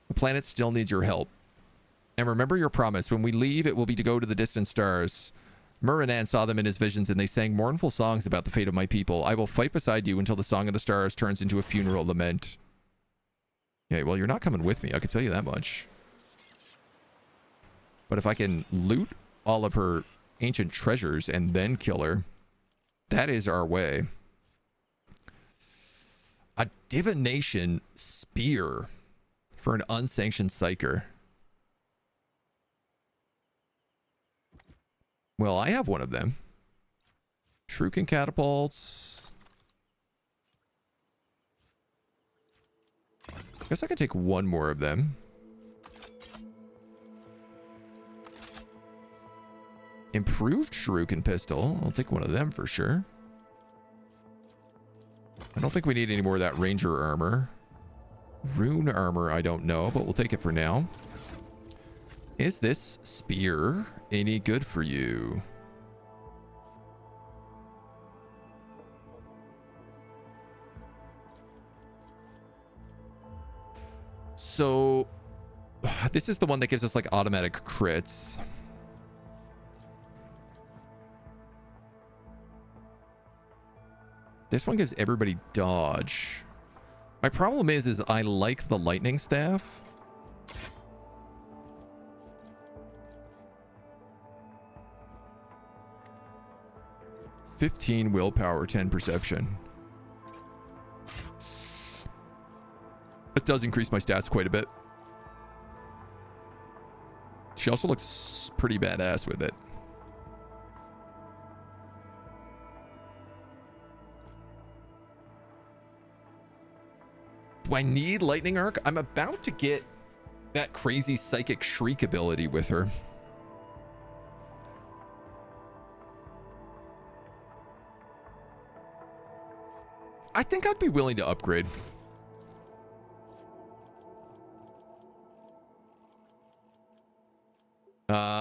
The planet still needs your help. And remember your promise. When we leave, it will be to go to the distant stars. Muranan saw them in his visions, and they sang mournful songs about the fate of my people. I will fight beside you until the song of the stars turns into a funeral lament. Okay, well, you're not coming with me. I can tell you that much. But if I can loot all of her ancient treasures and then kill her, that is our way. A divination spear for an unsanctioned psyker. Well, I have one of them. Shuriken catapults. I guess I could take one more of them. Improved Shuriken pistol. I'll take one of them for sure. I don't think we need any more of that ranger armor. Rune armor, I don't know, but we'll take it for now. Is this spear any good for you? So, this is the one that gives us like automatic crits. This one gives everybody dodge. My problem is I like the lightning staff. (15 willpower, 10 perception). It does increase my stats quite a bit. She also looks pretty badass with it. Do I need lightning arc? I'm about to get that crazy psychic shriek ability with her. I think I'd be willing to upgrade.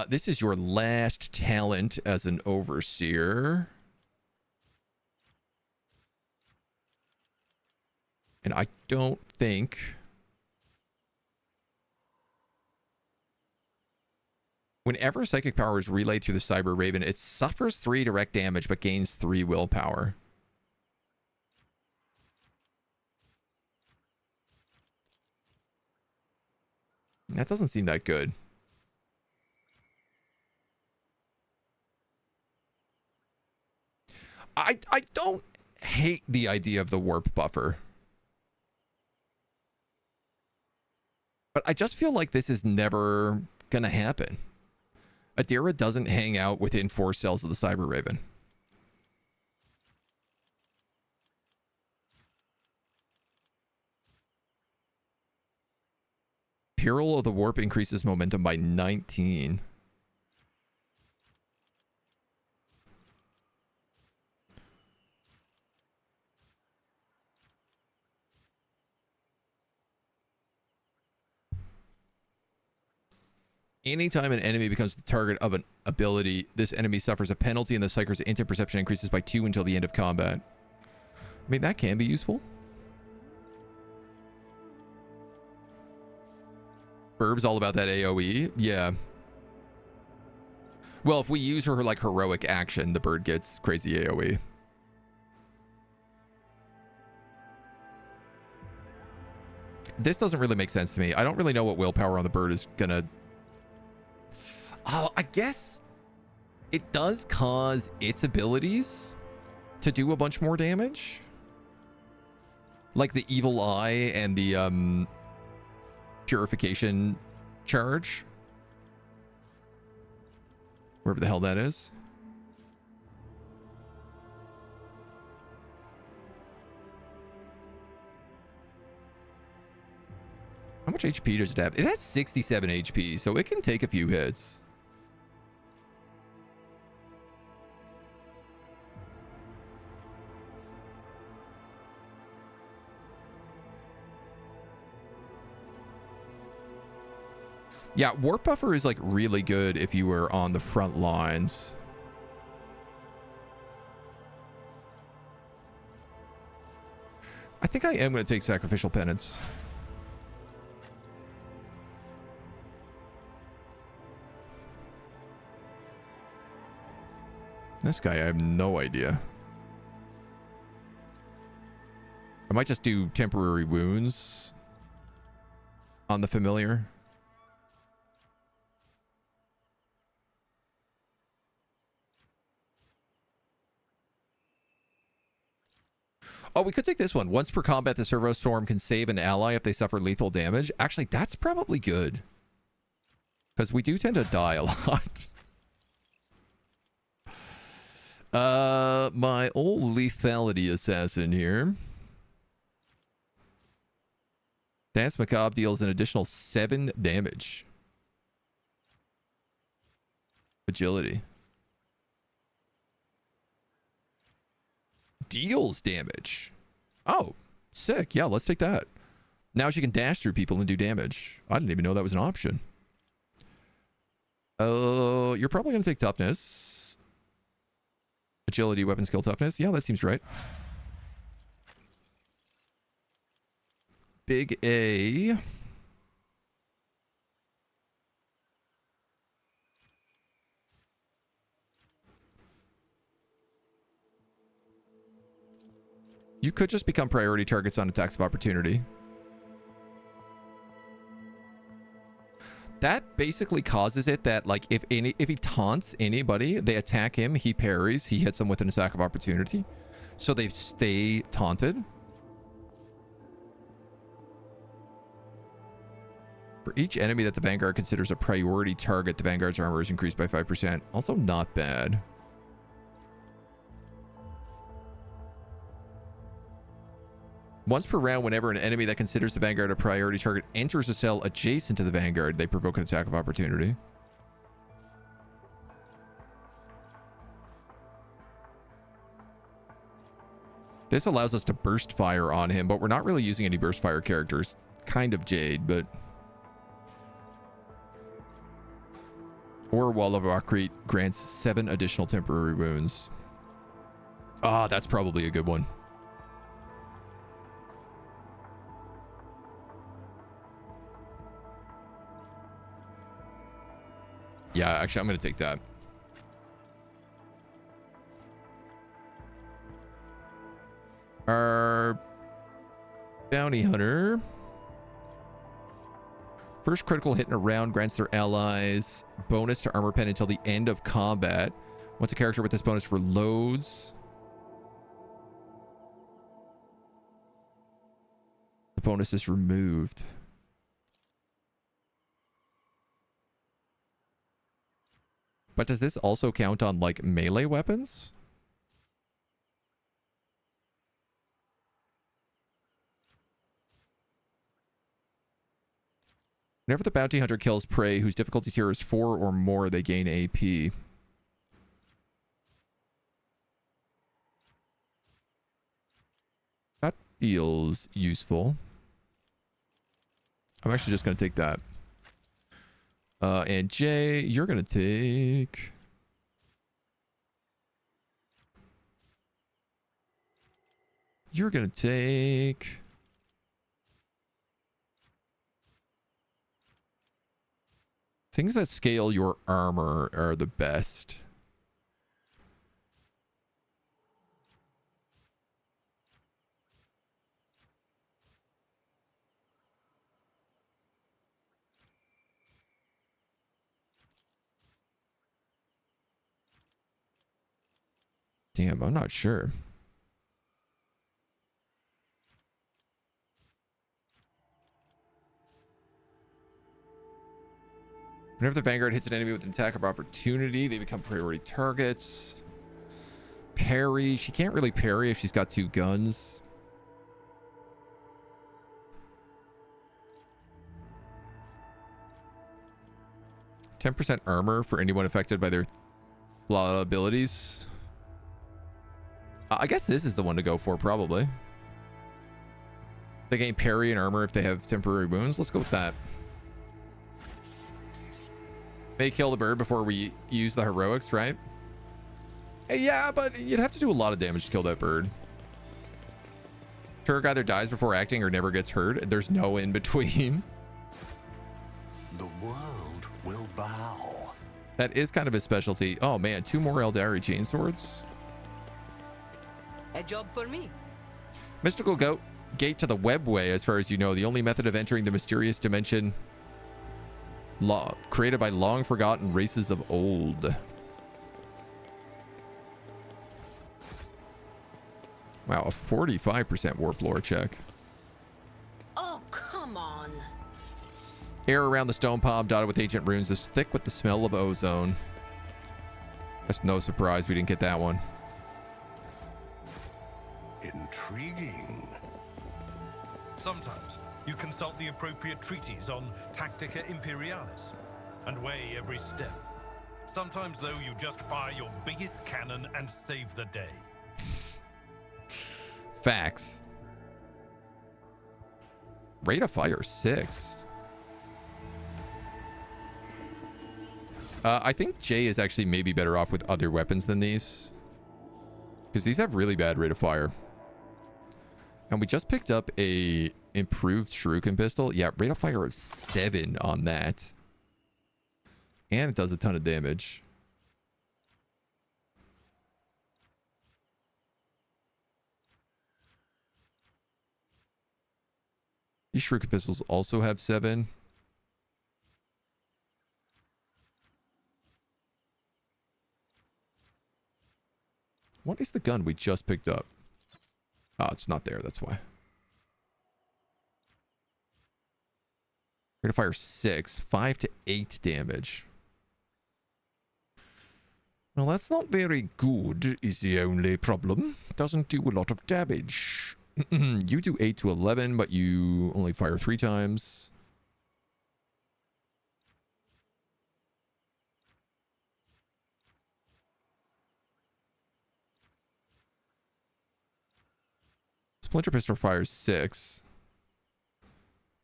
This is your last talent as an overseer. And I don't think... Whenever psychic power is relayed through the Cyber Raven, it suffers 3 direct damage but gains 3 willpower. That doesn't seem that good. I don't hate the idea of the warp buffer. But I just feel like this is never gonna happen. Adira doesn't hang out within 4 cells of the Cyber Raven. Peril of the warp increases momentum by 19. Anytime an enemy becomes the target of an ability, this enemy suffers a penalty and the psyker's instant perception increases by 2 until the end of combat. I mean, that can be useful. Burb's all about that AoE. Yeah. Well, if we use her like heroic action, the bird gets crazy AoE. This doesn't really make sense to me. I don't really know what willpower on the bird is gonna... Oh, I guess it does cause its abilities to do a bunch more damage. Like the evil eye and the purification charge. Wherever the hell that is. How How much HP does it have? It has 67 HP, so it can take a few hits. Yeah, Warp Buffer is like really good if you were on the front lines. I think I am going to take Sacrificial Penance. This guy, I have no idea. I might just do temporary wounds on the familiar. Oh, we could take this one. Once per combat, the Servo Storm can save an ally if they suffer lethal damage. Actually, that's probably good. Because we do tend to die a lot. My old lethality assassin here. Dance Macabre deals an additional 7 damage. Agility. Deals damage. Oh, sick. Yeah, let's take that. Now she can dash through people and do damage. I didn't even know that was an option. You're probably going to take toughness. Agility, weapon skill, toughness. Yeah, that seems right. Big A. You could just become priority targets on attacks of opportunity. That basically causes it that, like, if he taunts anybody, they attack him, he parries, he hits them with an attack of opportunity. So they stay taunted. For each enemy that the Vanguard considers a priority target, the Vanguard's armor is increased by 5%. Also not bad. Once per round, whenever an enemy that considers the Vanguard a priority target enters a cell adjacent to the Vanguard, they provoke an attack of opportunity. This allows us to burst fire on him, but we're not really using any burst fire characters. Kind of Jade, but... Or Wall of Akrit grants 7 additional temporary wounds. Ah, that's probably a good one. Yeah, actually, I'm going to take that. Our bounty hunter. First critical hit in a round grants their allies bonus to armor pen until the end of combat. Once a character with this bonus reloads, the bonus is removed. But does this also count on, like, melee weapons? Whenever the bounty hunter kills prey whose difficulty tier is 4 or more, they gain AP. That feels useful. I'm actually just going to take that. And Jay, you're going to take... You're going to take... Things that scale your armor are the best. Damn, I'm not sure. Whenever the Vanguard hits an enemy with an attack of opportunity, they become priority targets. Parry. She can't really parry if she's got 2 guns. 10% armor for anyone affected by their abilities. I guess this is the one to go for, probably. They gain parry and armor if they have temporary wounds. Let's go with that. May kill the bird before we use the heroics, right? Yeah, but you'd have to do a lot of damage to kill that bird. Turk either dies before acting or never gets hurt. There's no in between. The world will bow. That is kind of his specialty. Oh man, 2 more Aeldari chainswords. A job for me. Mystical gate to the webway, as far as you know, the only method of entering the mysterious dimension created by long forgotten races of old. Wow, a 45% warp lore check. Oh, come on. Air around the stone palm dotted with ancient runes is thick with the smell of ozone. That's no surprise we didn't get that one. Intriguing. Sometimes you consult the appropriate treaties on Tactica Imperialis and weigh every step. Sometimes, though, you just fire your biggest cannon and save the day. Facts. Rate of fire 6. I think Jay is actually maybe better off with other weapons than these, because these have really bad rate of fire. And we just picked up a improved shuriken pistol. Yeah, rate of fire of 7 on that. And it does a ton of damage. These shuriken pistols also have 7. What is the gun we just picked up? Oh, it's not there. That's why. Rate of fire 6. 5 to 8 damage. Well, that's not very good, is the only problem. Doesn't do a lot of damage. You do 8 to 11, but you only fire 3 times. Splinter pistol fires 6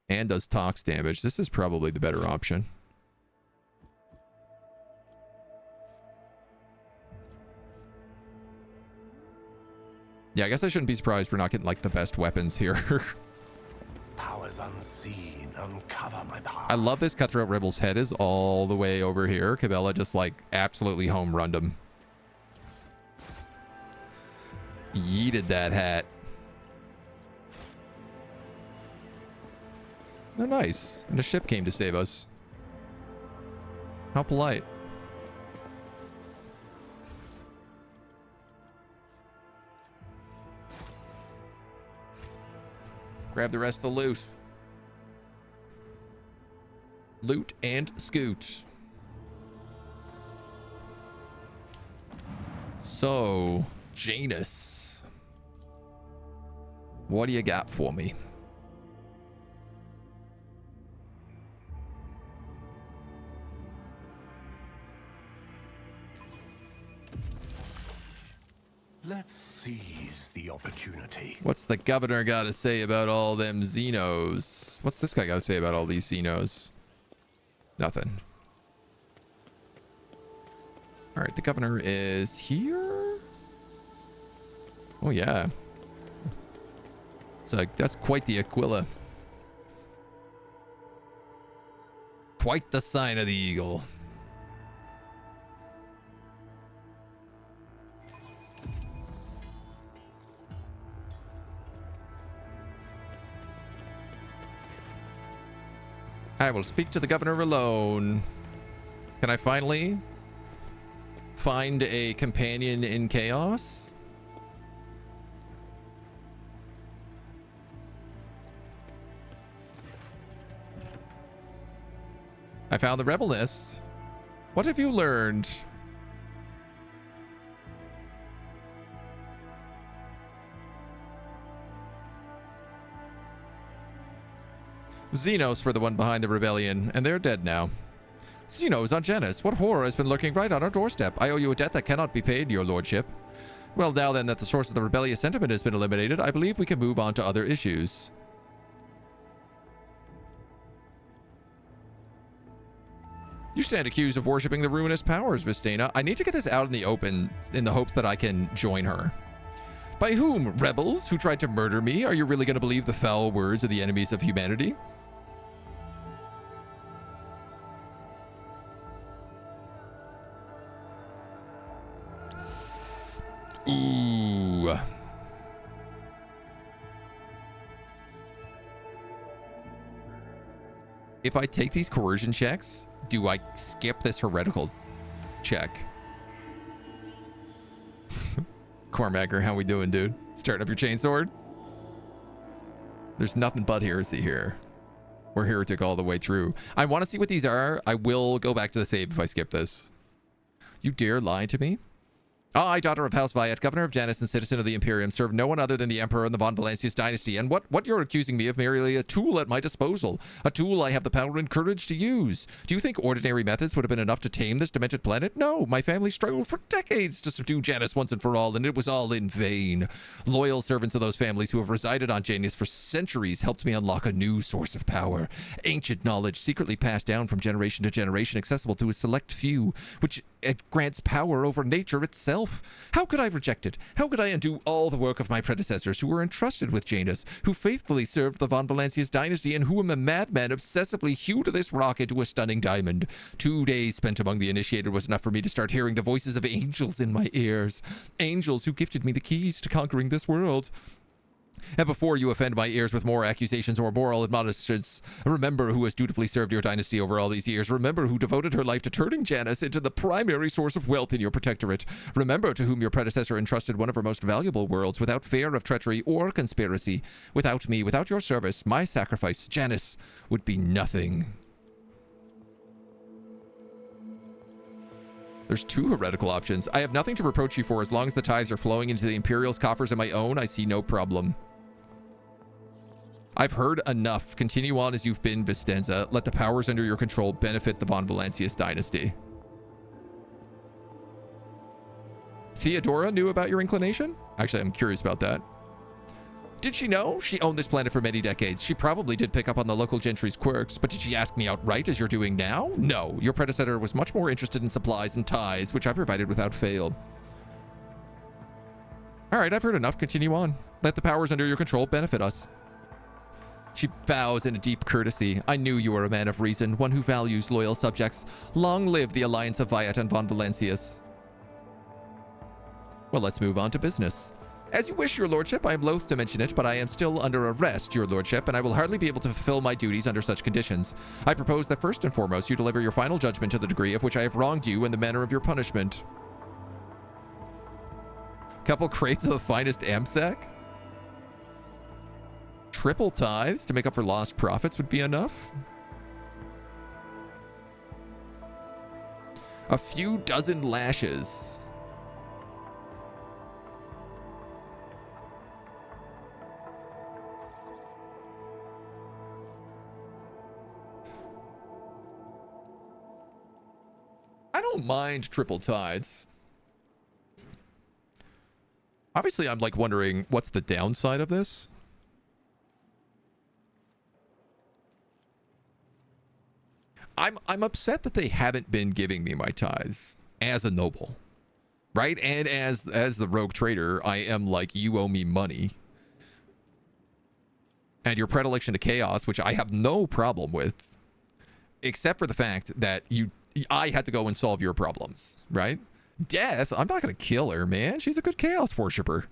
and does tox damage. This is probably the better option. Yeah, I guess I shouldn't be surprised we're not getting like the best weapons here. Powers unseen, uncover my path. I love this Cutthroat Rebel's head is all the way over here. Cabela just like absolutely home runned him. Yeeted that hat. Oh, nice. And a ship came to save us. How polite. Grab the rest of the loot. Loot and scoot. So, Janus. What do you got for me? Let's seize the opportunity. What's the governor got to say about all them xenos? What's this guy got to say about all these xenos? Nothing. All right, the governor is here. Oh yeah. So that's quite the Aquila. Quite the sign of the eagle. I will speak to the governor alone. Can I finally find a companion in chaos? I found the rebel nest. What have you learned? Xenos were the one behind the rebellion, and they're dead now. Xenos on Janus. What horror has been lurking right on our doorstep? I owe you a debt that cannot be paid, your lordship. Well, now then that the source of the rebellious sentiment has been eliminated, I believe we can move on to other issues. You stand accused of worshipping the ruinous powers, Vistana. I need to get this out in the open in the hopes that I can join her. By whom? Rebels who tried to murder me? Are you really going to believe the foul words of the enemies of humanity? Ooh. If I take these coercion checks, do I skip this heretical check? Cormacker, how we doing, dude? Starting up your chainsword? There's nothing but heresy here. We're heretic all the way through. I want to see what these are. I will go back to the save if I skip this. You dare lie to me? I, daughter of House Viat, governor of Janus and citizen of the Imperium, serve no one other than the Emperor and the Von Valancius dynasty, and what you're accusing me of merely a tool at my disposal, a tool I have the power and courage to use. Do you think ordinary methods would have been enough to tame this demented planet? No, my family struggled for decades to subdue Janus once and for all, and it was all in vain. Loyal servants of those families who have resided on Janus for centuries helped me unlock a new source of power, ancient knowledge secretly passed down from generation to generation, accessible to a select few, which it grants power over nature itself. How could I reject it? How could I undo all the work of my predecessors who were entrusted with Janus, who faithfully served the Von Valancius dynasty, and whom a madman obsessively hewed this rock into a stunning diamond? 2 days spent among the initiated was enough for me to start hearing the voices of angels in my ears. Angels who gifted me the keys to conquering this world. And before you offend my ears with more accusations or moral admonishments, remember who has dutifully served your dynasty over all these years. Remember who devoted her life to turning Janus into the primary source of wealth in your protectorate. Remember to whom your predecessor entrusted one of her most valuable worlds without fear of treachery or conspiracy. Without me, without your service, my sacrifice, Janus, would be nothing. There's 2 heretical options. I have nothing to reproach you for as long as the tithes are flowing into the Imperial's coffers and my own. I see no problem. I've heard enough. Continue on as you've been, Vistenza. Let the powers under your control benefit the Von Valancius dynasty. Theodora knew about your inclination? Actually, I'm curious about that. Did she know? She owned this planet for many decades. She probably did pick up on the local gentry's quirks, but did she ask me outright as you're doing now? No. Your predecessor was much more interested in supplies and ties, which I provided without fail. All right, I've heard enough. Continue on. Let the powers under your control benefit us. She bows in a deep courtesy. I knew you were a man of reason, one who values loyal subjects. Long live the alliance of Viat and Von Valancius. Well, let's move on to business. As you wish, your lordship. I am loath to mention it, but I am still under arrest, your lordship, and I will hardly be able to fulfill my duties under such conditions. I propose that first and foremost you deliver your final judgment to the degree of which I have wronged you and the manner of your punishment. Couple crates of the finest AMSEC? Triple tithes to make up for lost profits would be enough. A few dozen lashes. I don't mind triple tithes. Obviously, I'm like wondering what's the downside of this. I'm upset that they haven't been giving me my tithes as a noble, right? And as the rogue trader, I am like, you owe me money. And your predilection to chaos, which I have no problem with, except for the fact that I had to go and solve your problems, right? Death, I'm not going to kill her, man. She's a good chaos worshiper.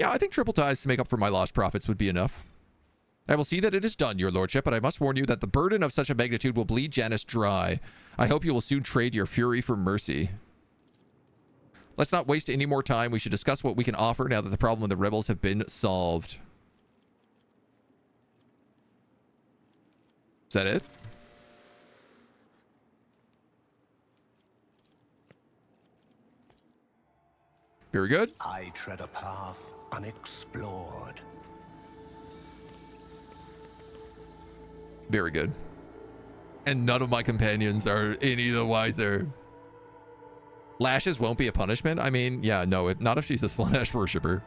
Yeah, I think triple tithes to make up for my lost profits would be enough. I will see that it is done, your lordship, but I must warn you that the burden of such a magnitude will bleed Janus dry. I hope you will soon trade your fury for mercy. Let's not waste any more time. We should discuss what we can offer now that the problem of the rebels have been solved. Is that it? Very good. I tread a path unexplored. Very good. And none of my companions are any the wiser. Lashes won't be a punishment? I mean, yeah, no, not if she's a Slanesh worshiper.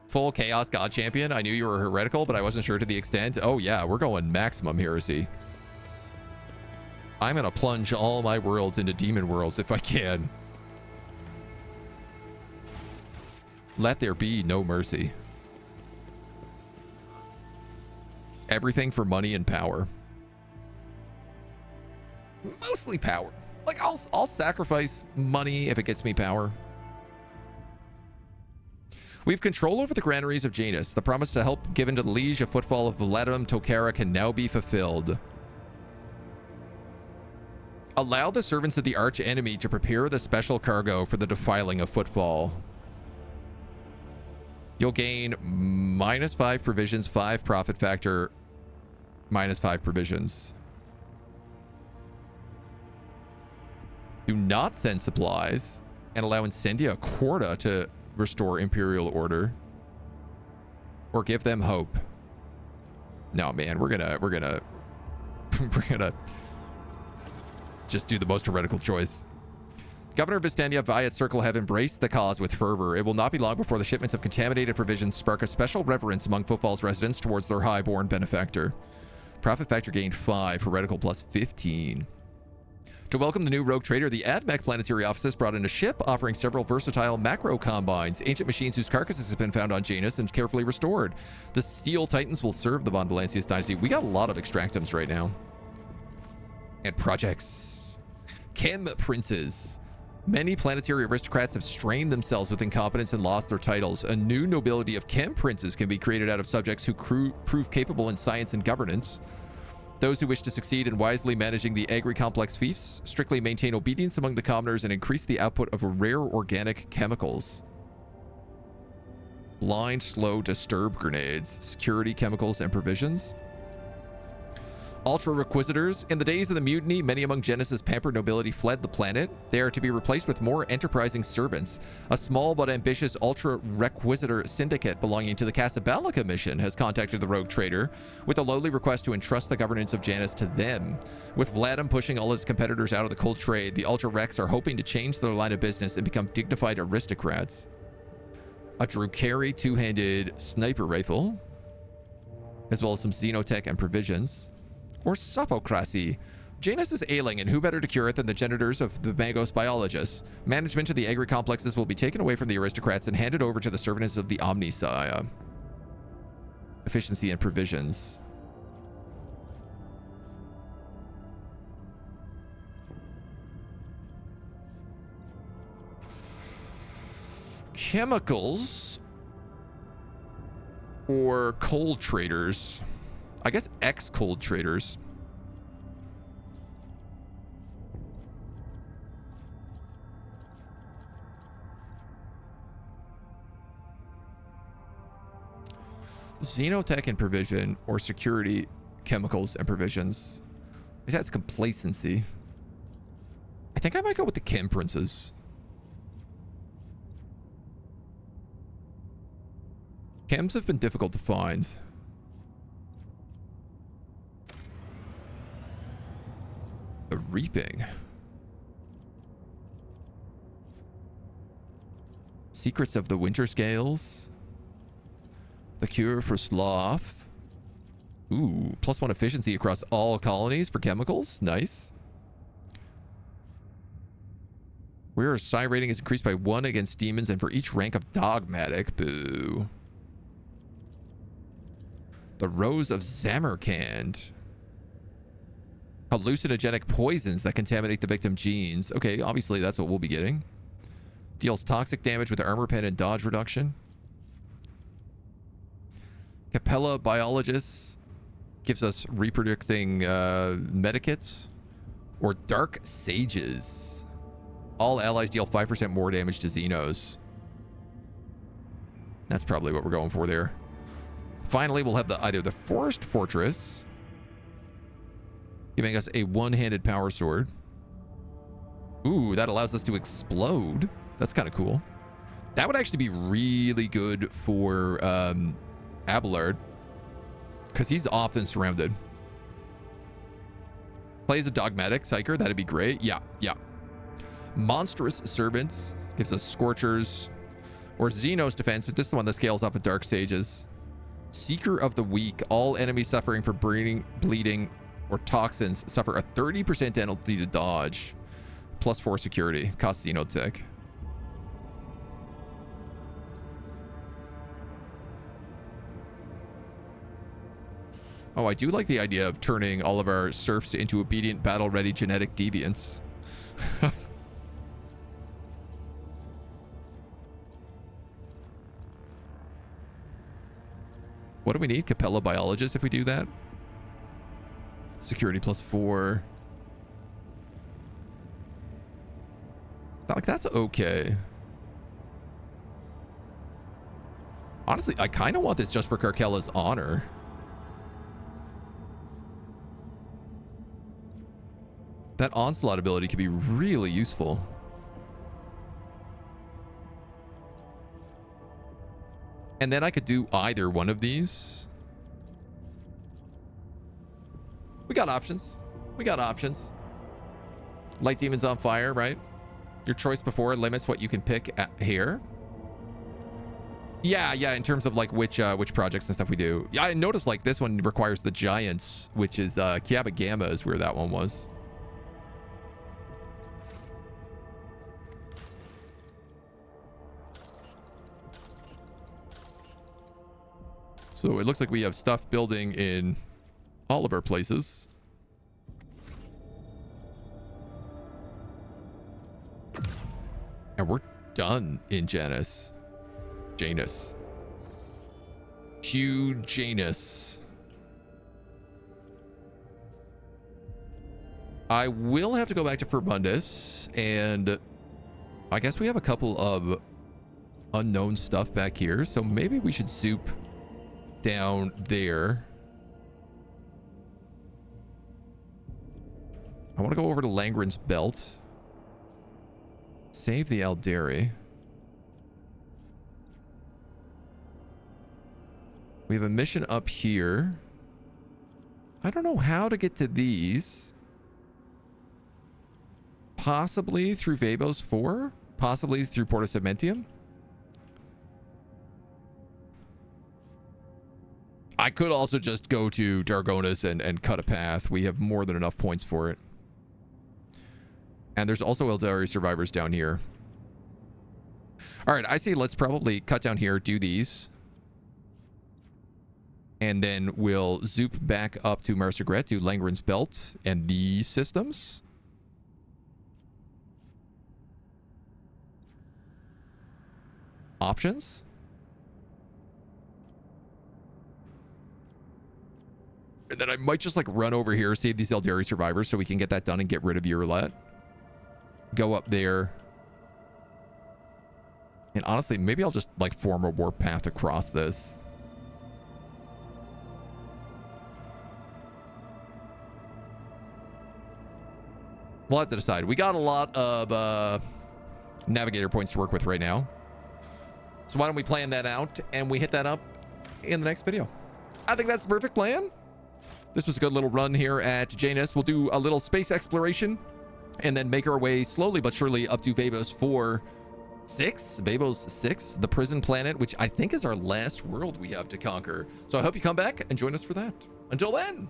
Full Chaos God Champion. I knew you were heretical, but I wasn't sure to the extent. Oh yeah, we're going maximum heresy. I'm going to plunge all my worlds into demon worlds if I can. Let there be no mercy. Everything for money and power. Mostly power. Like, I'll sacrifice money if it gets me power. We have control over the granaries of Janus. The promise to help given to the liege of footfall of Vladimir Tokara can now be fulfilled. Allow the servants of the arch enemy to prepare the special cargo for the defiling of footfall. You'll gain -5 provisions, 5 profit factor, -5 provisions. Do not send supplies and allow Incendia Quarta to restore Imperial order or give them hope. No, man, we're gonna just do the most heretical choice. Governor Vistania Viat Circle have embraced the cause with fervor. It will not be long before the shipments of contaminated provisions spark a special reverence among Footfall's residents towards their highborn benefactor. Profit factor gained 5, heretical plus 15. To welcome the new rogue trader, the AdMech planetary offices brought in a ship offering several versatile macro combines, ancient machines whose carcasses have been found on Janus and carefully restored. The Steel Titans will serve the Von Valancius dynasty. We got a lot of extractums right now. And projects. Chem princes. Many planetary aristocrats have strained themselves with incompetence and lost their titles. A new nobility of chem princes can be created out of subjects who prove capable in science and governance. Those who wish to succeed in wisely managing the agri-complex fiefs strictly maintain obedience among the commoners and increase the output of rare organic chemicals. Blind, slow, disturb grenades, security chemicals, and provisions. Ultra Requisitors. In the days of the mutiny, many among Janus's pampered nobility fled the planet. They are to be replaced with more enterprising servants. A small but ambitious Ultra Requisitor syndicate belonging to the Casablanca mission has contacted the rogue trader with a lowly request to entrust the governance of Janus to them. With Vladimir pushing all his competitors out of the cold trade, the Ultra Rex are hoping to change their line of business and become dignified aristocrats. A Drukari two-handed sniper rifle, as well as some xenotech and provisions. Or Sophocracy. Janus is ailing, and who better to cure it than the genitors of the Magos biologists? Management of the agri-complexes will be taken away from the aristocrats and handed over to the servants of the Omnissiah. Efficiency and provisions. Chemicals or cold traders. I guess ex-cold traders. Xenotech and provision or security chemicals and provisions. I guess that's complacency. I think I might go with the Chem Princes. Chems have been difficult to find. The Reaping. Secrets of the Winter Scales. The Cure for Sloth. Ooh, +1 efficiency across all colonies for chemicals. Nice. Where psi rating is increased by 1 against demons and for each rank of dogmatic. Boo. The Rose of Samarkand. Hallucinogenic poisons that contaminate the victim genes. Okay, obviously that's what we'll be getting. Deals toxic damage with armor pen and dodge reduction. Capella Biologists gives us reproducing medikits. Or Dark Sages. All allies deal 5% more damage to Xenos. That's probably what we're going for there. Finally, we'll have either the Forest Fortress, giving us a one-handed power sword. Ooh, that allows us to explode. That's kind of cool. That would actually be really good for Abelard. Because he's often surrounded. Plays a dogmatic psyker. That'd be great. Yeah, yeah. Monstrous servants gives us scorchers. Or xenos defense, but this is the one that scales off of dark sages. Seeker of the weak. All enemies suffering from bleeding, or toxins suffer a 30% penalty to dodge. +4 security. Costs xenotech. Oh, I do like the idea of turning all of our serfs into obedient, battle-ready genetic deviants. What do we need? Capella biologists if we do that? Security +4. Like, that's okay. Honestly, I kind of want this just for Carkella's honor. That onslaught ability could be really useful. And then I could do either one of these. We got options. We got options. Light demons on fire, right? Your choice before limits what you can pick here. Yeah, in terms of like which projects and stuff we do. Yeah, I noticed like this one requires the giants, which is Kiaba Gamma is where that one was. So it looks like we have stuff building in all of our places. And we're done in Janus. Janus. Huge Janus. I will have to go back to Furbundus, and I guess we have a couple of unknown stuff back here, so maybe we should zoop down there. I want to go over to Langren's Belt. Save the Aeldari. We have a mission up here. I don't know how to get to these. Possibly through Vabos 4? Possibly through Porta Segmentium? I could also just go to Dargonus and cut a path. We have more than enough points for it. And there's also Aeldari survivors down here. All right, I say let's probably cut down here, do these. And then we'll zoop back up to Marsegret, do Langren's Belt and these systems. Options. And then I might just like run over here, save these Aeldari survivors so we can get that done and get rid of Urilet. Go up there. And honestly, maybe I'll just like form a warp path across this. We'll have to decide. We got a lot of navigator points to work with right now. So why don't we plan that out and we hit that up in the next video. I think that's the perfect plan. This was a good little run here at Janus. We'll do a little space exploration and then make our way slowly but surely up to Vabos 6, Vabos 6, the prison planet, which I think is our last world we have to conquer. So I hope you come back and join us for that. Until then.